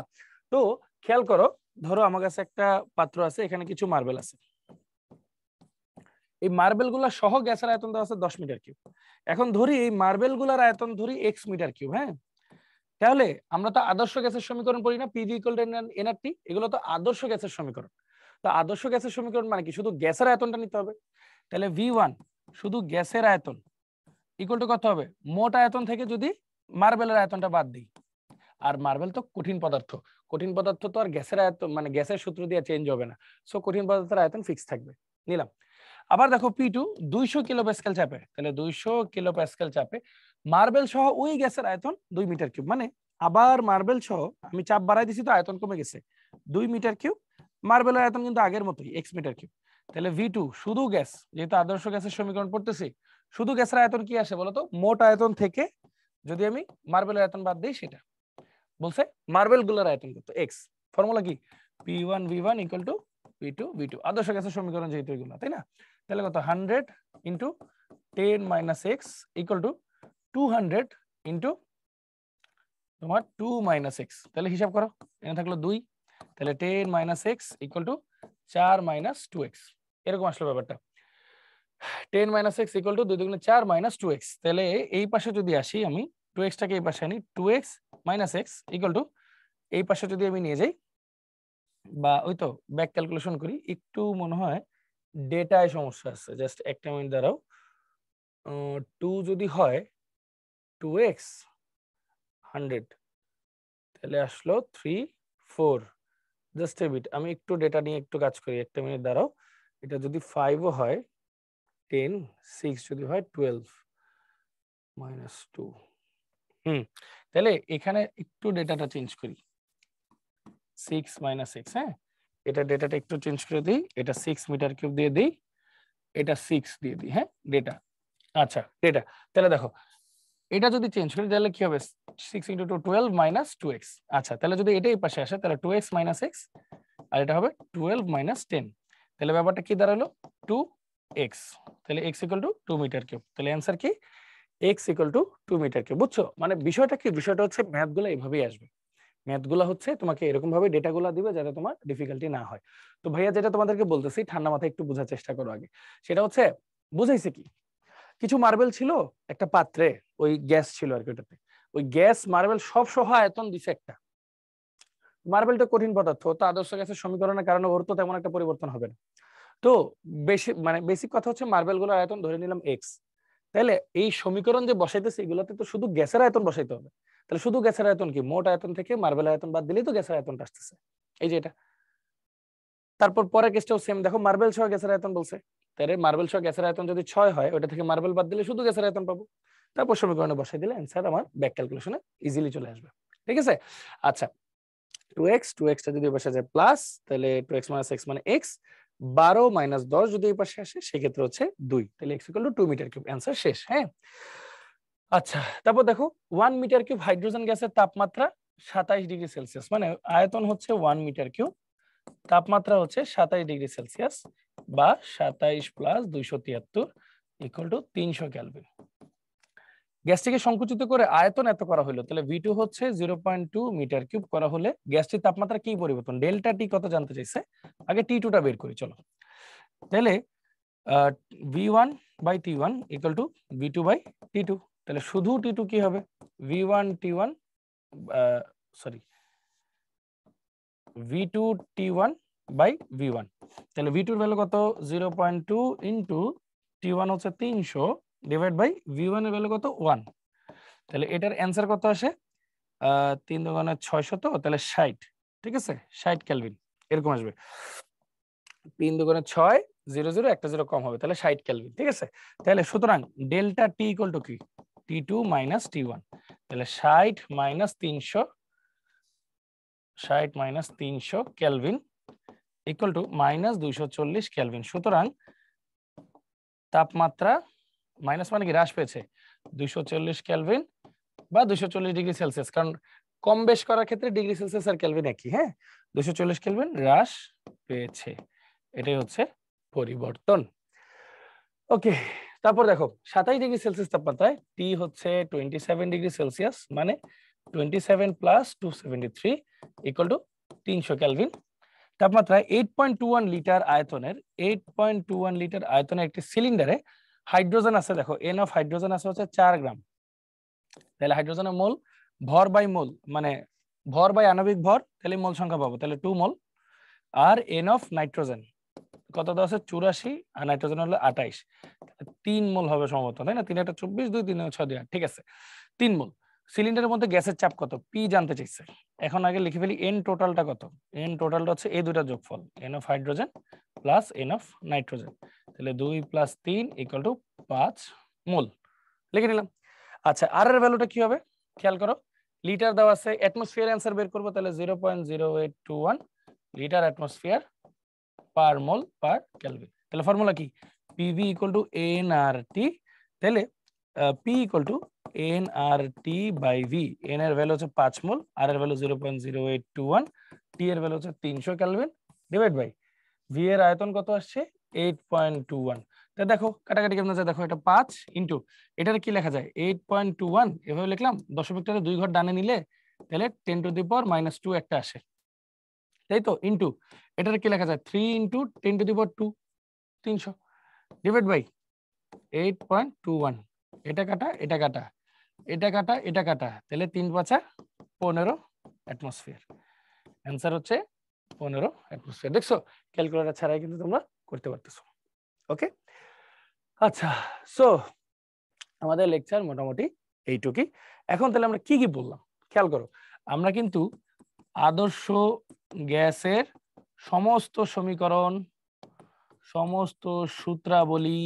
A: তো খেয়াল করো, ধরো আমার কাছে একটা পাত্র আছে, এখানে কিছু মার্বেল আছে। এই মার্বেল গুলা সহ গ্যাসের আয়তন দেওয়া আছে 10 মিটার কিউব। এখন ধরি এই মার্বেল গুলার আয়তন ধরি x মিটার কিউব। হ্যাঁ, তাহলে আমরা তো আদর্শ গ্যাসের সমীকরণ পড়ি না, PV = nRT, এগুলো তো আদর্শ গ্যাসের সমীকরণ। তো আদর্শ গ্যাসের সমীকরণ মানে কি, শুধু গ্যাসের আয়তনটা নিতে হবে। তাহলে V1 শুধু গ্যাসের আয়তন ইকুয়াল টু কত হবে, মোট আয়তন থেকে যদি মার্বেলের আয়তনটা বাদ দিই। আর মার্বেল তো কঠিন পদার্থ, কঠিন পদার্থ তো আর গ্যাসের আয়তন মানে গ্যাসের সূত্র দিয়ে চেঞ্জ হবে না, সো কঠিন পদার্থের আয়তন ফিক্স থাকবে, নিলাম। আবার দেখো P2 200 কিলোপ্যাসকেল চাপে, তাহলে 200 কিলোপ্যাসকেল চাপে মার্বেল সহ ওই গ্যাসের আয়তন 2 মিটার কিউব। মানে আবার মার্বেল সহ আমি চাপ বাড়াই দিছি তো আয়তন কমে গেছে, 2 মিটার কিউব। মার্বেলের আয়তন কিন্তু আগের মতোই x মিটার কিউব। তাহলে V2 শুধু গ্যাস, যেহেতু আদর্শ গ্যাসের সমীকরণ পড়তেছি, শুধু গ্যাসের আয়তন কি আসে বলতো, মোট আয়তন থেকে যদি আমি মার্বেলের আয়তন বাদ দিই, সেটা বলছে মার্বেল গুলোর আয়তন কত, x। ফর্মুলা কি, P1 V1 equal to P2 V2, আদর্শ গ্যাসের সমীকরণ যেহেতু এগুলো, তাই না? তাহলে কত, 100 into 10 minus x equal to 200 into তোমার 2 মাইনাস এক্স। তাহলে হিসাব করো, এখানে থাকলো 2, তাহলে 10 minus x equal to 4 minus 2x, এরকম আসলো ব্যাপারটা। 10 মাইনাস এক্স ইকুয়াল টু 2 দুগুণে 4 মাইনাস 2x। তাহলে এই পাশে যদি আসি আমি, 2x টাকে এই পাশে আনি, 2x minus x equal to, এই পাশে যদি আমি নিয়ে যাই বা ওই তো ব্যাক ক্যালকুলেশন করি, একটু মনে হয় ডেটায় সমস্যা আছে, জাস্ট একটা মিনিট দাঁড়াও। 2 যদি হয় 2x 100, তাহলে আসলো 3 4, জাস্ট এ বিট, আমি একটু ডেটা নিয়ে একটু কাজ করি, একটা মিনিট দাঁড়াও। এটা যদি 5 ও হয় 10, 6 যদি হয় 12 মাইনাস 2। তাহলে এখানে একটু ডেটাটা চেঞ্জ করি, 6 মাইনাস এক্স। হ্যাঁ, এটা ডেটাটা একটু চেঞ্জ করে দিই, এটা 6 মিটার কিউব দিয়ে দিই, এটা 6 দিয়ে দিই। হ্যাঁ, ডেটা, আচ্ছা ডেটা, তাহলে দেখো এটা যদি চেঞ্জ করি তাহলে কি হবে, 6 × 2 12 মাইনাস 2x। আচ্ছা, তাহলে যদি এটাই পাশে আসে তাহলে 2x মাইনাস x, আর এটা হবে 12 মাইনাস 10। তাহলে ব্যাপারটা কি দাঁড়ালো, 2x। তাহলে x equal to 2 metre cube. তাহলে অ্যান্সার কি, x equal to 2 metre cube. বুঝছো, মানে বিষয়টা কি, বিষয়টা হচ্ছে ম্যাথগুলো এইভাবেই আসবে। ম্যাথগুলো হচ্ছে তোমাকে এরকম ভাবে ডেটাগুলো দিবে যাতে তোমার ডিফিকাল্টি না হয়। তো ভাইয়া যেটা তোমাদেরকে বলতেছি, ঠান্ডা মাথায় একটু বোঝার চেষ্টা করো আগে। সেটা হচ্ছে, বুঝাইছে কি, কিছু মার্বেল ছিল একটা পাত্রে, ওই গ্যাস ছিল আর কি ওটাতে। ওই গ্যাস মার্বেল সব সহ আয়তন দিছে একটা। মার্বেলটা কঠিন পদার্থ, তো আদর্শ গ্যাসের সমীকরণের কারণে ওর তো তেমন একটা পরিবর্তন হবে না। তো বেশি মানে বেসিক কথা হচ্ছে মার্বেল গুলোর আয়তন ধরে নিলাম এক্স। তাহলে এই সমীকরণ যে বসাইতেছে এগুলোতে তো শুধু গ্যাসের আয়তন বসাইতে হবে। তাহলে শুধু গ্যাসের আয়তন কি, মোট আয়তন থেকে মার্বেল আয়তন বাদ দিলেই তো গ্যাসের আয়তনটা আসতেছে, এই যে এটা। তারপর পরের কেসটাও সেম, দেখো মার্বেল সহ গ্যাসের আয়তন বলছে, তাহলে মার্বেল সহ গ্যাসের আয়তন যদি 6 হয়, ওটা থেকে মার্বেল বাদ দিলে শুধু গ্যাসের आयतन পাবো। তারপর সমীকরণে বসাই দিলে অ্যানসার আমার ব্যাক ক্যালকুলেশনে ইজিলি চলে আসবে। ঠিক আছে, আচ্ছা 2x টা যদি বসে যায় প্লাস, তাহলে 2x - x মানে x, 12 - 10 যদি এই পাশে আসে সেক্ষেত্রে হচ্ছে 2, তাহলে x = 2 মিটার কিউব, অ্যানসার শেষ। হ্যাঁ, আচ্ছা তারপর দেখো 1 মিটার কিউব হাইড্রোজেন গ্যাসের তাপমাত্রা 27 ডিগ্রি সেলসিয়াস, মানে আয়তন হচ্ছে 1 মিটার কিউব, তাপমাত্রা হচ্ছে 27 ডিগ্রি সেলসিয়াস বা 27 + 273 = 300 কেলভিন। গ্যাসটিকে সংকুচিত করে আয়তন এত করা হলো, তাহলে V2 হচ্ছে 0.2 মিটার কিউব করা হলে গ্যাসটির তাপমাত্রা কি পরিবর্তন, ডেল্টা টি কত জানতে চাইছে, আগে T2 টা বের করি চলো। তাহলে V1 by T1 = V2 by T2, তাহলে শুধু T2 কি হবে, V1 T1 sorry V2 T1 by V1, তাহলে V2 এর ভ্যালু কত 0.2 ইনটু T1 হচ্ছে 300 ডিভাইড বাই V1 এর ভ্যালু কত 1, তাহলে এটার অ্যানসার কত আসে 3 × 600, তাহলে 60, ঠিক আছে 60 কেলভিন এরকম আসবে। 3 × 6 0 0 একটা 0 কম হবে, তাহলে 60 কেলভিন। ঠিক আছে, তাহলে সুতরাং ডেল্টা টি = কি T2 - T1, তাহলে 60 - 300 কেলভিন = -240 কেলভিন। সুতরাং তাপমাত্রা মাইনাস মানে কি হ্রাস পেয়েছে 240 কেলভিন বা 240 ডিগ্রি সেলসিয়াস, কারণ কম বেশ করার ক্ষেত্রে ডিগ্রি সেলসিয়াস আর কেলভিন একই। হ্যাঁ, 240 কেলভিন হ্রাস পেয়েছে, এটাই হচ্ছে পরিবর্তন। ওকে, তারপর দেখো 27 ডিগ্রি সেলসিয়াস তাপমাত্রায় টি হচ্ছে 27 ডিগ্রি সেলসিয়াস, মানে 27 + 273 = 300 কেলভিন। তাপমাত্রায় 8.21 লিটার আয়তনের 8.21 লিটার আয়তনের একটি সিলিন্ডারে হাইড্রোজেন আছে, দেখো এন অফ হাইড্রোজেন আছে হচ্ছে 4 গ্রাম, তাহলে হাইড্রোজেনের মোল ভর বাই মোল মানে ভর বাই আণবিক ভর, তাহলে মোল সংখ্যা পাবো, তাহলে 2 মোল। আর এন অফ নাইট্রোজেন কত দেওয়া আছে 84 আর নাইট্রোজেন হলো 28, 3 মোল হবে সম্ভবত, তাই না, 3 × 24 2 3 × 6 2 8, ঠিক আছে 3 মোল। সিলিন্ডারের মধ্যে গ্যাসের চাপ কত পি জানতে চাইছে, এখন আগে লিখে ফেলি এন টোটালটা কত, এন টোটালটা হচ্ছে এই দুটার যোগফল N of hydrogen plus N of nitrogen, তাহলে 2 + 3 = 5 মোল, লিখে নিলাম। আচ্ছা আর এর ভ্যালুটা কি হবে খেয়াল করো, লিটার দেওয়া আছে, অ্যাটমসফিয়ার অ্যান্সার বের করব, তাহলে 0.0821 litre atmosphere per mole per kelvin. তাহলে ফর্মুলা কি PV = nRT, তাহলে P = nRT by V, n এর ভ্যালু হচ্ছে 5 মোল, আর এর ভ্যালু 0.0821, T এর ভ্যালু হচ্ছে 300 কেলভিন ডিভাইড বাই V এর আয়তন কত আসছে 8.21। তা দেখো কাটাকাটি কেমন আছে, দেখো এটা 5 ইনটু এটার কি লেখা যায় 8.21, এভাবে লিখলাম, দশমিকটারে 2 ঘর ডানে নিলে তাহলে 10⁻² একটা আসে, তাই তো, ইনটু এটার কি লেখা যায় 3 × 10⁻², 300 ডিভাইড বাই 8.21, এটা কাটা এটা কাটা এটা কাটা এটা কাটা, তাহলে 3 × 5 = 15 অ্যাটমসফিয়ার, অ্যানসার হচ্ছে 15 অ্যাটমসফিয়ার। দেখছো ক্যালকুলেটর ছাড়াই কিন্তু তোমরা করতে পারতেছো। ওকে, আচ্ছা সো আমাদের লেকচার মোটামুটি এইটুকুই। এখন তাহলে আমরা কি কি বললাম খেয়াল করো, আমরা কিন্তু আদর্শ গ্যাসের সমস্ত সমীকরণ, সমস্ত সূত্রাবলী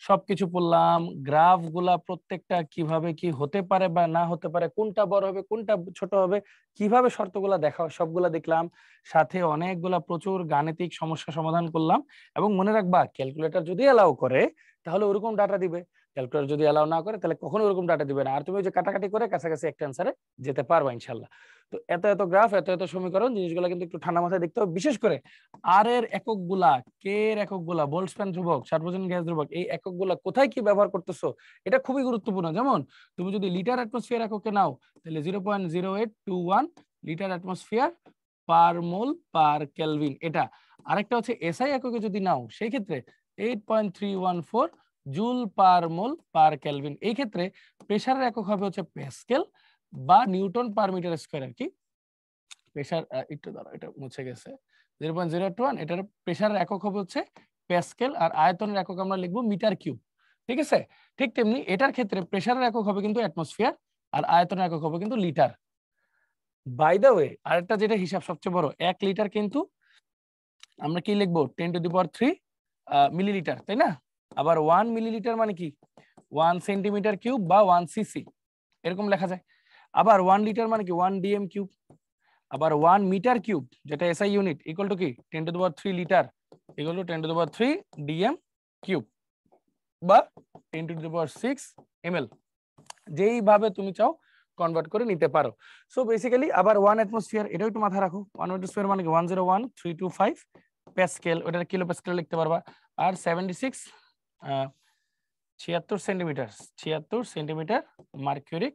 A: সবকিছু পড়লাম, গ্রাফ গুলা প্রত্যেকটা কিভাবে কি হতে পারে বা না হতে পারে, কোনটা বড় হবে কোনটা ছোট হবে, কিভাবে শর্তগুলা দেখা হয় সবগুলা দেখলাম, সাথে অনেকগুলা প্রচুর গাণিতিক সমস্যা সমাধান করলাম। এবং মনে রাখবা ক্যালকুলেটর যদি অ্যালাউ করে তাহলে ওরকম ডাটা দিবে, ক্যালকুলেটর যদি অ্যালাউ না করে তাহলে কখনো ওরকম ডাটা দিবে না, আর তুমি ওই যে কাটাকাটি করে কাছাকাছি একটা অ্যানসারে যেতে পারবা ইনশাল্লাহ। তো এত এত গ্রাফ এত এত সমীকরণ জিনিসগুলো কিন্তু একটু ঠান্ডা মাথায় দেখতে হবে, বিশেষ করে আর এর এককগুলা, কে এর এককগুলা, বোল্টজম্যান ধ্রুবক, সার্বজনীন গ্যাস ধ্রুবক, এই এককগুলা কোথায় কি ব্যবহার করতেছো এটা খুবই গুরুত্বপূর্ণ। যেমন তুমি যদি লিটার অ্যাটমসফিয়ার এককে নাও তাহলে 0.0821 litre atmosphere per mole per kelvin এটা, আরেকটা হচ্ছে এসআই এককে যদি নাও সেই ক্ষেত্রে 8.314 joule per mole per kelvin. এই ক্ষেত্রে প্রেসারের একক হবে হচ্ছে প্যাসকেল বা নিউটন পার মিটার স্কয়ার আর কি। প্রেসার একটু দাঁড়াও, এটা মুছে গেছে। 0.021 এটার প্রেসারের একক হবে হচ্ছে প্যাসকেল আর আয়তনের একক আমরা লিখবো মিটার কিউব। ঠিক আছে, ঠিক তেমনি এটার ক্ষেত্রে প্রেসারের একক হবে কিন্তু অ্যাটমসফিয়ার আর আয়তনের একক হবে কিন্তু লিটার। বাই দ্য ওয়ে আরেকটা যেটা হিসাব সবচেয়ে বড়, 1 লিটার কিন্তু আমরা কি লিখবো 10⁻³ মিলিলিটার, তাই না? আবার 1 মিলিলিটার মানে কি 1 সেন্টিমিটার কিউব বা 1 সিসি এরকম লেখা যায়। আবার 1 লিটার মানে কি 1 ডিএম কিউব। আবার 1 মিটার কিউব যেটা এসআই ইউনিট ইকুয়াল টু কি 10⁻³ litre equal to 10⁻³ DM cube বা 10⁻6 ml, যেইভাবে তুমি চাও কনভার্ট করে নিতে পারো। সো বেসিক্যালি আবার 1 অ্যাটমসফিয়ার এটাও একটু মাথায় রাখো। 1 অ্যাটমসফিয়ার মানে কি 101325 প্যাসকেল, ওটা কিলো প্যাসকেল লিখতে পারবা। আর 76 76 সেন্টিমিটার মার্কিউরিক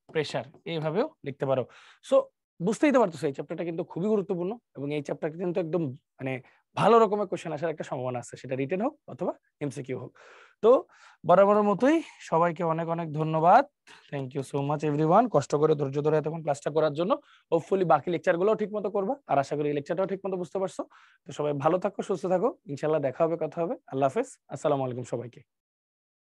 A: প্রেসার এইভাবেও লিখতে পারো। সো বুঝতেই তো পারতেছো এই চ্যাপ্টারটা কিন্তু খুবই গুরুত্বপূর্ণ এবং এই চ্যাপ্টারটা কিন্তু একদম মানে ভালো রকমের কোশ্চেন আসার একটা সম্ভাবনা আছে, সেটা রিটেন হোক অথবা এমসিকিউ হোক। তো বরাবরের মতোই সবাইকে অনেক অনেক ধন্যবাদ। Thank you so much everyone, কষ্ট করে ধৈর্য ধরে এতক্ষণ ক্লাসটা করার জন্য। হোপফুলি বাকি লেকচারগুলোও ঠিকমতো করবা আর আশা করি এই লেকচারটাও ঠিকমতো বুঝতে পারছো। তো সবাই ভালো থাকো, সুস্থ থাকো, ইনশাআল্লাহ দেখা হবে, কথা হবে। আল্লাহ হাফেজ, আসসালামু আলাইকুম সবাইকে।